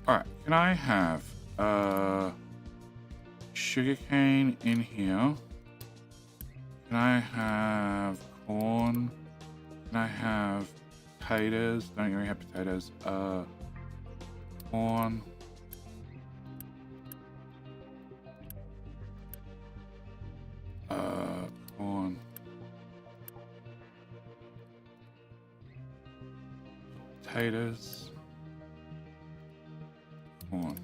Alright, can I have sugarcane in here? Can I have corn? Can I have potatoes? Don't you already have potatoes? Corn. Corn. Potatoes. Corn.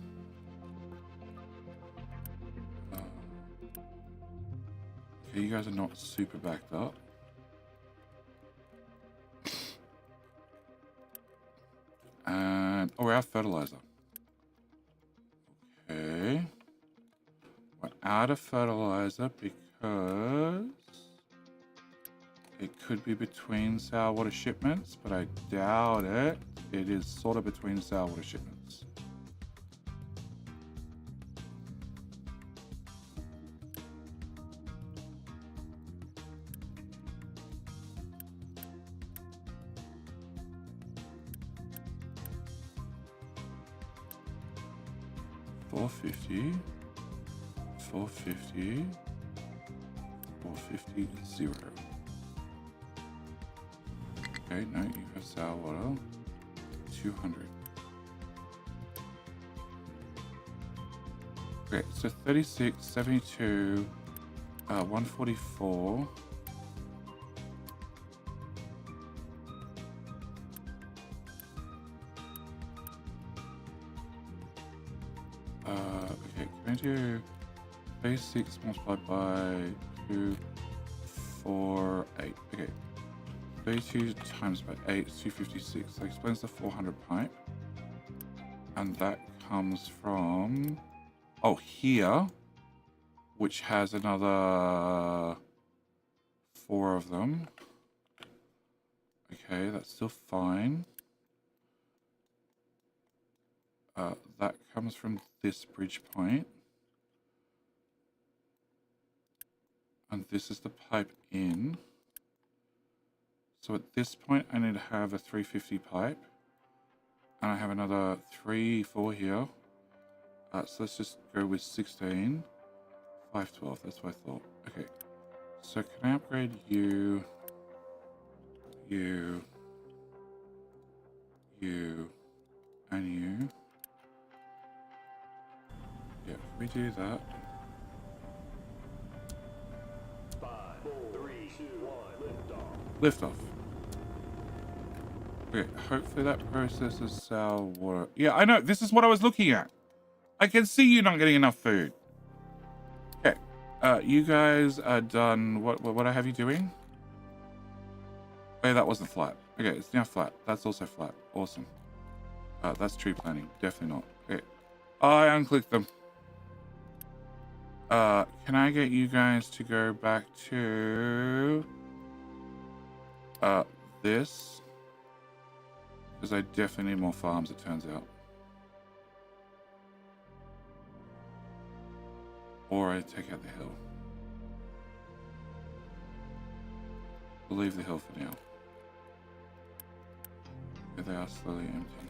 Okay, you guys are not super backed up. And oh, we're out of fertilizer. Okay. We're out of fertilizer because it could be between sour water shipments, but I doubt it. It is sort of between sour water shipments. $450, $450, $450, $0. Okay, no, you have sour water. 200. Okay, so 36, 72, 144. Okay, can I do 36 multiplied by 2, 4, 8. Okay. 32 times by 8 is 256. That explains the 400 pipe. And that comes from... Oh, here. Which has another 4 of them. Okay, that's still fine. That comes from this bridge point. And this is the pipe in. So at this point, I need to have a 350 pipe. And I have another 3, 4 here. So let's just go with 16. 512, that's what I thought. Okay. So can I upgrade you, and you? Yeah, can we do that? 5, 4, 3, 2, 1, lift off. Lift off. Okay, hopefully that processes sour water. Yeah, I know. This is what I was looking at. I can see you not getting enough food. Okay. You guys are done. What I have you doing? Oh, that wasn't flat. Okay, it's now flat. That's also flat. Awesome. That's tree planting. Definitely not. Okay. I unclicked them. Can I get you guys to go back to this? Because I definitely need more farms, it turns out. Or I take out the hill. We'll leave the hill for now. Okay, they are slowly emptying.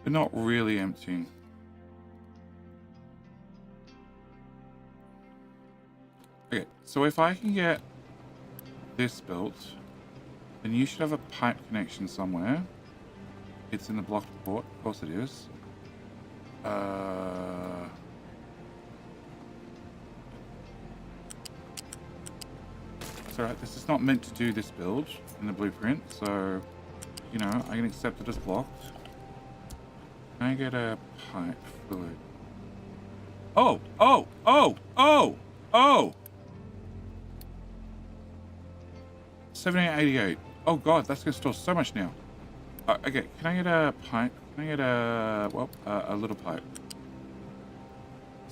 They're not really emptying. Okay, so if I can get this built, then you should have a pipe connection somewhere. It's in the block port. Of course it is. It's alright, this is not meant to do this build in the blueprint, so, you know, I can accept it as blocked. Can I get a pipe fluid? Oh! 7888. Oh god, that's gonna store so much now. Okay, can I get a pipe? Can I get a, well, a little pipe?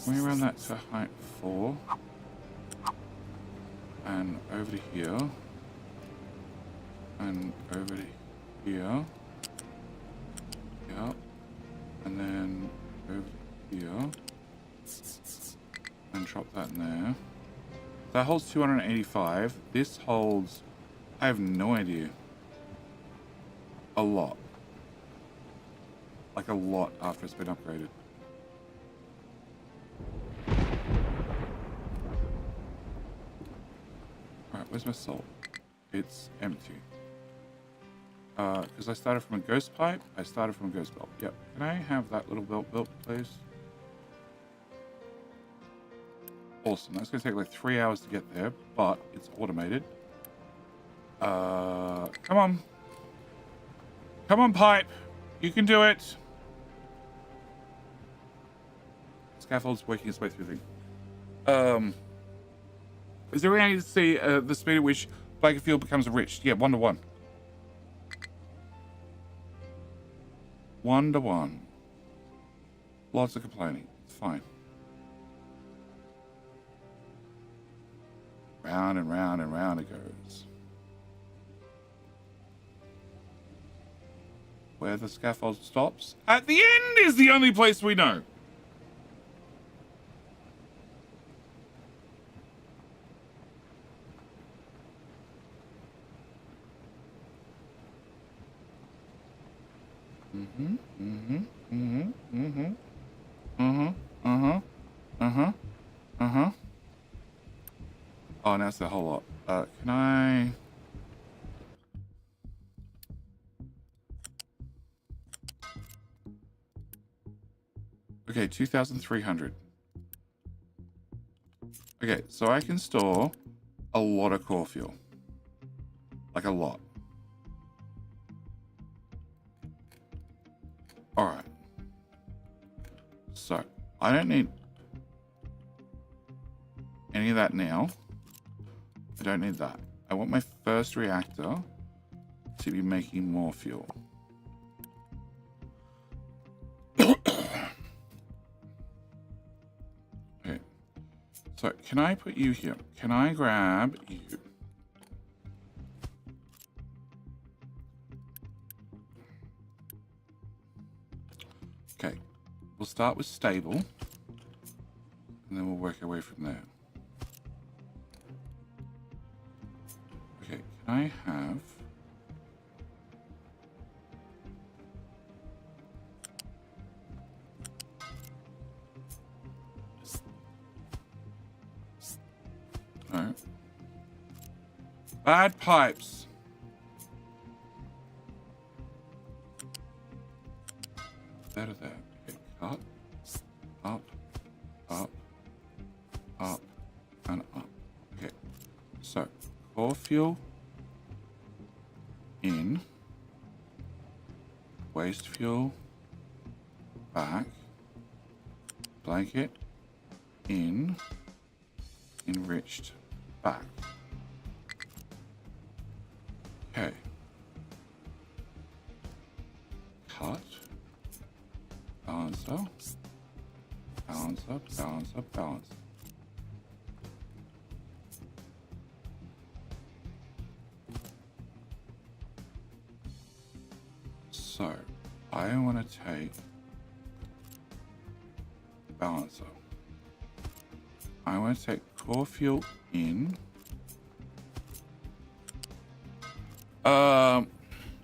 Can we run that to height 4? And over to here. And over to here. Yep. And then over to here. And drop that in there. That holds 285. This holds, I have no idea. A lot. Like a lot after it's been upgraded. Alright, where's my salt? It's empty. Because I started from a ghost pipe, I started from a ghost belt. Yep. Can I have that little belt built, please? Awesome. That's going to take like 3 hours to get there, but it's automated. Come on. Come on, pipe. You can do it. Scaffold's working its way through the thing. Is there any way to see the speed at which Bakerfield becomes rich? Yeah, 1 to 1. 1 to 1. Lots of complaining. It's fine. Round and round and round it goes. Where the scaffold stops? At the end is the only place we know. Oh, now it's the whole lot. Can I... Okay, 2,300. Okay, so I can store a lot of core fuel. Like a lot. Alright. So, I don't need any of that now. I don't need that. I want my first reactor to be making more fuel. Okay. So, can I put you here? Can I grab you? Okay. We'll start with stable. And then we'll work our way from there. Okay, can I have... No. Bad pipes. There to there. Okay, cut. Up. Up. Up. And up. Okay. So, core fuel in, waste fuel back, blanket in, enriched back. Okay. Cut. Balancer. Balancer, balancer, balancer. So, I want to take balancer. I want to take core fuel in.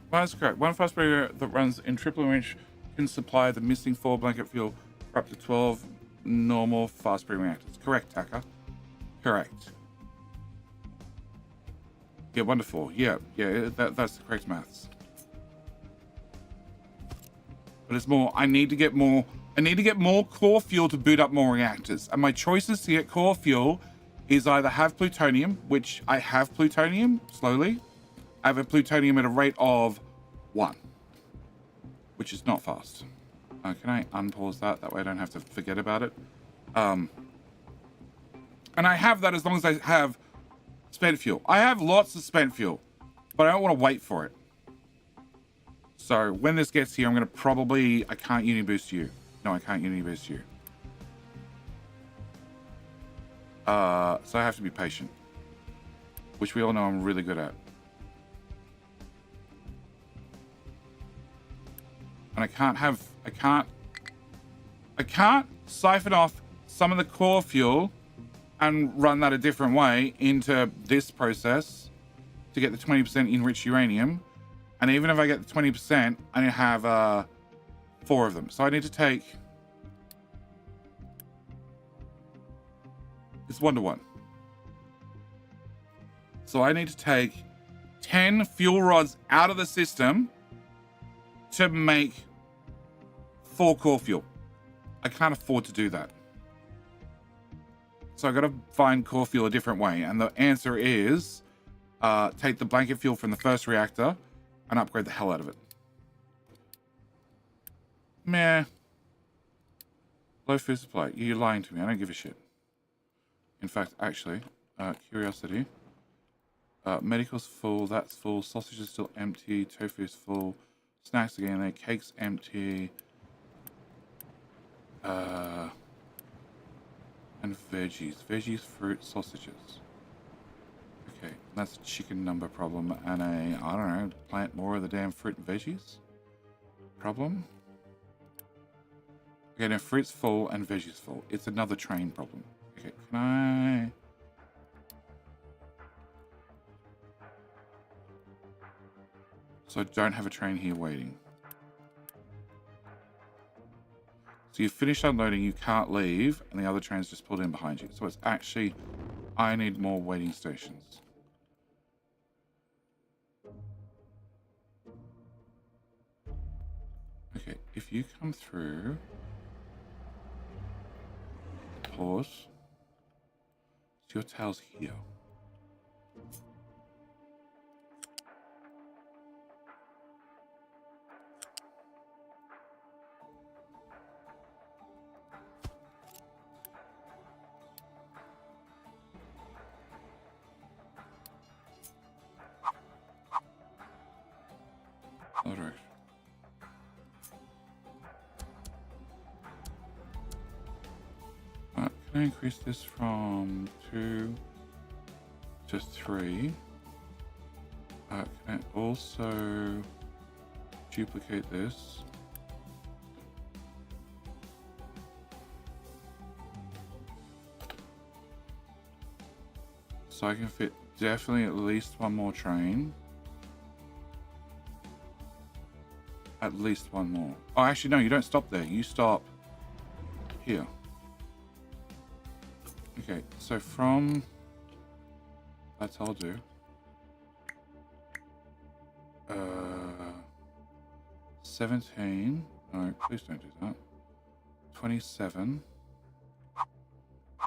That's correct. One fast breeder that runs in triple enrich can supply the missing 4 blanket fuel for up to 12 normal fast breeding reactors. Correct, Taka. Correct. Yeah, wonderful. Yeah, that's the correct maths. But it's more, I need to get more core fuel to boot up more reactors. And my choices to get core fuel is either have plutonium, which I have plutonium slowly. I have a plutonium at a rate of 1, which is not fast. Can I unpause that? That way I don't have to forget about it. And I have that as long as I have spent fuel. I have lots of spent fuel, but I don't want to wait for it. So when this gets here, I'm going to probably... I can't uni boost you. No, I can't uni boost you. So I have to be patient, which we all know I'm really good at. And I can't siphon off some of the core fuel and run that a different way into this process to get the 20% enriched uranium. And even if I get the 20%, I need to have 4 of them. So I need to take... It's 1-to-1. So I need to take 10 fuel rods out of the system to make 4 core fuel. I can't afford to do that. So I got to find core fuel a different way. And the answer is take the blanket fuel from the first reactor and upgrade the hell out of it. Meh. Low food supply. You're lying to me. I don't give a shit. In fact, actually, curiosity. Medical's full. That's full. Sausage is still empty. Tofu is full. Snacks again there. Cake's empty. And veggies. Veggies, fruit, sausages. Okay, that's a chicken number problem and a, I don't know, plant more of the damn fruit and veggies problem. Okay, now fruit's full and veggies full. It's another train problem. Okay, can I... So I don't have a train here waiting. So you finished unloading, you can't leave, and the other train's just pulled in behind you. So it's actually, I need more waiting stations. Okay, if you come through, pause, so your tail's here. Other direction. Can I increase this from 2 to 3? Can I also duplicate this? So I can fit definitely at least one more train. At least one more. Oh, actually, no, you don't stop there. You stop here. Okay, so from... That's I'll do. 17. No, please don't do that. 27.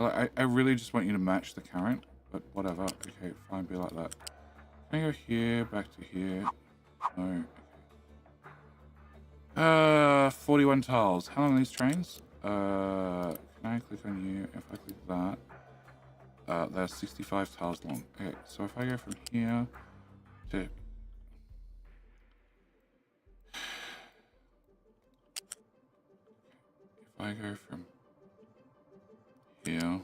Well, I really just want you to match the current. but whatever. Okay, fine, be like that. Can I go here, back to here? No. 41 tiles. How long are these trains? Can I click on you? If I click that, they're 65 tiles long. Okay, so if I go from here to... If I go from here...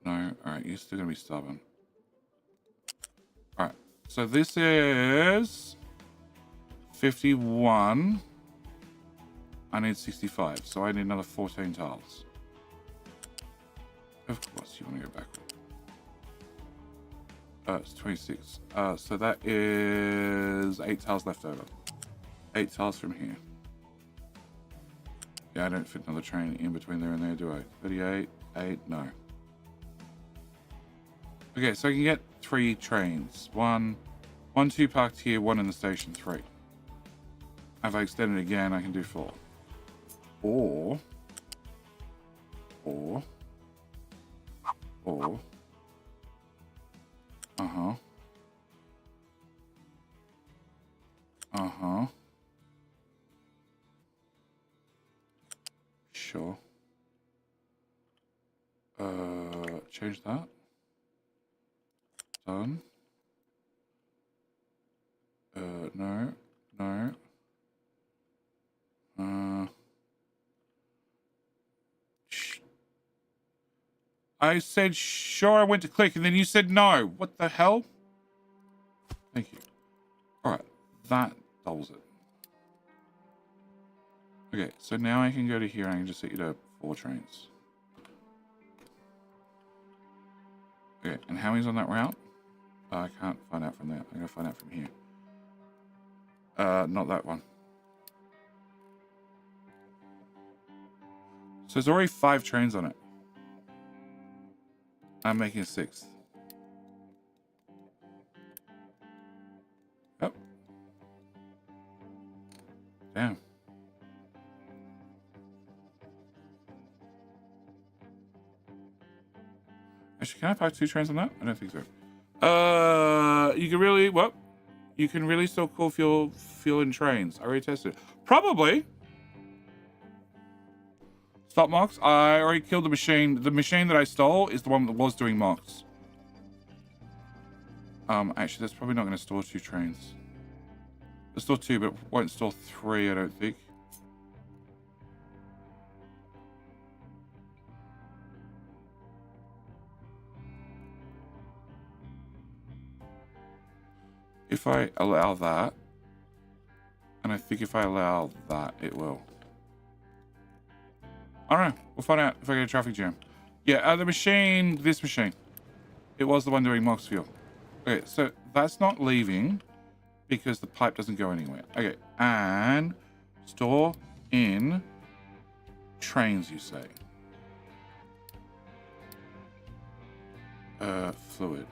No, alright, you're still gonna be stubborn. Alright, so this is 51. I need 65, so I need another 14 tiles. Of course, you want to go backward. It's 26. So that is 8 tiles left over. 8 tiles from here. Yeah, I don't fit another train in between there and there, do I? 38, 8, no. Okay, so I can get 3 trains. One, 2 parked here, 1 in the station, 3. If I extend it again, I can do 4. Or, sure. Change that. Done. No. I said sure, I went to click, and then you said no. What the hell? Thank you. Alright, that doubles it. Okay, so now I can go to here and I can just set you to 4 trains. Okay, and how many's on that route? I can't find out from there. I'm going to find out from here. Not that one. So there's already 5 trains on it. I'm making a 6th. Yep. Damn. Actually, can I park 2 trains on that? I don't think so. You can really, what? You can really still call fuel in trains. I already tested it. Probably. Stop mocks. I already killed the machine. The machine that I stole is the one that was doing mocks. Actually, that's probably not going to store 2 trains. It'll store 2, but won't store 3, I don't think. If I allow that, and I think if I allow that, it will. I don't know. We'll find out if I get a traffic jam. Yeah, the machine, this machine. It was the one doing Mox fuel. Okay, so that's not leaving because the pipe doesn't go anywhere. Okay, and store in trains, you say. Fluid.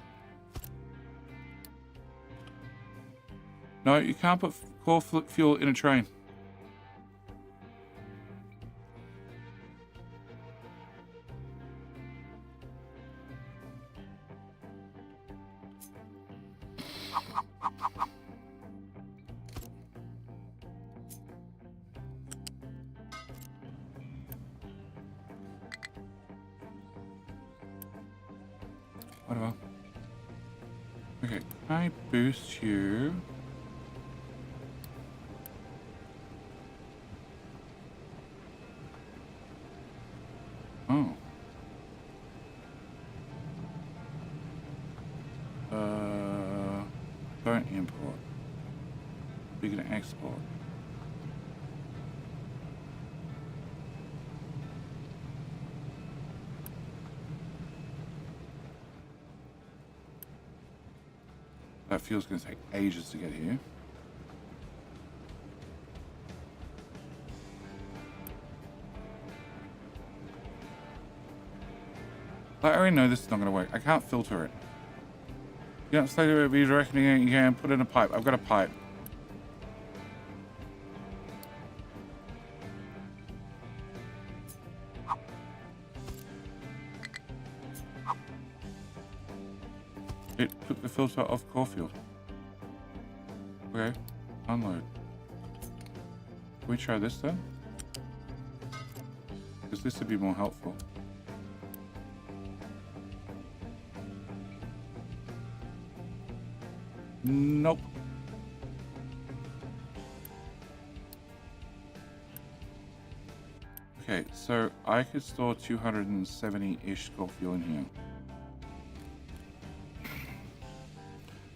No, you can't put core fuel in a train. Whatever. Okay, can I boost you? Oh. Don't import. We're gonna export. That fuel's gonna take ages to get here. I already know this is not going to work. I can't filter it. You don't say to be directing it, you can put in a pipe. I've got a pipe. filter of core fuel. Okay, unload. Can we try this then? Because this would be more helpful. Nope. Okay, so I could store 270-ish core fuel in here.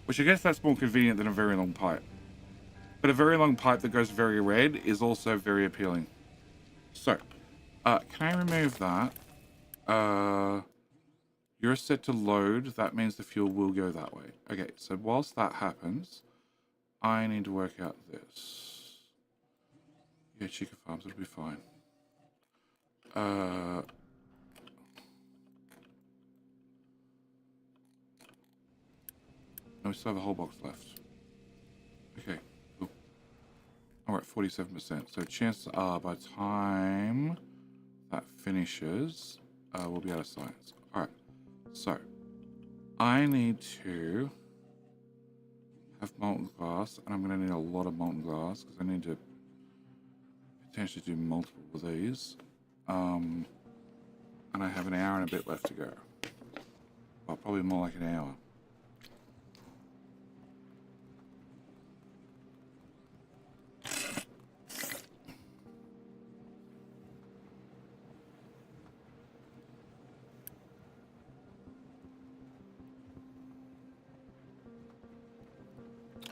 Which I guess that's more convenient than a very long pipe. But a very long pipe that goes very red is also very appealing. So, can I remove that? You're set to load. That means the fuel will go that way. Okay, so whilst that happens, I need to work out this. Yeah, chicken farms, it'll be fine. No, we still have a whole box left. Okay, cool. We're at 47%. So chances are by the time that finishes, we'll be out of science. Alright, so I need to have molten glass, and I'm going to need a lot of molten glass because I need to potentially do multiple of these. And I have an hour and a bit left to go. Well, probably more like an hour.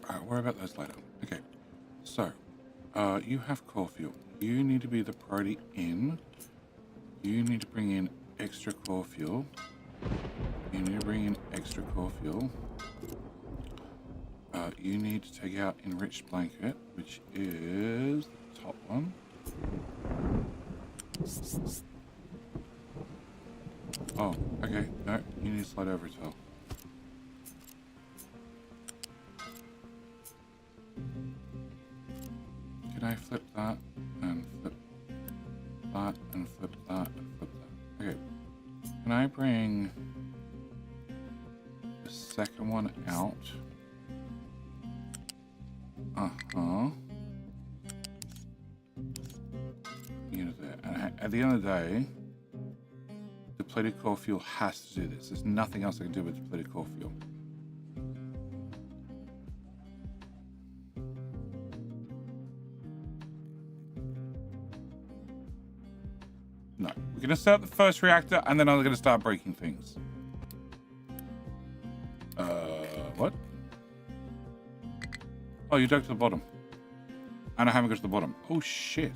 Alright, worry about those later. Okay, so, you have core fuel. You need to be the priority in. You need to bring in extra core fuel. You need to bring in extra core fuel. You need to take out enriched blanket, which is the top one. Oh, okay. No, you need to slide over to tell. Can I flip that and flip that and flip that and flip that? Okay. Can I bring the second one out? Uh-huh. You know that. And at the end of the day, depleted core fuel has to do this. There's nothing else I can do with depleted core fuel. No. We're going to set up the first reactor, and then I'm going to start breaking things. What? Oh, you dug to the bottom. And I haven't got to the bottom. Oh, shit.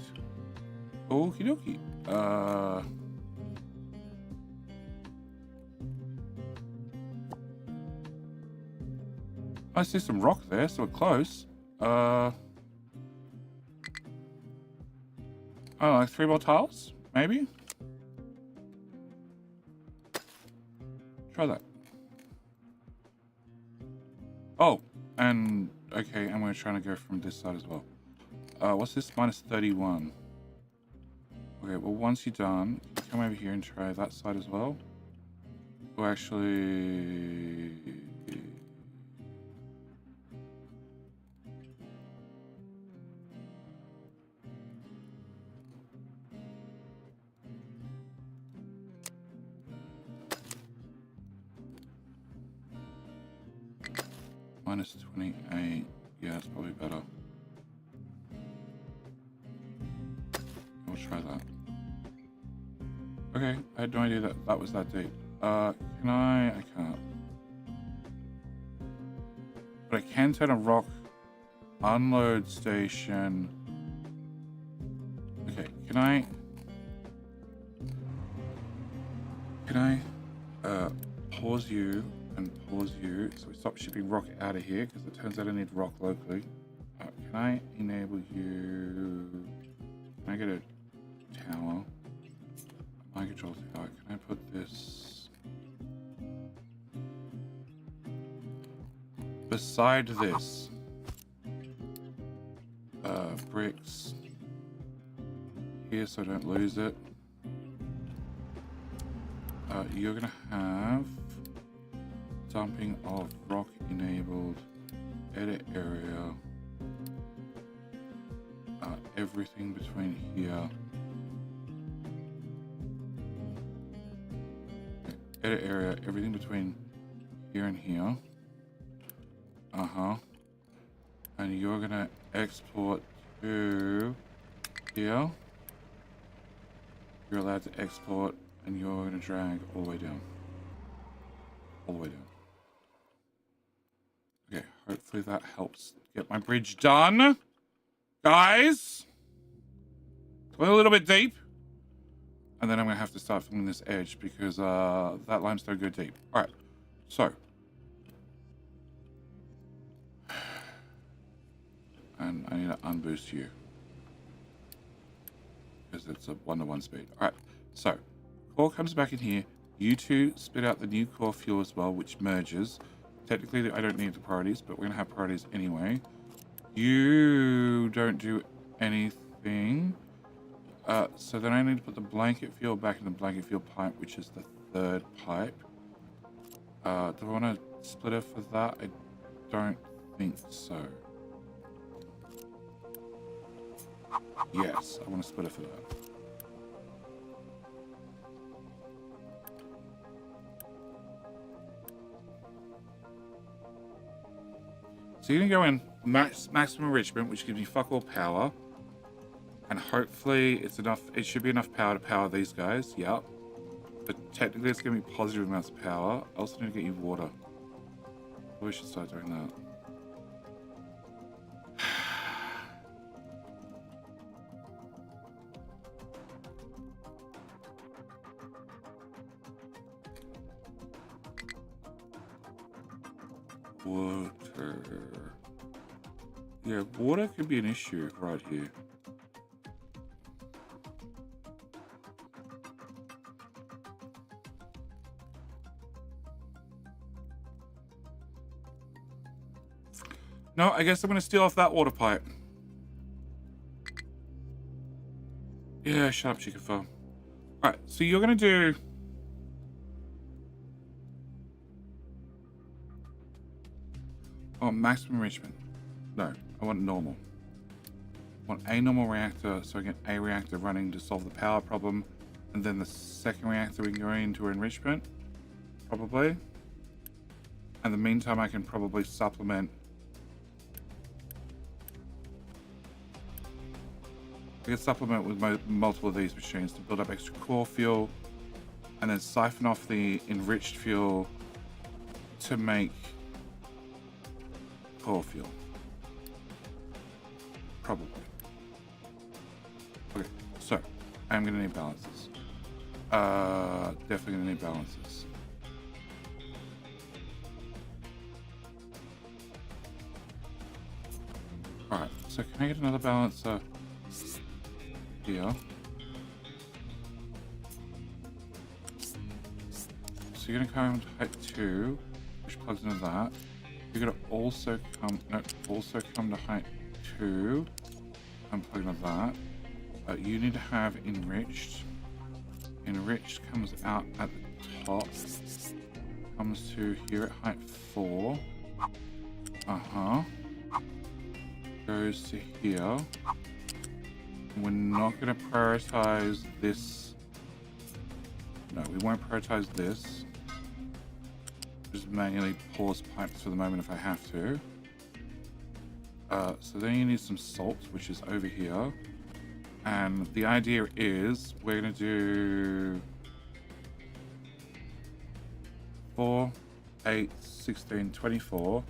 Okie dokie. I see some rock there, so we're close. Oh, like 3 more tiles? Maybe? Try that. Oh, and okay, and we're trying to go from this side as well. What's this? Minus 31. Okay, well, once you're done, you come over here and try that side as well. Or actually... Minus 28. Yeah, it's probably better. We'll try that. Okay, I had no idea that that was that deep. Can I can't. But I can turn a rock unload station. Okay, can I pause you and pause you so we stop shipping rock out of here because it turns out I need rock locally. Can I enable you? Can I get a tower? My control tower. Can I put this beside this? Bricks here so I don't lose it. You're gonna have dumping of rock enabled. Edit area. Everything between here. Okay, edit area. Everything between here and here. And you're gonna export to here. You're allowed to export, and you're gonna drag all the way down. All the way down. Okay, hopefully that helps get my bridge done. Guys! Going a little bit deep. And then I'm gonna have to start filming this edge because that limestone go deep. Alright, so. And I need to unboost you. Because it's a 1-to-1 speed. Alright, so core comes back in here. You two spit out the new core fuel as well, which merges. Technically, I don't need the priorities, but we're going to have priorities anyway. You don't do anything. So then I need to put the blanket fuel back in the blanket fuel pipe, which is the third pipe. Do I want to split it for that? I don't think so. Yes, I want to split it for that. So you're going to go in maximum enrichment, which gives me fuck all power. And hopefully it's enough. It should be enough power to power these guys. Yep. But technically it's going to be positive amounts of power. I also need to get you water. We should start doing that. Water. Yeah, water could be an issue right here. No, I guess I'm going to steal off that water pipe. Yeah, shut up, chicken farm. Alright, so you're going to do... Oh, maximum enrichment. No, I want normal. I want a normal reactor, so I get a reactor running to solve the power problem. And then the second reactor we can go into enrichment. Probably. In the meantime, I can probably supplement... I can supplement with multiple of these machines to build up extra core fuel and then siphon off the enriched fuel to make core fuel. Probably. Okay, so I'm gonna need balances. Definitely gonna need balances. Alright, so can I get another balancer? Here. So you're gonna come to height 2, which plugs into that. You're gonna also come to height 2 and plug into that. You need to have enriched. Enriched comes out at the top. Comes to here at height 4. Goes to here. We're not going to prioritize this. No, we won't prioritize this. Just manually pause pipes for the moment if I have to. So then you need some salt, which is over here. And the idea is we're going to do 4, 8, 16, 24.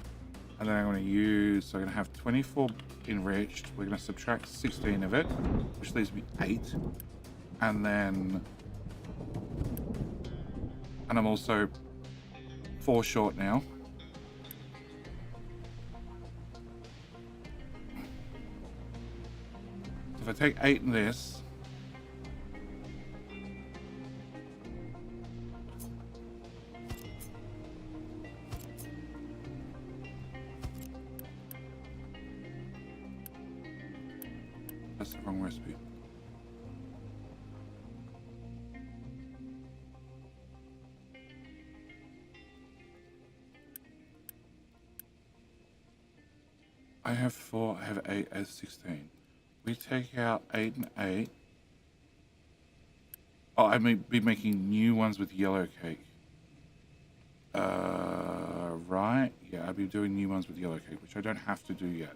And then I'm going to use, so I'm going to have 24 enriched. We're going to subtract 16 of it, which leaves me 8. And then, and I'm also 4 short now. So if I take 8 in this, that's the wrong recipe. I have 4, I have 8 as 16. We take out 8 and 8. Oh, I may be making new ones with yellow cake. Right? Yeah, I'll be doing new ones with yellow cake, which I don't have to do yet.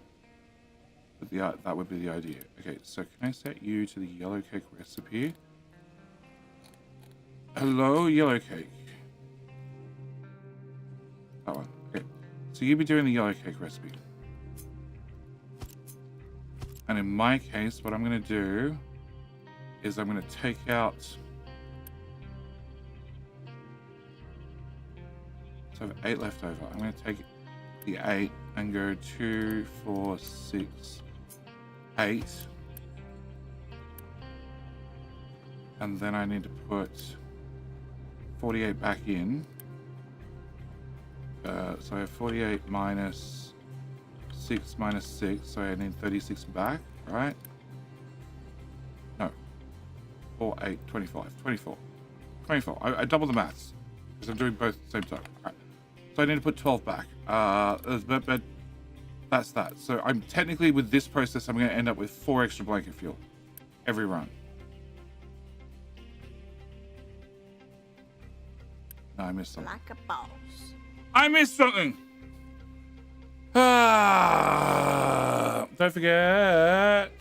But that would be the idea. Okay, so can I set you to the yellow cake recipe? Hello, yellow cake. That one. Okay. So you'll be doing the yellow cake recipe. And in my case, what I'm going to do is I'm going to take out... So I have 8 left over. I'm going to take the 8 and go 2, 4, 6, 8. And then I need to put 48 back in. So I have 48 minus 6 minus 6, so I need 36 back, right? No. 4, 8, 25, 24. 24. I double the maths because I'm doing both at the same time. All right. So I need to put 12 back. But that's that. So I'm technically, with this process, I'm going to end up with 4 extra blanket fuel every run. No, I missed something. Like a boss. I missed something. Don't forget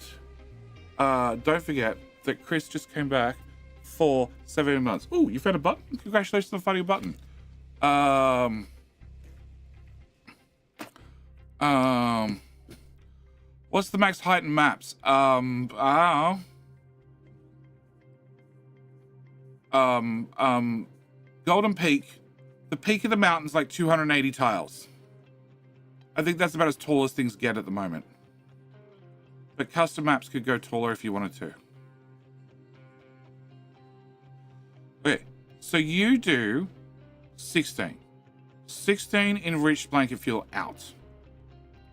that Chris just came back for 7 months. Oh, you found a button? Congratulations on finding a button. What's the max height in maps? Golden Peak. The peak of the mountain's like 280 tiles. I think that's about as tall as things get at the moment. But custom maps could go taller if you wanted to. Okay, so you do 16. 16 enriched blanket fuel out.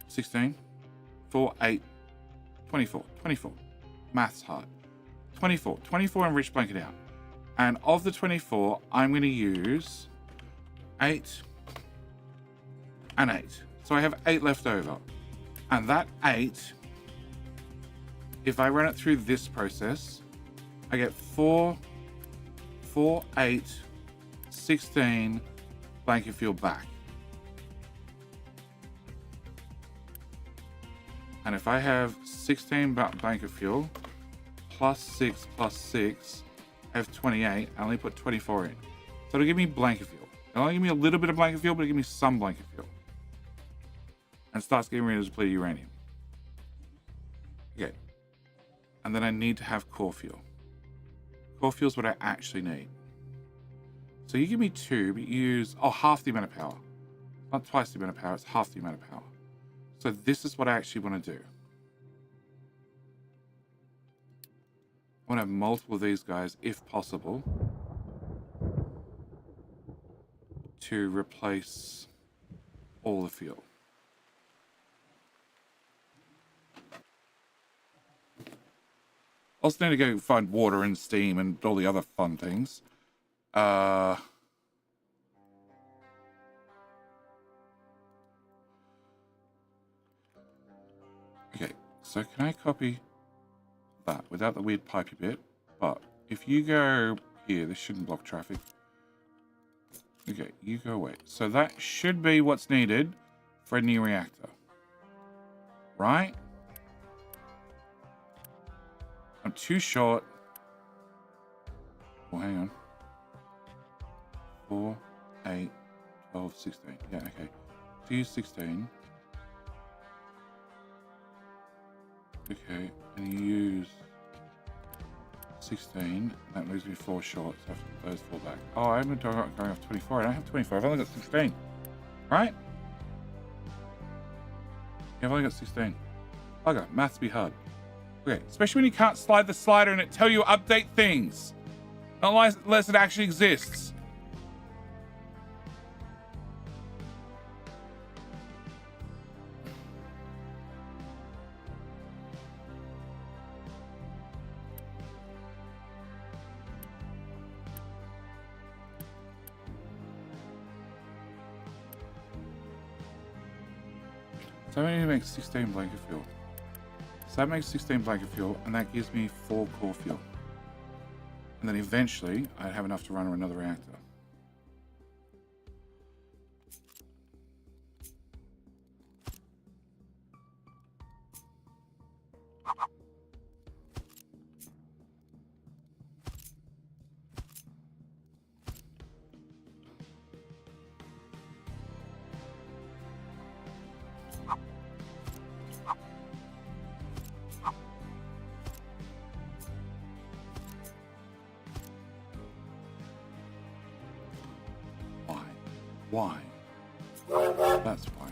16, 4, 8, 24, 24. Math's hard. 24 enriched blanket out. And of the 24, I'm going to use 8 and 8. So I have 8 left over. And that 8, if I run it through this process, I get 4, 8, 16 blanket fuel back. And if I have 16 blanket fuel, plus 6, I have 28. I only put 24 in. So it'll give me blanket fuel. It'll only give me a little bit of blanket fuel, but it'll give me some blanket fuel. And starts getting rid of depleted uranium. Okay. And then I need to have core fuel. Core fuel is what I actually need. So you give me 2, but you use half the amount of power. Not twice the amount of power, it's half the amount of power. So this is what I actually want to do. I want to have multiple of these guys, if possible, to replace all the fuel. Also need to go find water and steam and all the other fun things. Okay, so can I copy that without the weird pipey bit? But if you go here, this shouldn't block traffic. Okay, you go away. So that should be what's needed for a new reactor. Right? I'm too short. Oh, hang on. 4, 8, 12, 16. Yeah, okay. 2, 16. Okay, and you use 16. That moves me 4 short, so I have to put those 4 back. Oh, I'm going off 24. I don't have 24. I've only got 16. Right? Yeah, I've only got 16. Bugger, maths be hard. Okay, especially when you can't slide the slider and it tell you update things. Not unless it actually exists. So that makes 16 blanket fuel. So that makes 16 blanket fuel, and that gives me 4 core fuel. And then eventually, I'd have enough to run another reactor. Why? That's why.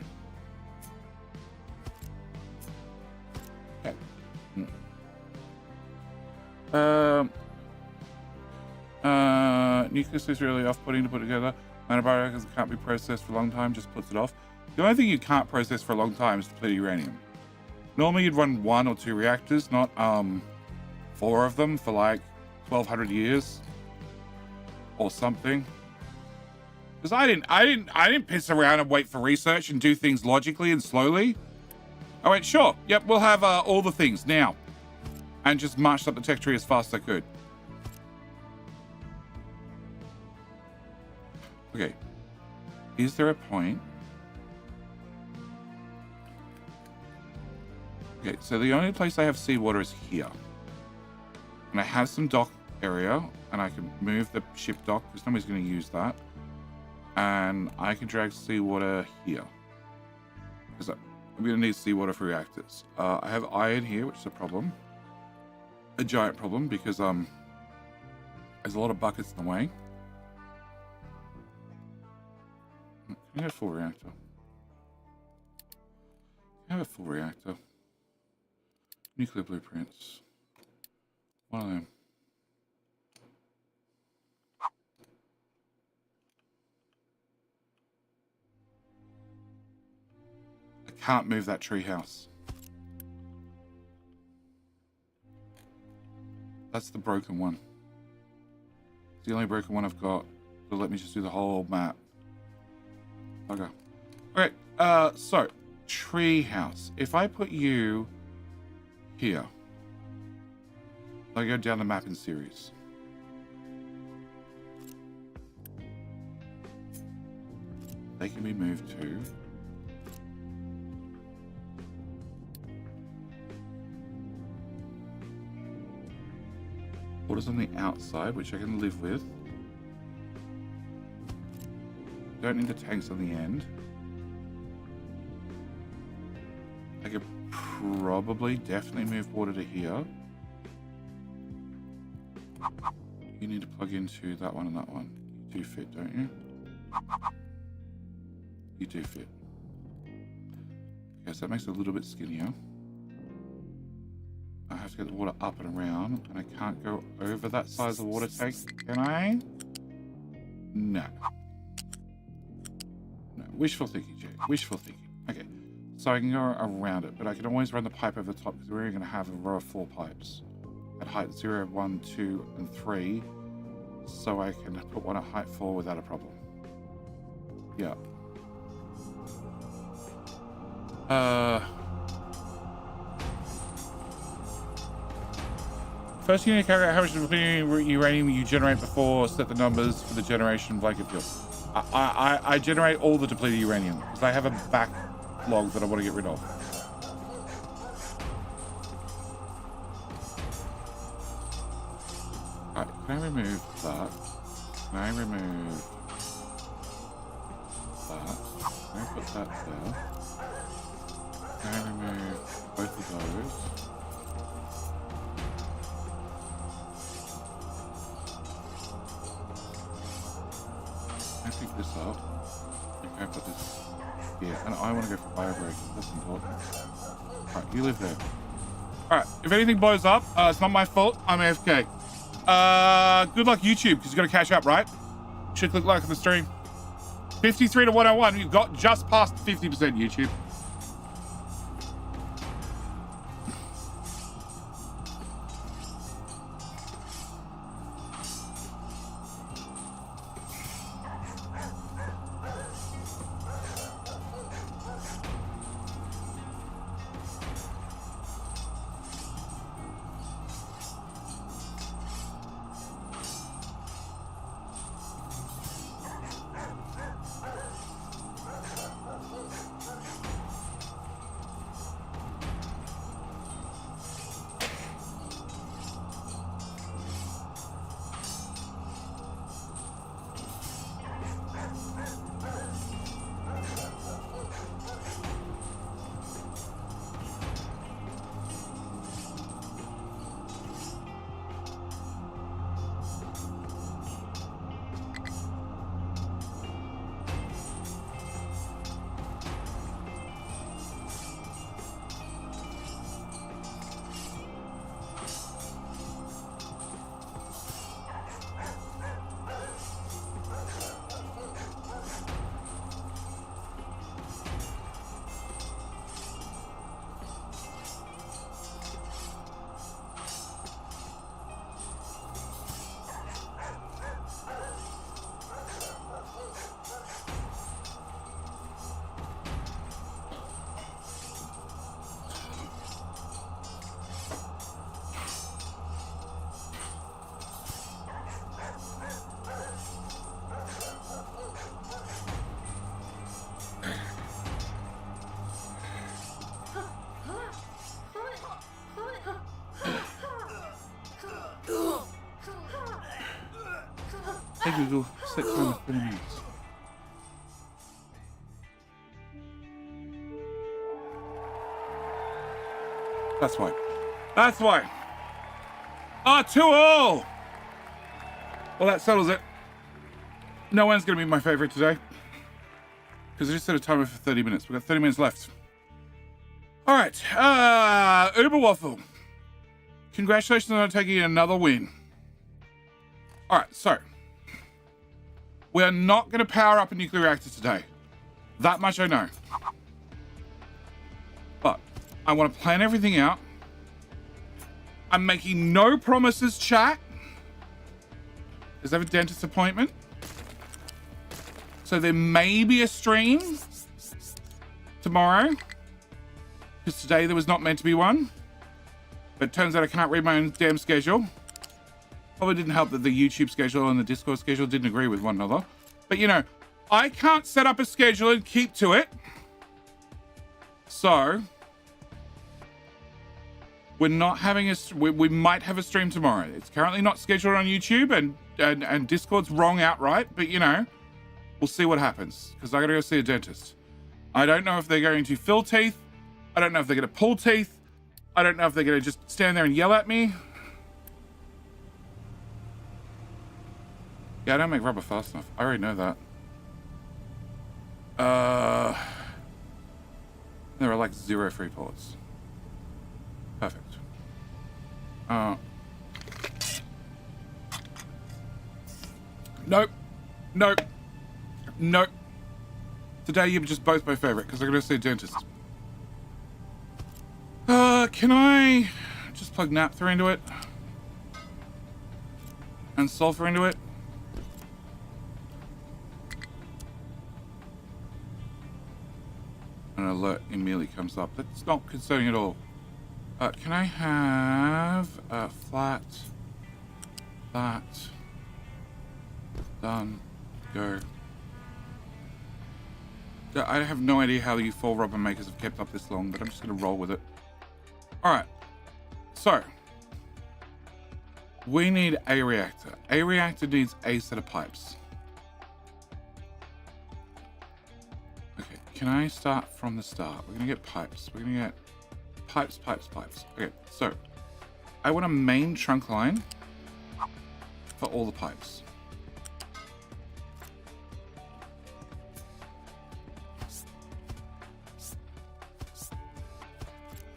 Okay. Nucleus is really off-putting to put together. Antibiotics can't be processed for a long time, just puts it off. The only thing you can't process for a long time is depleted uranium. Normally you'd run 1 or 2 reactors, not 4 of them for like 1,200 years or something. Because I didn't piss around and wait for research and do things logically and slowly. I went, sure, yep, we'll have all the things now. And just marched up the tech tree as fast as I could. Okay. Is there a point? Okay, so the only place I have seawater is here. And I have some dock area, and I can move the ship dock because nobody's going to use that. And I can drag seawater here because I'm going to need seawater for reactors. I have iron here, which is a problem, a giant problem, because there's a lot of buckets in the way. Can I have a full reactor? Can I have a full reactor? Nuclear blueprints. One of them. Can't move that treehouse. That's the broken one. It's the only broken one I've got. So let me just do the whole map. Okay. Okay. So treehouse. If I put you here, I go down the map in series. They can be moved to. Water's on the outside, which I can live with. Don't need the tanks on the end. I could probably definitely move water to here. You need to plug into that one and that one. You do fit, don't you? You do fit. Okay, so that makes it a little bit skinnier. I have to get the water up and around, and I can't go over that size of water tank, can I? No. No, wishful thinking, Jay. Wishful thinking. Okay, so I can go around it, but I can always run the pipe over the top because we're only going to have a row of 4 pipes at height 0, 1, 2, and 3, so I can put one at height 4 without a problem. Yeah. First, you need to calculate how much uranium you generate before set the numbers for the generation blanket fuel. I generate all the depleted uranium because I have a backlog that I want to get rid of. Alright, can I remove that? Can I remove that? Can I put that there? Can I remove both of those? I pick this up. Okay, I put this here. And I want to go for bio break. That's important. Alright, you live there. Alright, if anything blows up, it's not my fault. I'm AFK. Good luck, YouTube, because you got to catch up, right? Should click like on the stream. 53 to 101. You've got just past 50% YouTube. Hey Google, set timer 30 minutes. That's why. That's why. Ah, 2-all. Well, that settles it. No one's going to be my favorite today. Because I just set a timer for 30 minutes. We've got 30 minutes left. All right. Uber Waffle. Congratulations on taking another win. All right, so. We are not going to power up a nuclear reactor today. That much I know. But I want to plan everything out. I'm making no promises, chat. Because I have a dentist appointment. So there may be a stream tomorrow. Because today there was not meant to be one. But it turns out I can't read my own damn schedule. Probably didn't help that the YouTube schedule and the Discord schedule didn't agree with one another. But you know, I can't set up a schedule and keep to it. So we're not having a, we might have a stream tomorrow. It's currently not scheduled on YouTube and Discord's wrong outright, but you know, we'll see what happens because I gotta go see a dentist. I don't know if they're going to fill teeth. I don't know if they're gonna pull teeth. I don't know if they're gonna just stand there and yell at me. Yeah, I don't make rubber fast enough. I already know that. There are like 0 free ports. Perfect. Nope. Nope. Nope. Today you're just both my favorite because I'm going to see a dentist. Can I just plug naphtha into it? And sulfur into it? An alert immediately comes up. That's not concerning at all. Can I have a flat, that, done, go. I have no idea how you 4 rubber makers have kept up this long, but I'm just going to roll with it. All right. So, we need a reactor. A reactor needs a set of pipes. Okay, can I start from the start? We're going to get pipes. We're going to get pipes, pipes, pipes. Okay, so I want a main trunk line for all the pipes.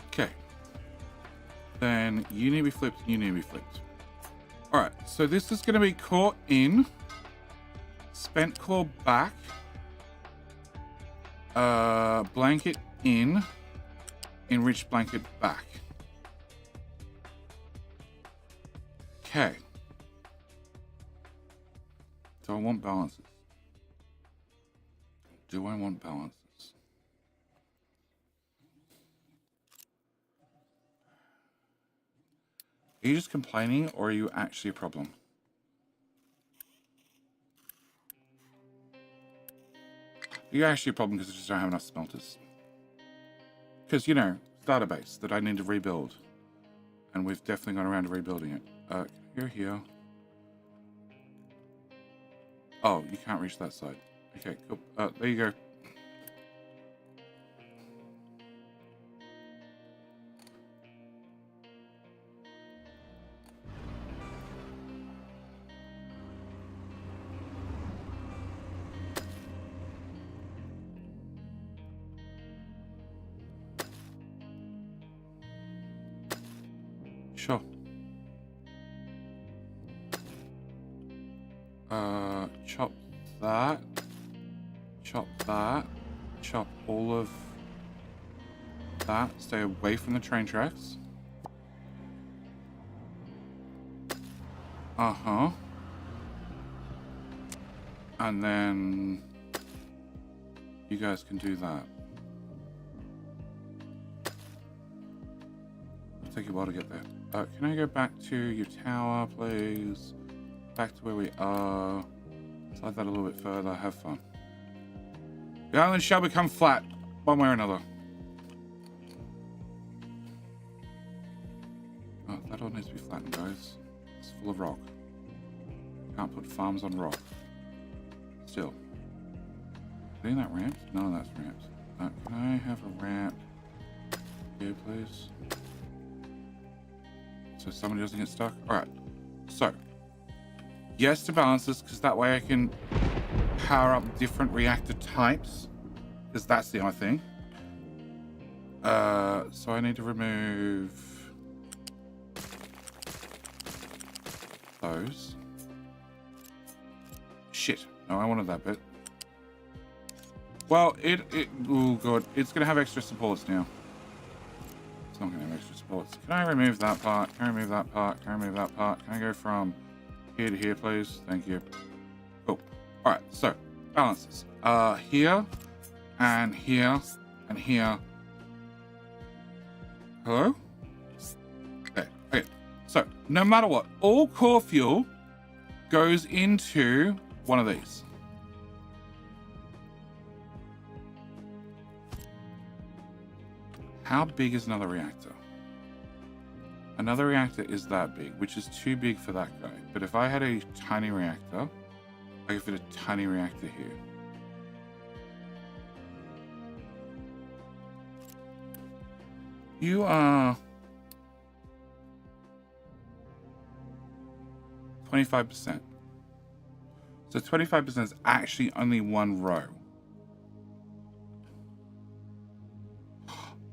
Okay. Then you need to be flipped, you need to be flipped. All right, so this is going to be core in, spent core back, blanket in, enriched blanket back. Okay. Do I want balances? Do I want balances? Are you just complaining or are you actually a problem? You're actually a problem because I just don't have enough smelters. Because, you know, database that I need to rebuild. And we've definitely gone around to rebuilding it. You're here. Oh, you can't reach that side. Okay, cool. There you go. Sure. Chop that. Chop that. Chop all of that. Stay away from the train tracks. Uh-huh. And then you guys can do that. It'll take you a while to get there. Can I go back to your tower, please? Back to where we are. Slide that a little bit further. Have fun. The island shall become flat, one way or another. Oh, that all needs to be flattened, guys. It's full of rock. Can't put farms on rock. Still. Doing that ramp? No, that's ramps. Can I have a ramp here, please? So somebody doesn't get stuck? Alright. So. Yes to balances, because that way I can power up different reactor types. Because that's the only thing. So I need to remove those. Shit. No, I wanted that bit. Well, oh god, it's gonna have extra supports now. It's not gonna have extra supports. Can I remove that part? Can I remove that part? Can I remove that part? Can I go from here to here, please? Thank you. Cool. Alright, so balances. Here and here and here. Hello? Okay. So, no matter what, all core fuel goes into one of these. How big is another reactor? Another reactor is that big, which is too big for that guy. But if I had a tiny reactor, I could fit a tiny reactor here. You are 25%. So 25% is actually only one row.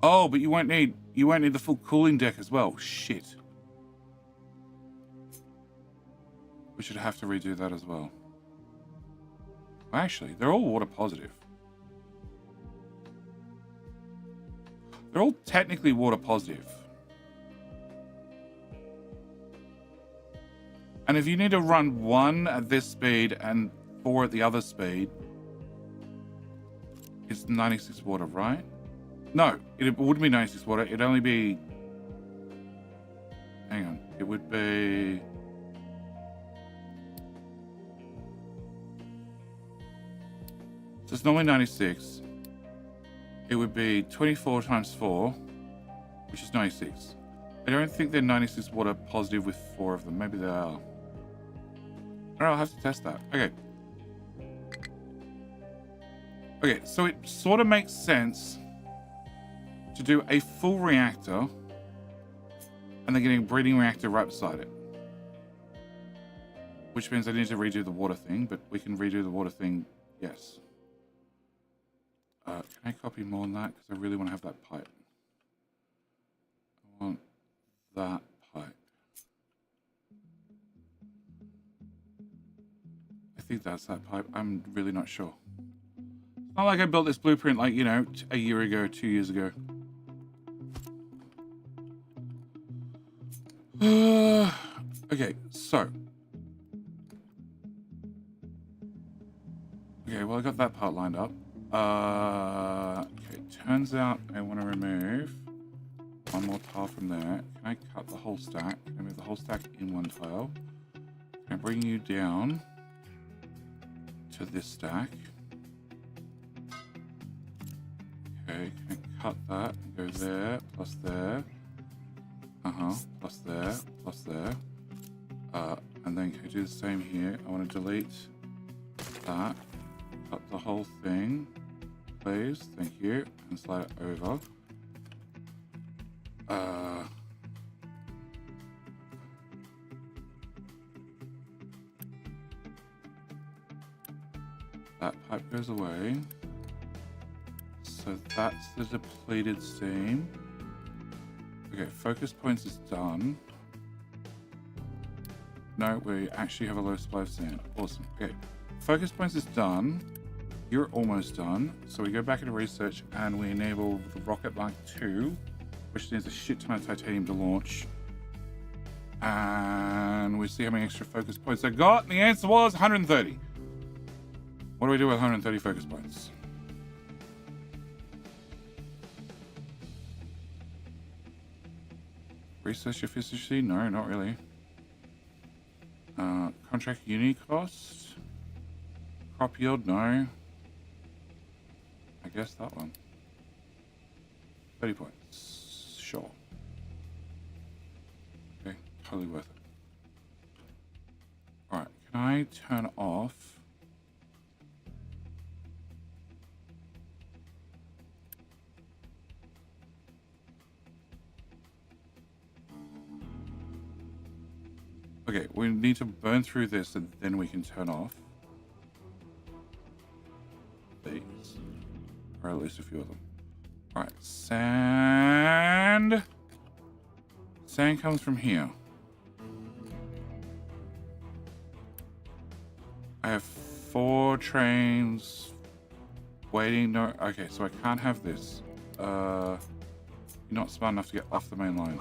Oh, but you won't need the full cooling deck as well. Shit. We should have to redo that as well. Well, actually, they're all water positive. They're all technically water positive. And if you need to run 1 at this speed and 4 at the other speed, it's 96 water, right? No, it wouldn't be 96 water. It'd only be... Hang on. It would be... So it's normally 96. It would be 24 times 4, which is 96. I don't think they're 96 water positive with 4 of them. Maybe they are. I don't know, I'll have to test that. Okay. Okay, so it sort of makes sense to do a full reactor and then getting a breeding reactor right beside it. Which means I need to redo the water thing, but we can redo the water thing, yes. Can I copy more than that? Because I really want to have that pipe. I want that pipe. I think that's that pipe. I'm really not sure. It's not like I built this blueprint like, you know, a year ago, 2 years ago. Okay, so. Okay, well, I got that part lined up. Okay, turns out I want to remove one more tile from there. Can I cut the whole stack? Can I move the whole stack in one tile? Can I bring you down to this stack? Okay, can I cut that and go there, plus there? Plus there, plus there. And then can I do the same here? I want to delete that. Cut the whole thing, please. Thank you. And slide it over. That pipe goes away. So that's the depleted steam. Okay, focus points is done. No, we actually have a low supply of sand. Awesome. Okay, focus points is done. You're almost done. So we go back into research and we enable the rocket Mark II, which needs a shit ton of titanium to launch. And we see how many extra focus points I got. And the answer was 130. What do we do with 130 focus points? Research efficiency? No, not really. Contract uni cost? Crop yield? No. I guess that one. 30 points. Sure. Okay, totally worth it. Alright, Can I turn off? Okay, we need to burn through this and then we can turn off these. Or at least a few of them. Alright, sand. Sand comes from here. I have 4 trains waiting. No, okay, so I can't have this. You're not smart enough to get off the main line.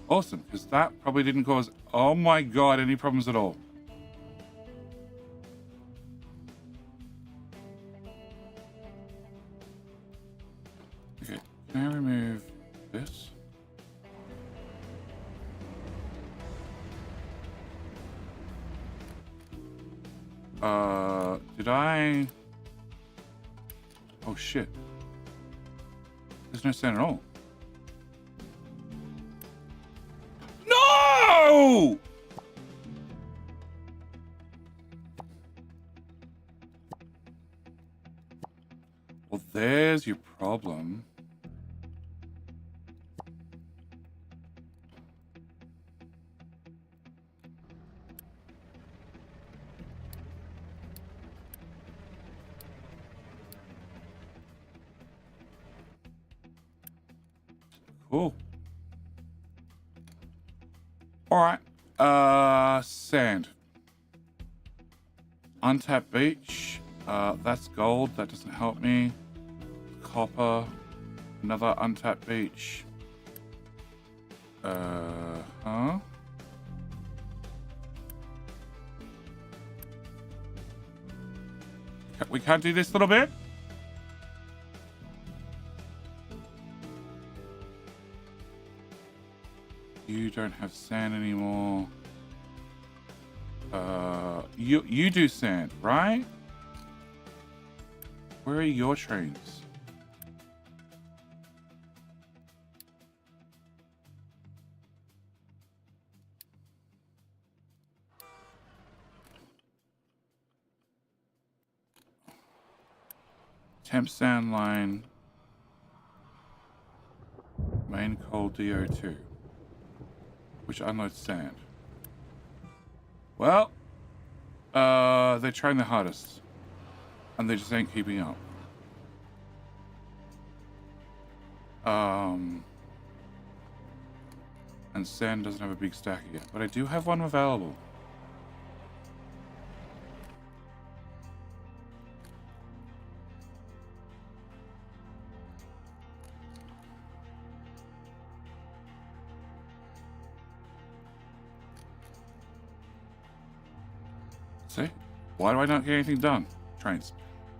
Awesome, because that probably didn't cause, oh my god, any problems at all. Okay, can I remove this? Did I? Oh shit. There's no sand at all. No! Well, there's your problem. Cool. All right. Sand. Untapped beach. That's gold. That doesn't help me. Copper. Another untapped beach. Huh? We can't do this little bit? You don't have sand anymore. You do sand, right? Where are your trains? Temp sand line. Main coal DO2. Which unloads sand. Well, they're trying their hardest. And they just ain't keeping up. And sand doesn't have a big stack yet, but I do have one available. See? Why do I not get anything done? Trains.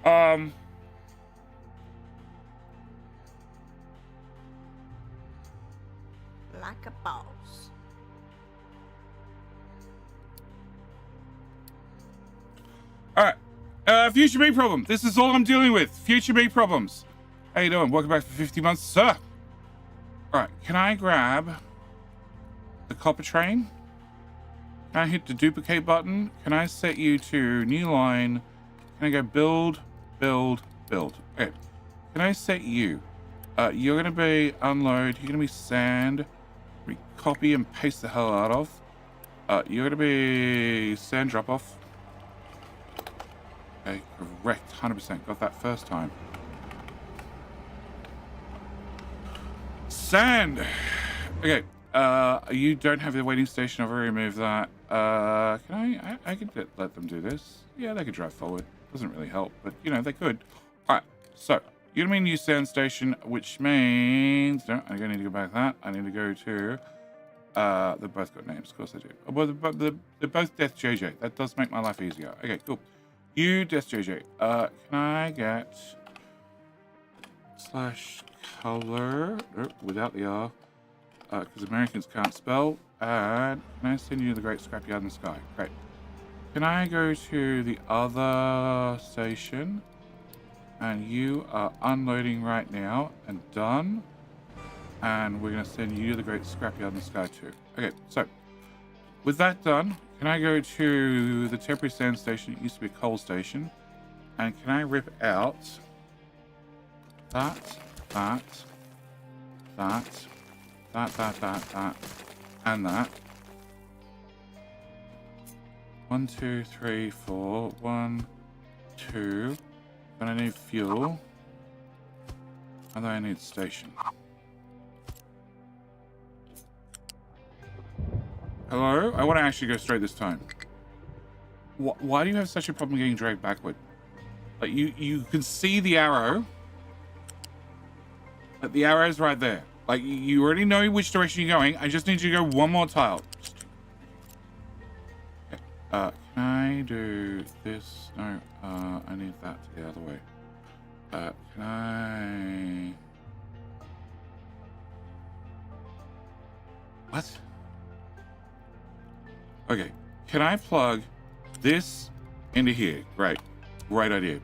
Like a boss. Alright. Future me problem. This is all I'm dealing with. Future me problems. How you doing? Welcome back for 50 months, sir. Alright, can I grab the copper train? Can I hit the duplicate button? Can I set you to new line? Can I go build, build, build? Okay. Can I set you? You're going to be unload. You're going to be sand. We copy and paste the hell out of. You're going to be sand drop off. Okay, correct. 100%. Got that first time. Sand. Okay. You don't have the waiting station. I've already removed that. Can I could let them do this. Yeah, they could drive forward. Doesn't really help, but you know, they could. All right. So you're gonna be new sand station, which means no, I'm gonna need to go back to that. I need to go to. They've both got names, of course they do. Well, they're both Death JJ. That does make my life easier. Okay, cool. You Death JJ. Can I get /color without the R? Because Americans can't spell. And can I send you to the Great Scrapyard in the Sky? Great. Can I go to the other station? And you are unloading right now. And done. And we're going to send you to the great scrapyard in the sky too. Okay, so with that done, can I go to the temporary sand station? It used to be a coal station. And can I rip out that, and that? 1, 2, 3, 4. 1, 2. Then I need fuel. And then I need station. Hello? I want to actually go straight this time. Why do you have such a problem getting dragged backward? Like, you can see the arrow. But the arrow's right there. Like, you already know which direction you're going. I just need you to go one more tile. Okay. Can I do this? No. I need that to the other way. Can I... What? Okay. Can I plug this into here? Great. Great idea.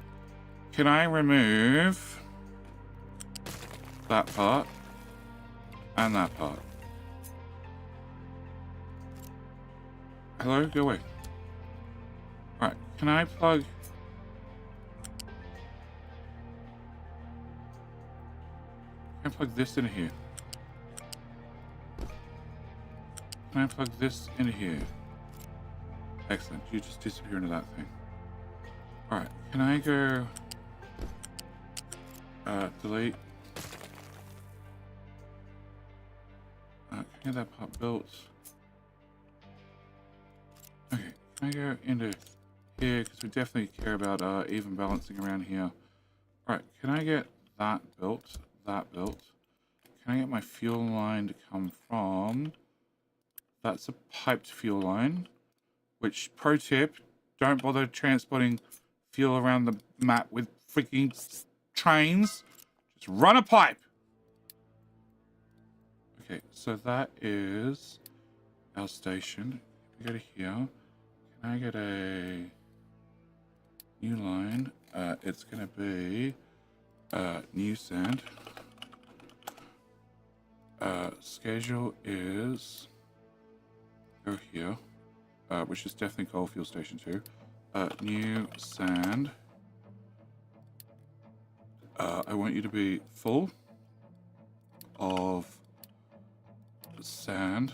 Can I remove that part and that part? Hello? Go away. Alright. Can I plug... Can I plug this into here? Can I plug this into here? Excellent. You just disappear into that thing. Alright. Can I go... delete. Can I get that part built? Okay. Can I go into here? Because we definitely care about even balancing around here. Alright. Can I get that built? That built? Can I get my fuel line to come from... That's a piped fuel line. Which, pro tip, don't bother transporting fuel around the map with freaking trains. Just run a pipe. Okay, so that is our station. We go to here. Can I get a new line? It's going to be new sand. Schedule is go here. Which is definitely coal fuel station 2. New sand. I want you to be full of sand.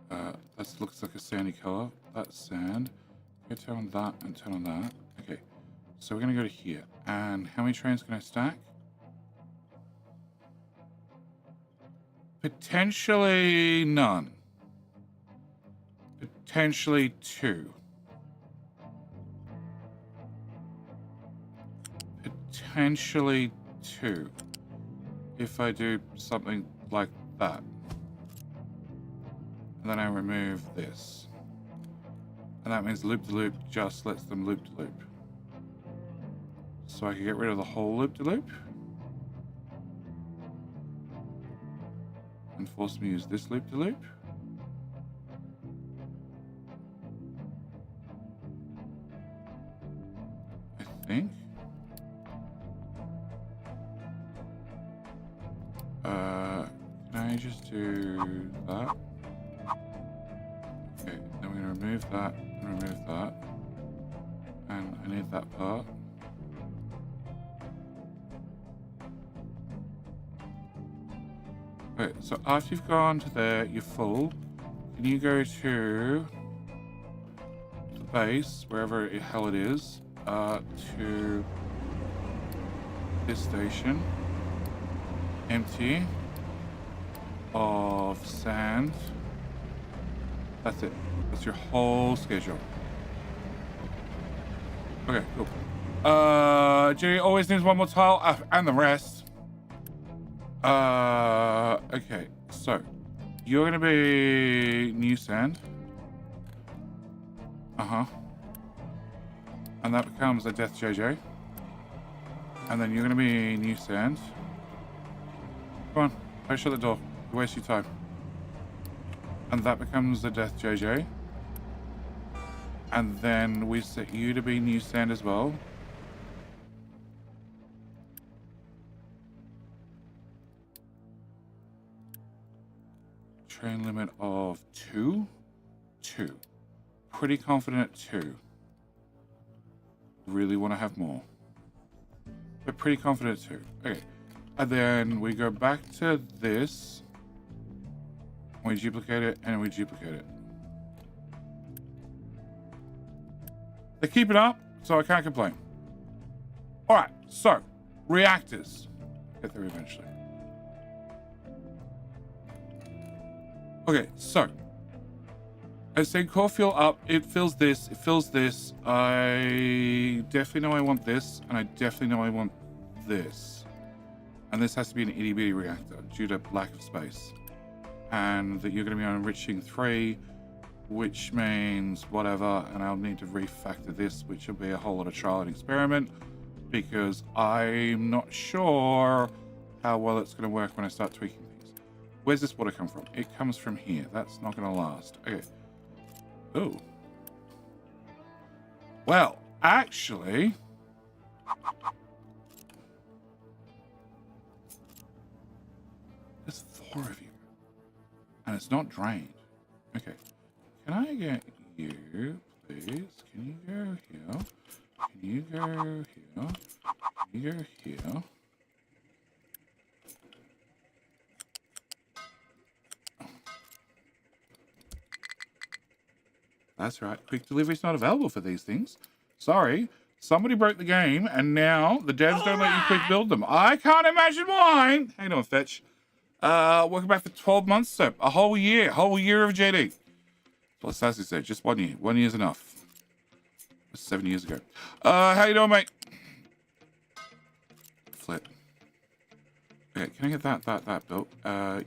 That looks like a sandy color. That's sand. I'm going to turn on that and turn on that. Okay, so we're going to go to here. And how many trains can I stack? Potentially none. Potentially 2. Potentially 2. If I do something like that. And then I remove this. And that means loop-de-loop just lets them loop-de-loop. So I can get rid of the whole loop-de-loop. And force me to use this loop-de-loop. Think. Can I just do that? Okay, then we're gonna remove that and remove that. And I need that part. Okay, so after you've gone to there, you're full. Can you go to the base, wherever the hell it is? To this station, empty of sand. That's it. That's your whole schedule. Okay, cool. Jerry always needs one more tile and the rest. Okay, so you're gonna be new sand. And that becomes a Death JJ. And then you're going to be new sand. Come on, don't shut the door. You waste your time. And that becomes the Death JJ. And then we set you to be new sand as well. Train limit of 2. 2. Pretty confident at 2. Really want to have more. But pretty confident at 2. Okay. And then we go back to this. We duplicate it and we duplicate it. They keep it up, so I can't complain. Alright, so reactors. Get there eventually. Okay, so I say core fuel up, it fills this, it fills this. I definitely know I want this, and I definitely know I want this. And this has to be an itty bitty reactor due to lack of space. And that you're going to be on enriching 3, which means whatever, and I'll need to refactor this, which will be a whole lot of trial and experiment, because I'm not sure how well it's going to work when I start tweaking things. Where's this water come from? It comes from here. That's not going to last. Okay. Oh. Well, actually, there's 4 of you, and it's not drained. Okay. Can I get you, please? Can you go here? Can you go here? Can you go here? That's right. Quick delivery's not available for these things. Sorry. Somebody broke the game, and now the devs don't let you quick build them. I can't imagine why. How you doing, Fetch? Welcome back for 12 months, so a whole year of JD. Well, Sassy said, just 1 year. 1 year's enough. 7 years ago. How you doing, mate? Flip. Okay, can I get that built?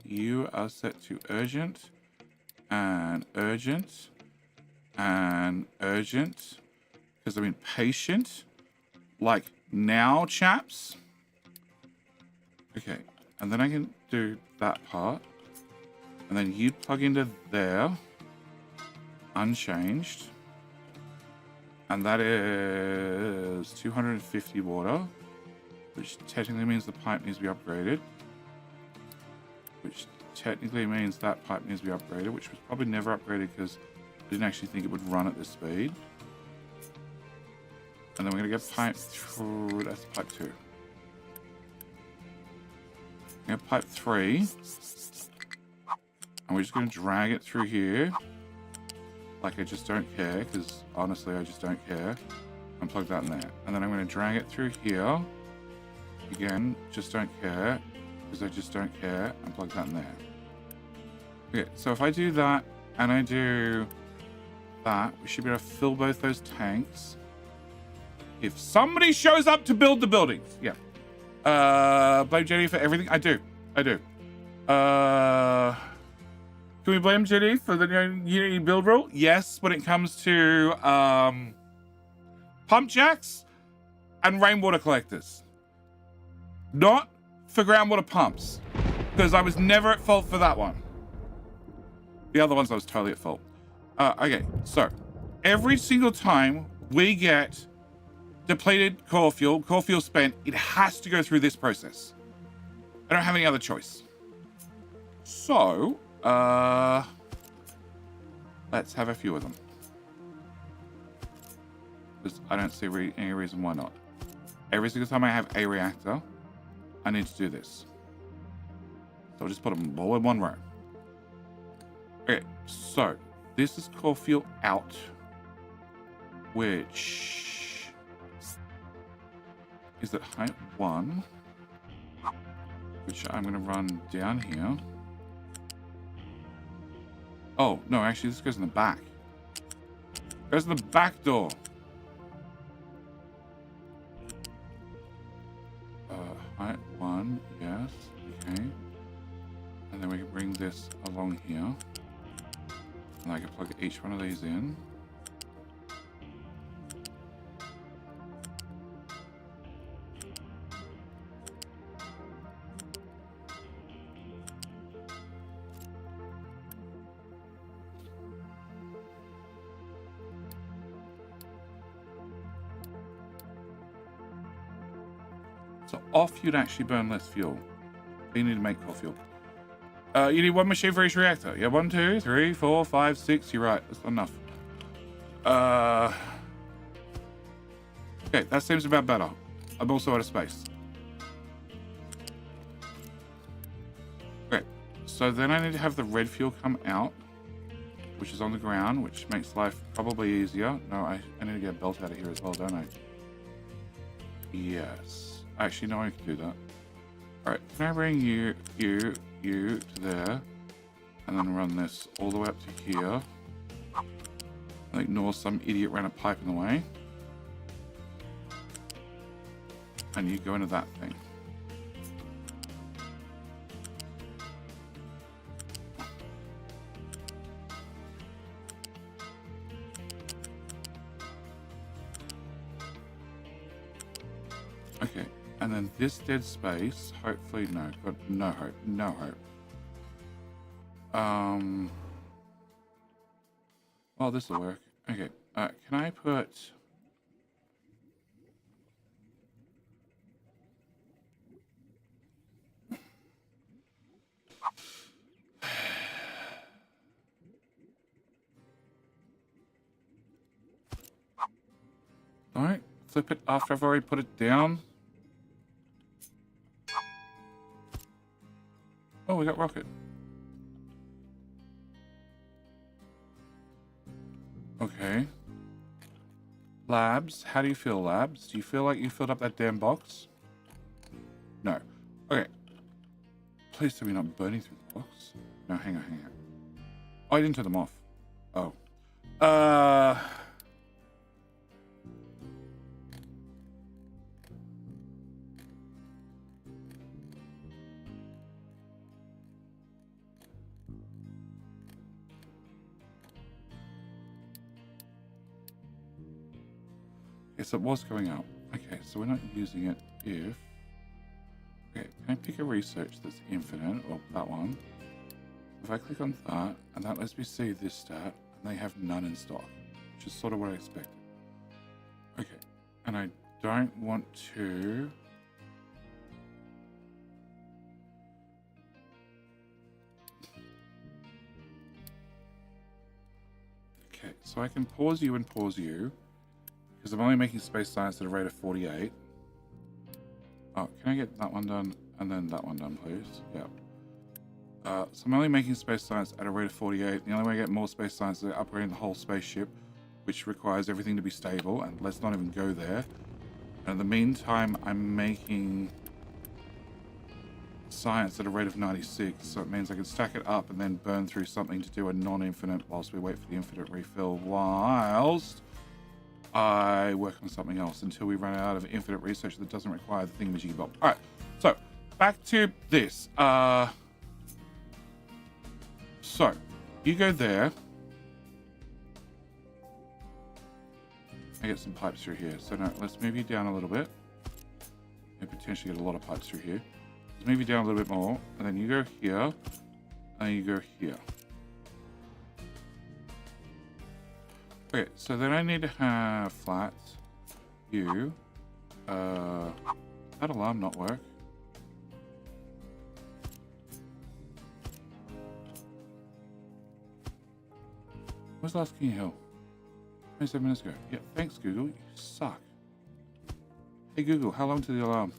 You are set to urgent, and urgent, and urgent. Because I'm impatient. Like now, chaps. Okay, and then I can do that part. And then you plug into there. Unchanged, and that is 250 water, which technically means the pipe needs to be upgraded, which technically means that pipe needs to be upgraded, which was probably never upgraded because I didn't actually think it would run at this speed. And then we're gonna get pipe through. That's pipe 2. We're gonna pipe 3, and we're just gonna drag it through here. Like I just don't care, because honestly I just don't care. And plug that in there. And then I'm going to drag it through here. Again, just don't care, because I just don't care. And plug that in there. Okay, so if I do that, and I do that, we should be able to fill both those tanks. If somebody shows up to build the buildings. Yeah. Blame Jenny for everything? I do. Can we blame JD for the Unity build rule? Yes, when it comes to pump jacks and rainwater collectors. Not for groundwater pumps, because I was never at fault for that one. The other ones I was totally at fault. Okay, so every single time we get depleted core fuel spent, it has to go through this process. I don't have any other choice. So, let's have a few of them. Because I don't see any reason why not. Every single time I have a reactor, I need to do this. So I'll just put them all in one row. Okay, so this is core fuel out, which is at height 1, which I'm going to run down here. Oh, no, actually, this goes in the back. Goes in the back door. Height 1, yes, okay. And then we can bring this along here. And I can plug each one of these in. So off, you'd actually burn less fuel. You need to make core fuel. You need one machine for each reactor. Yeah, 1, 2, 3, 4, 5, 6. You're right. That's not enough. Okay, that seems about better. I'm also out of space. Okay, so then I need to have the red fuel come out, which is on the ground, which makes life probably easier. No, I need to get a belt out of here as well, don't I? Yes. Actually, no, I can do that. Alright, can I bring you to there, and then run this all the way up to here, and ignore some idiot ran a pipe in the way, and you go into that thing. Okay, and then this dead space, hopefully, no, got no hope, no hope. Well, this will work. Okay, can I put... Alright, flip it after I've already put it down. Oh, we got rocket. Okay. Labs, how do you feel, Labs? Do you feel like you filled up that damn box? No. Okay. Please tell me you're not burning through the box. No, hang on. Oh, I didn't turn them off. Oh. Yes, it was going up. Okay, so we're not using it if... Okay, can I pick a research that's infinite, or that one? If I click on that, and that lets me see this stat, and they have none in stock, which is sort of what I expected. Okay, and I don't want to... Okay, so I can pause you and pause you, because I'm only making space science at a rate of 48. Oh, can I get that one done and then that one done, please? Yep. So I'm only making space science at a rate of 48. The only way I get more space science is upgrading the whole spaceship, which requires everything to be stable, and let's not even go there. And in the meantime, I'm making science at a rate of 96, so it means I can stack it up and then burn through something to do a non-infinite whilst we wait for the infinite refill, whilst I work on something else until we run out of infinite research that doesn't require the thingamajiggy bob. Alright, so back to this. So you go there. I get some pipes through here. So now let's move you down a little bit. And potentially get a lot of pipes through here. Let's move you down a little bit more. And then you go here. And you go here. Okay, so then I need to have flats. You. That alarm not work. When's the last King Hill? 27 minutes ago. Yeah, thanks, Google. You suck. Hey, Google, how long to the alarm?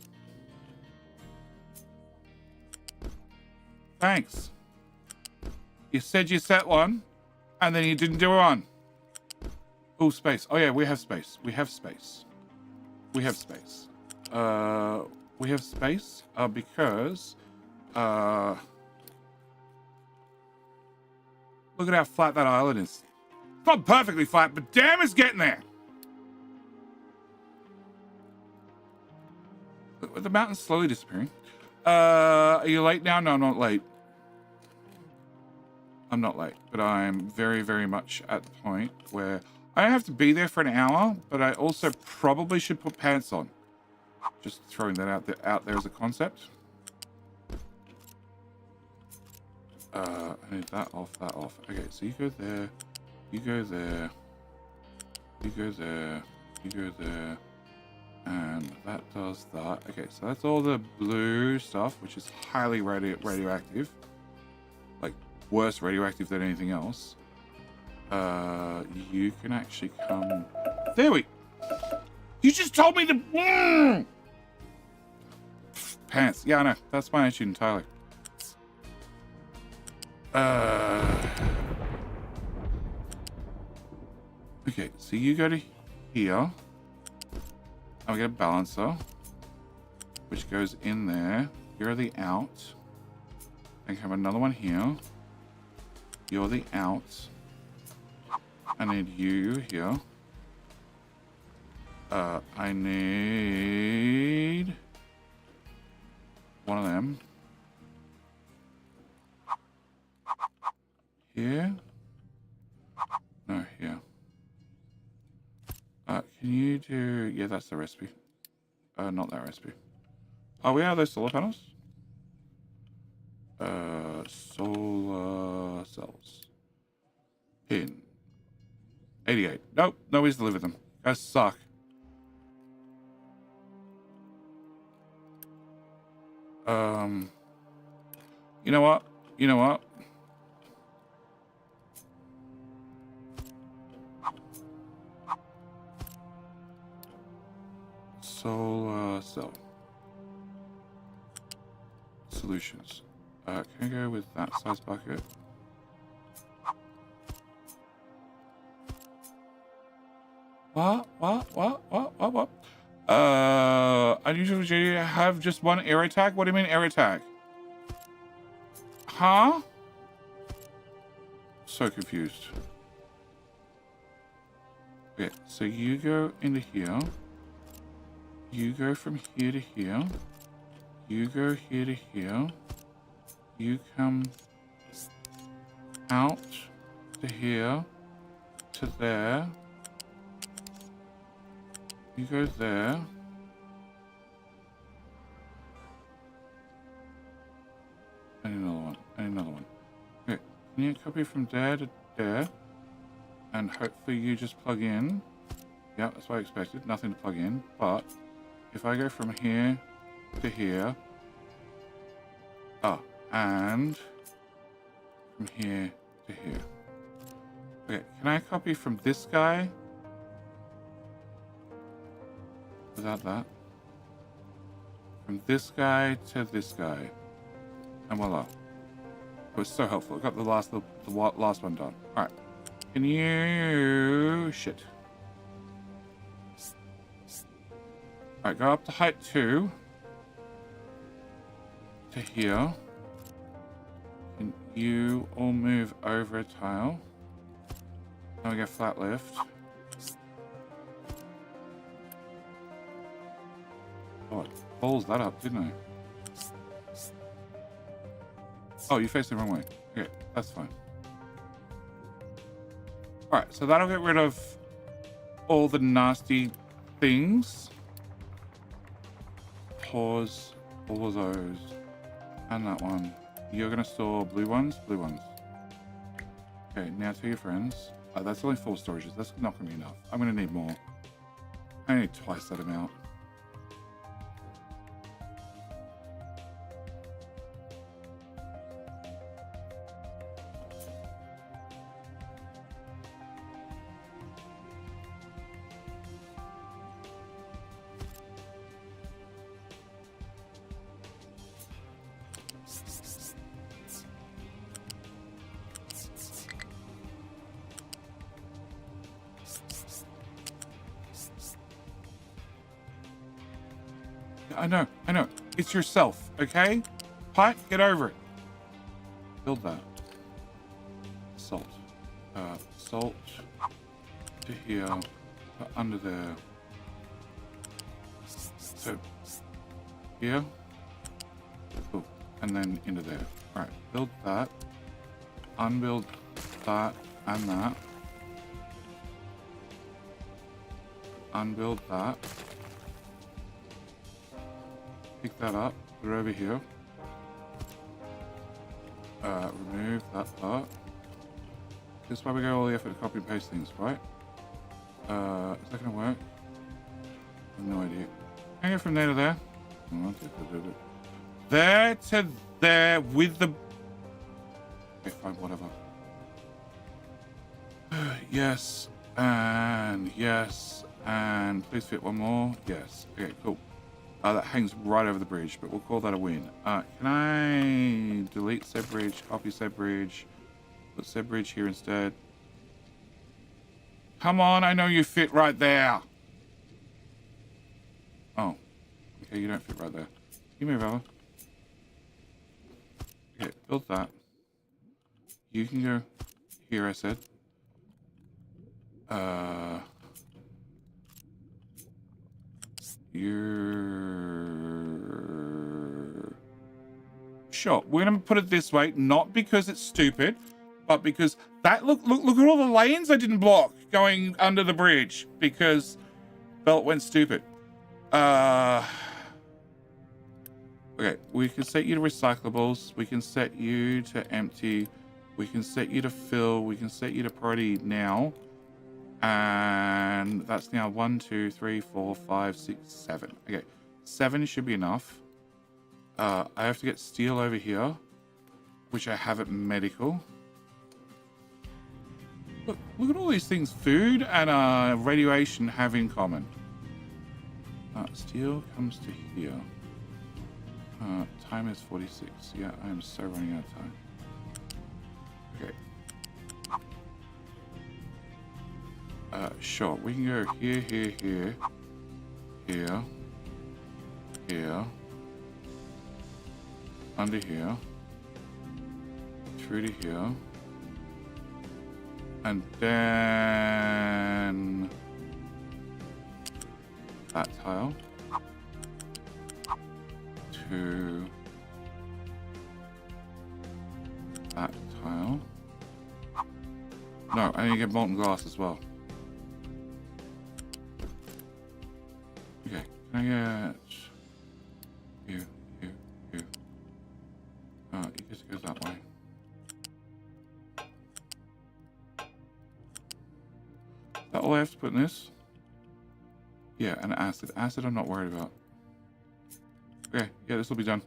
Thanks. You said you set one, and then you didn't do one. Oh, space. Oh, yeah, we have space. We have space. We have space. We have space because... Look at how flat that island is. It's not perfectly flat, but damn, it's getting there. Look, the mountain's slowly disappearing. Are you late now? No, I'm not late. I'm not late, but I'm very, very much at the point where I don't have to be there for an hour, but I also probably should put pants on. Just throwing that out there as a concept. I need that off, that off. Okay, so you go there, you go there, you go there, you go there, and that does that. Okay, so that's all the blue stuff, which is highly radioactive. worse radioactive than anything else. You can actually come. There we. You just told me to. Pants. Yeah, I know. That's my attitude entirely. Okay, so you go to here. I'll get a balancer, which goes in there. Here are the outs. I have another one here. You're the outs. I need you here. I need one of them. Here? No, here. Can you do... Yeah, that's the recipe. Not that recipe. Oh, we have those solar panels? Solar cells. Pin. 88. Nope, nobody's delivered them. Guys suck. You know what? You know what? Solar cell. Solutions. Can I go with that size bucket? What? Unusual JD have just one air attack? What do you mean air attack? Huh? So confused. Okay, so you go into here. You go from here to here. You go here to here. You come out to here to there. You go there. I need another one. I need another one. Okay, can you copy from there to there? And hopefully you just plug in. Yeah, that's what I expected. Nothing to plug in. But if I go from here to here. Oh, and from here to here. Okay, can I copy from this guy? Without that. From this guy to this guy. And voila. It was so helpful. I got the last one done. Alright. Can you... Shit. Alright, go up to height 2. To here. Can you all move over a tile? Now we get flat lift. Oh, it balls that up, didn't I? Oh, you faced the wrong way. Okay, that's fine. Alright, so that'll get rid of all the nasty things. Pause all of those. And that one. You're going to store blue ones? Blue ones. Okay, now to your friends. That's only 4 storages. That's not going to be enough. I'm going to need more. I need twice that amount. I know. It's yourself, okay? Pipe, get over it. Build that. Salt. Salt to here, to under there. So, here. Cool. And then into there. Alright, build that. Unbuild that and that. Unbuild that. Pick that up, put it over here. Remove that part. This is why we go all the effort to copy and paste things, right? Is that gonna work? I have no idea. Can I go from there to there? There to there with the... Okay, fine, whatever. Yes, and yes, and please fit one more. Yes. Okay, cool. That hangs right over the bridge, but we'll call that a win. Can I delete said bridge, copy said bridge, put said bridge here instead? Come on, I know you fit right there. Oh, okay, you don't fit right there. You move over. Okay, build that. You can go here, I said. You're... Sure, we're gonna put it this way, not because it's stupid, but because that, look at all the lanes I didn't block going under the bridge because belt went stupid. Okay, we can set you to recyclables, we can set you to empty, we can set you to fill, we can set you to priority now. And that's now 1, 2, 3, 4, 5, 6, 7. Okay, 7 should be enough. I have to get steel over here, which I have at medical. Look at all these things food and radiation have in common. Steel comes to here. Time is 46. Yeah, I am so running out of time. Okay. Sure, we can go here, here, here, here, here, under here, through to here, and then that tile to that tile. No, I need to get molten glass as well. Okay, can I get you? Oh, it just goes that way. Is that all I have to put in this? Yeah, and acid. Acid I'm not worried about. Okay, yeah, this will be done.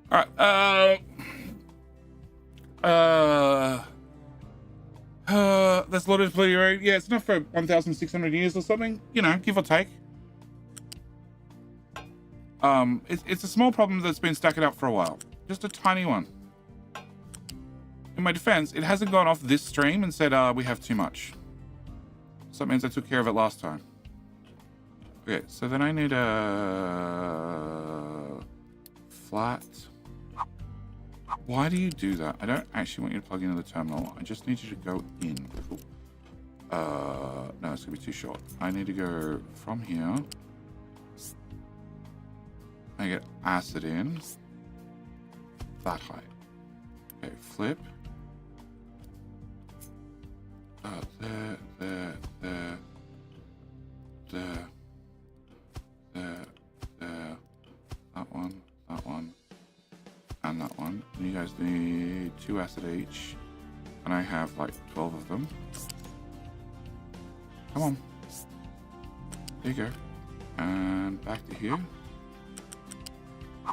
Alright, that's loaded for your... Yeah, it's enough for 1,600 years or something. You know, give or take. It's a small problem that's been stacking up for a while. Just a tiny one. In my defense, it hasn't gone off this stream and said, we have too much. So that means I took care of it last time. Okay, so then I need a flat. Why do you do that? I don't actually want you to plug into the terminal. I just need you to go in. Cool. No, it's gonna be too short. I need to go from here. I get acid in. That height. Okay, flip. There. That one, and that one. And you guys need 2 acid each. And I have like 12 of them. Come on. There you go. And back to here.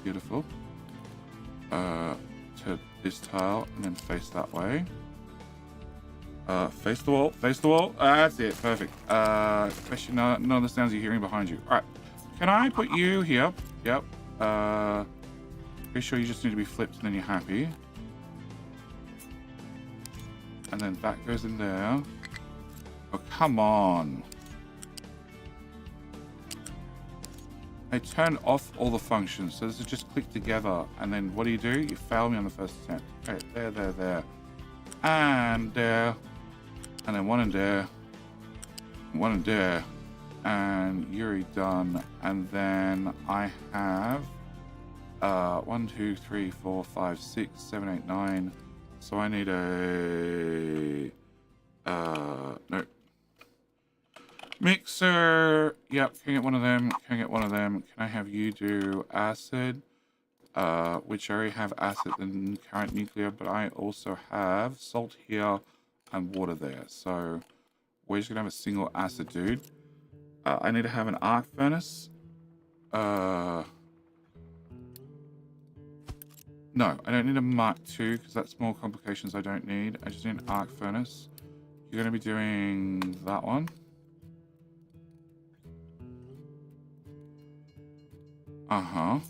Beautiful. To this tile and then face that way. Face the wall, face the wall. That's it, perfect. Question, none of the sounds you're hearing behind you. Alright, can I put you here? Yep. Pretty sure you just need to be flipped and then you're happy. And then that goes in there. Oh, come on. I turned off all the functions, so this is just click together. And then what do? You fail me on the first attempt. Okay, there. And there. And then one in there. One in there. And Yuri done. And then I have 1, 2, 3, 4, 5, 6, 7, 8, 9. So I need a no. Mixer. Yep, can I get one of them? Can I get one of them? Can I have you do acid? Which I already have acid and current nuclear, but I also have salt here and water there. So we're just gonna have a single acid dude. I need to have an arc furnace. No, I don't need a Mark II because that's more complications I don't need. I just need an arc furnace. You're going to be doing that one. Uh-huh.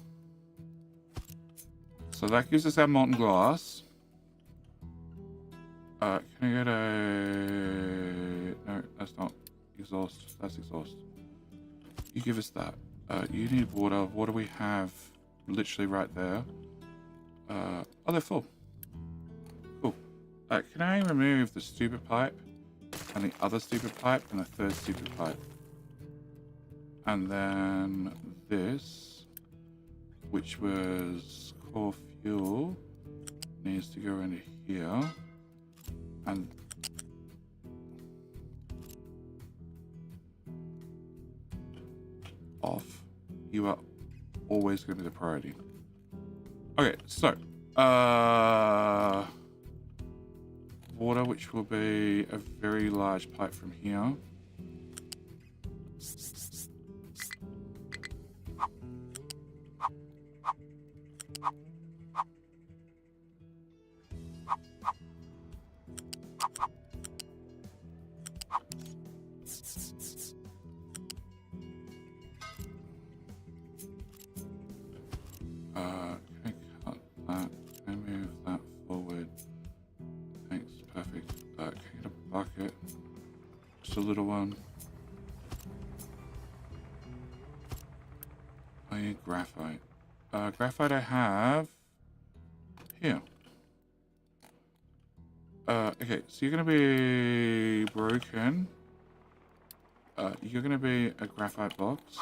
So that gives us our molten glass. Can I get a... No, that's not exhaust. That's exhaust. You give us that. You need water. What do we have literally right there? Oh, they're full. Cool. Can I remove the stupid pipe and the other stupid pipe and the third stupid pipe? And then this, which was core fuel, needs to go into here. And off. You are always going to be the priority. Okay, so water, which will be a very large pipe from here. Can I cut that? Can I move that forward? Thanks, perfect. Can I get a bucket? Just a little one. I need graphite. Graphite I have here. Okay, so you're gonna be broken. You're gonna be a graphite box.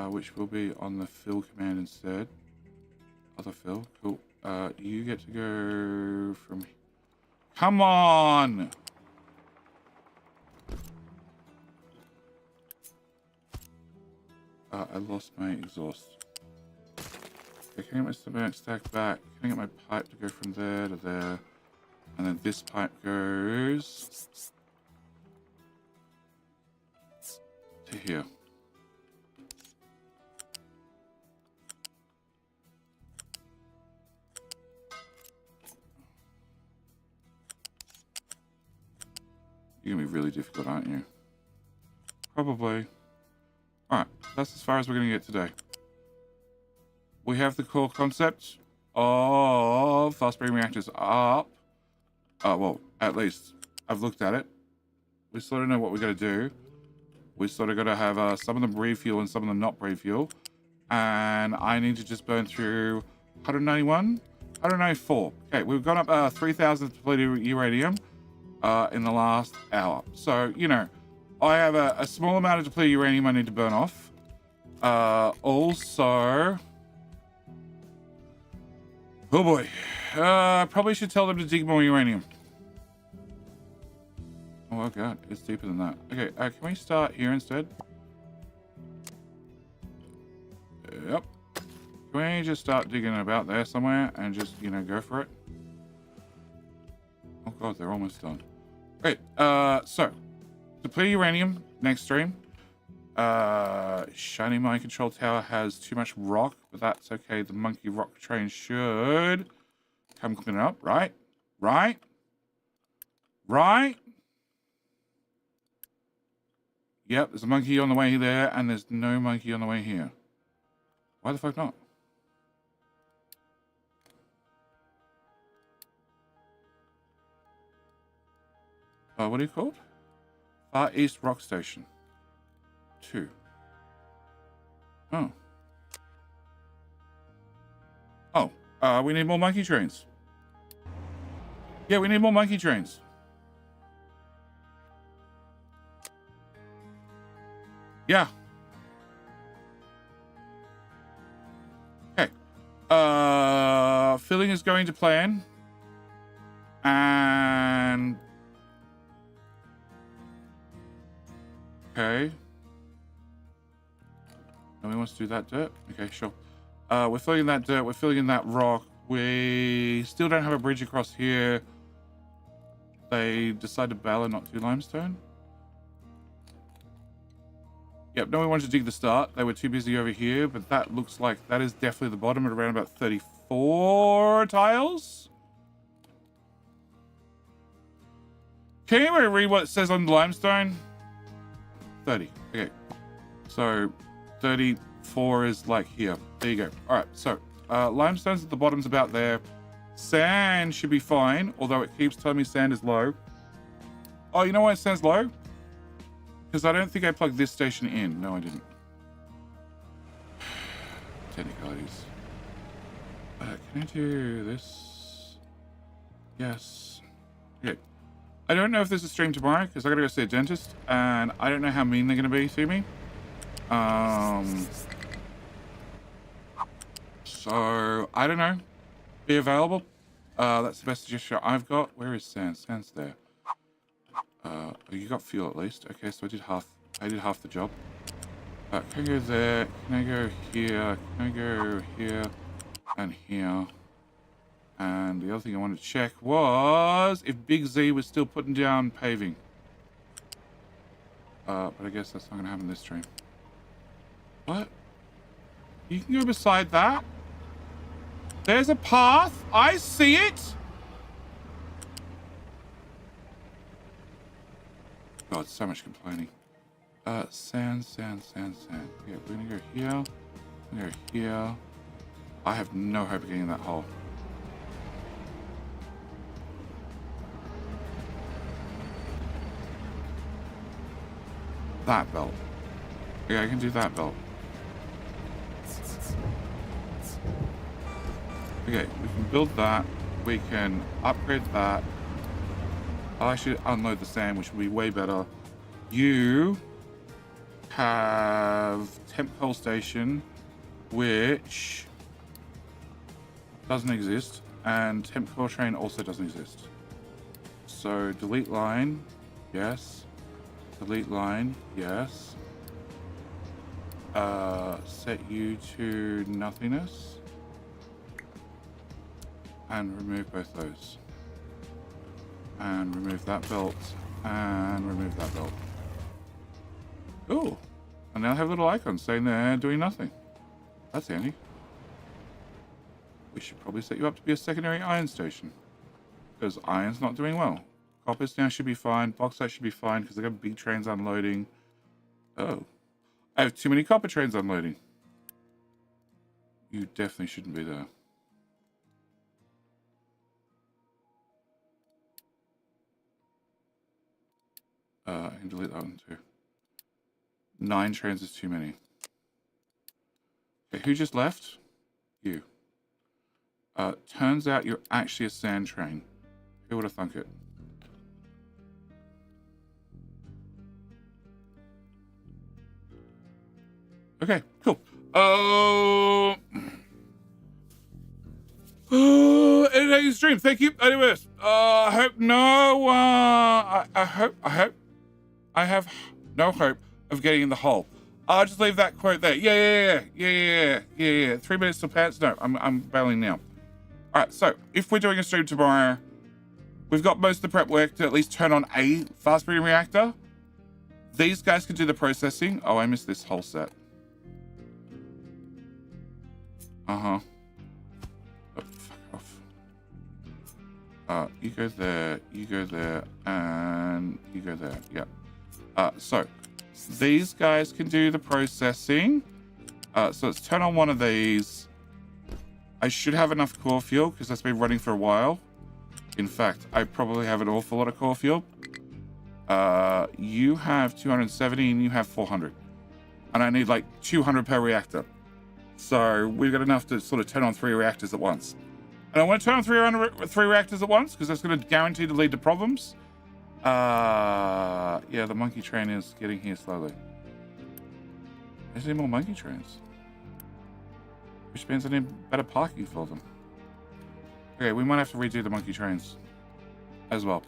Which will be on the fill command instead. Other fill, cool. You get to go from... Come on! I lost my exhaust. Okay, can I get my cement stack back? Can I get my pipe to go from there to there? And then this pipe goes... to here. You're gonna be really difficult, aren't you? Probably. Alright, that's as far as we're gonna get today. We have the core concept of fast breeding reactors up. Well, at least I've looked at it. We sort of know what we gotta do. We sort of gotta have some of them breathe fuel and some of them not breathe fuel. And I need to just burn through 191, 194. Okay, we've gone up 3,000 depleted uranium in the last hour. So, you know, I have a small amount of depleted uranium I need to burn off. Also... Oh boy. Probably should tell them to dig more uranium. Oh god, it's deeper than that. Okay, can we start here instead? Yep. Can we just start digging about there somewhere and just, you know, go for it? Oh god, they're almost done. Great. So, deplete uranium, next stream. Shiny Mind Control Tower has too much rock, but that's okay. The monkey rock train should come clean it up, right? Right? Right? Yep, there's a monkey on the way there, and there's no monkey on the way here. Why the fuck not? What are you called? Far East Rock Station. 2. Oh. Oh, we need more monkey trains. Yeah, we need more monkey trains. Yeah. Okay. Filling is going to plan. And... Okay. Nobody wants to do that dirt? Okay, sure. We're filling in that dirt. We're filling in that rock. We still don't have a bridge across here. They decided to bail and not do limestone. Yep, no one wanted to dig the start. They were too busy over here, but that looks like that is definitely the bottom at around about 34 tiles. Can you read what it says on the limestone? 30. Okay. So 34 is like here. There you go. All right. So limestone's at the bottom's about there. Sand should be fine, although it keeps telling me sand is low. Oh, you know why sand's low? Because I don't think I plugged this station in. No, I didn't. Technicalities. Can I do this? Yes. Okay. I don't know if there's a stream tomorrow because I gotta go see a dentist, and I don't know how mean they're gonna be to me. So I don't know. Be available. That's the best suggestion I've got. Where is sand? Sand's there. Oh, you got fuel at least. Okay, so I did half the job. Can I go there? Can I go here? Can I go here and here? And the other thing I wanted to check was if Big Z was still putting down paving. But I guess that's not going to happen this stream. What? You can go beside that? There's a path. I see it. God, so much complaining. Sand. Yeah, we're going to go here. We're going to go here. I have no hope of getting in that hole. That belt. Yeah, I can do that belt. Okay, we can build that. We can upgrade that. I'll actually unload the sand, which will be way better. You have temp coal station, which doesn't exist, and temp coal train also doesn't exist. So delete line, yes. Delete line, yes. Set you to nothingness. And remove both those. And remove that belt. And remove that belt. Oh, and now I have little icons saying they're doing nothing. That's handy. We should probably set you up to be a secondary iron station. Because iron's not doing well. Coppers now should be fine. Bauxite should be fine because they got big trains unloading. Oh. I have too many copper trains unloading. You definitely shouldn't be there. I can delete that one too. 9 trains is too many. Okay, who just left? You. Turns out you're actually a sand train. Who would have thunk it? Okay, cool. Editing stream. Thank you. Anyways, I hope no. I have no hope of getting in the hole. I'll just leave that quote there. Yeah. 3 minutes to pants. No, I'm bailing now. All right. So if we're doing a stream tomorrow, we've got most of the prep work to at least turn on a fast breeding reactor. These guys can do the processing. Oh, I missed this whole set. Oh, fuck off. You go there, and you go there. Yep. So these guys can do the processing. So let's turn on one of these. I should have enough core fuel because that's been running for a while. In fact, I probably have an awful lot of core fuel. You have 270 and you have 400. And I need like 200 per reactor. So we've got enough to sort of turn on 3 reactors at once. And I want to turn on 3 reactors at once because that's going to guarantee to lead to problems. Yeah, the monkey train is getting here slowly. There's any more monkey trains? Which means I need better parking for them. Okay, we might have to redo the monkey trains as well.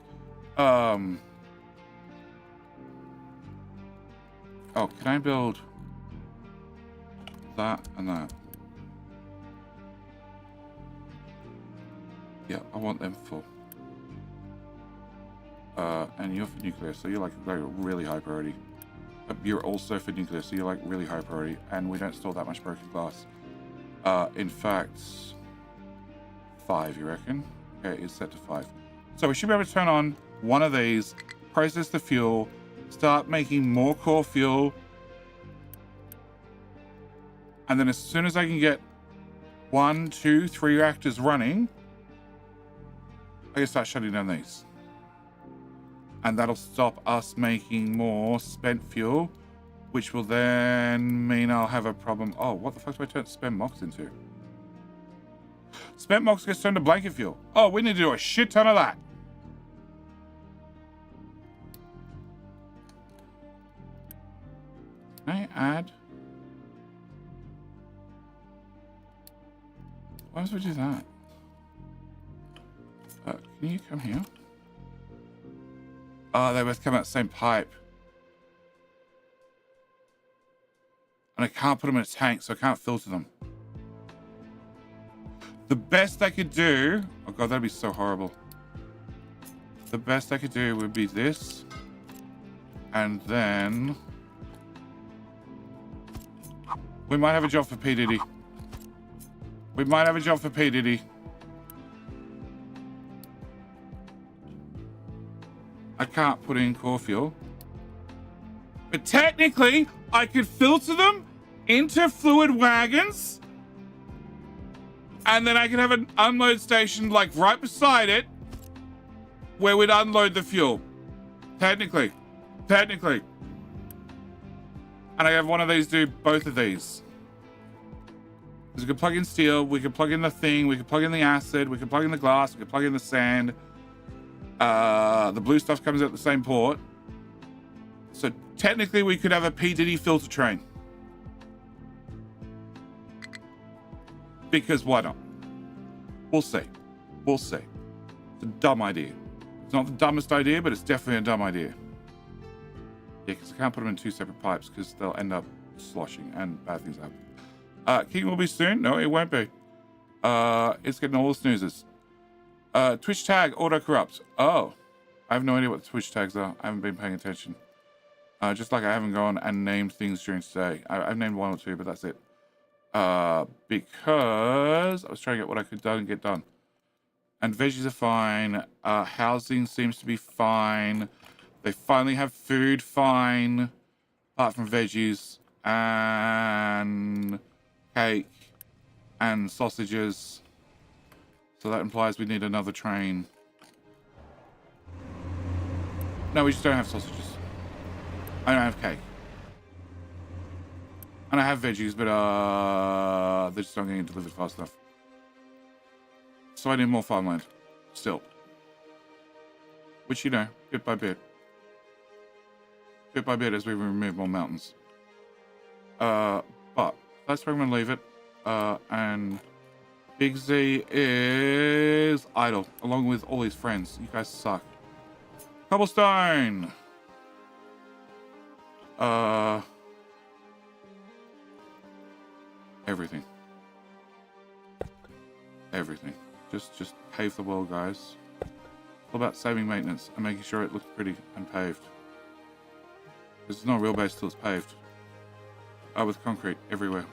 Oh, can I build that and that? Yeah, I want them full. And you're for nuclear, so you're like really high priority. You're also for nuclear, so you're like really high priority, and we don't store that much broken glass. In fact, 5, you reckon? Okay, it's set to 5. So we should be able to turn on one of these, process the fuel, start making more core fuel, and then as soon as I can get 1, 2, 3 reactors running, I can start shutting down these. And that'll stop us making more spent fuel, which will then mean I'll have a problem. Oh, what the fuck do I turn spent mox into? Spent mox gets turned to blanket fuel. Oh, we need to do a shit ton of that. Can I add? Why would we do that? Can you come here? Oh, they both come out the same pipe. And I can't put them in a tank, so I can't filter them. The best I could do... Oh god, that'd be so horrible. The best I could do would be this. And then... we might have a job for P. Diddy. We might have a job for P. Diddy. I can't put in core fuel. But technically, I could filter them into fluid wagons. And then I could have an unload station like right beside it where we'd unload the fuel. Technically. Technically. And I have one of these do both of these. Because we could plug in steel, we could plug in the thing, we could plug in the acid, we could plug in the glass, we could plug in the sand. The blue stuff comes out the same port. So technically we could have a P. Diddy filter train. Because why not? We'll see. We'll see. It's a dumb idea. It's not the dumbest idea, but it's definitely a dumb idea. Yeah, because I can't put them in 2 separate pipes because they'll end up sloshing and bad things happen. King will be soon? No, it won't be. It's getting all the snoozes. Twitch tag auto corrupt. Oh, I have no idea what the Twitch tags are. I haven't been paying attention. Just like I haven't gone and named things during today. I've named 1 or 2, but that's it. Because I was trying to get what I could get done. And veggies are fine. Housing seems to be fine. They finally have food fine. Apart from veggies and cake and sausages. So that implies we need another train. No, we just don't have sausages. I don't have cake. And I have veggies, but they're just not getting delivered fast enough. So I need more farmland. Still. Which, you know, bit by bit. Bit by bit as we remove more mountains. But that's where I'm going to leave it. And Big Z is idle, along with all his friends. You guys suck. Cobblestone! Everything. Everything. Just pave the world, guys. It's all about saving maintenance and making sure it looks pretty and paved. It's not a real base till it's paved. With concrete everywhere.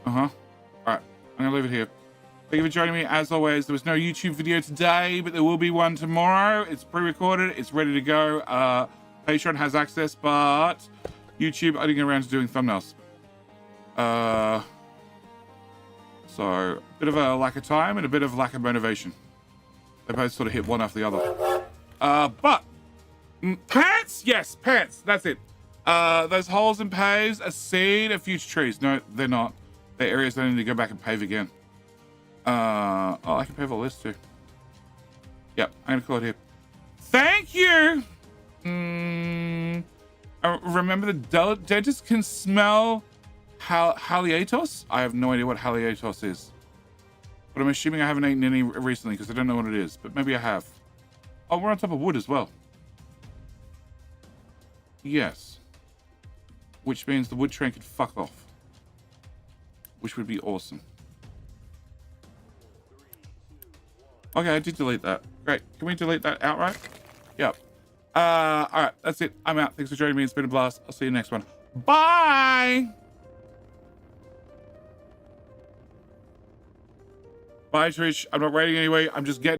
Alright, I'm gonna leave it here. Thank you for joining me. As always, there was no YouTube video today, but there will be one tomorrow. It's pre-recorded, it's ready to go. Patreon has access, but YouTube, I didn't get around to doing thumbnails. So, a bit of a lack of time and a bit of lack of motivation. They both sort of hit one after the other. But, pants? Yes, pants. That's it. Those holes and paves are seed of future trees. No, they're not. They're areas that I need to go back and pave again. Oh, I can pave all this too. Yep, I'm going to call it here. Thank you! Remember the dentist can smell Haliotos? I have no idea what Haliotos is. But I'm assuming I haven't eaten any recently because I don't know what it is. But maybe I have. Oh, we're on top of wood as well. Yes. Which means the wood train could fuck off. Which would be awesome. Okay, I did delete that. Great. Can we delete that outright? Yep. All right, that's it. I'm out. Thanks for joining me. It's been a blast. I'll see you next one. Bye. Bye, Trish. I'm not writing anyway. I'm just getting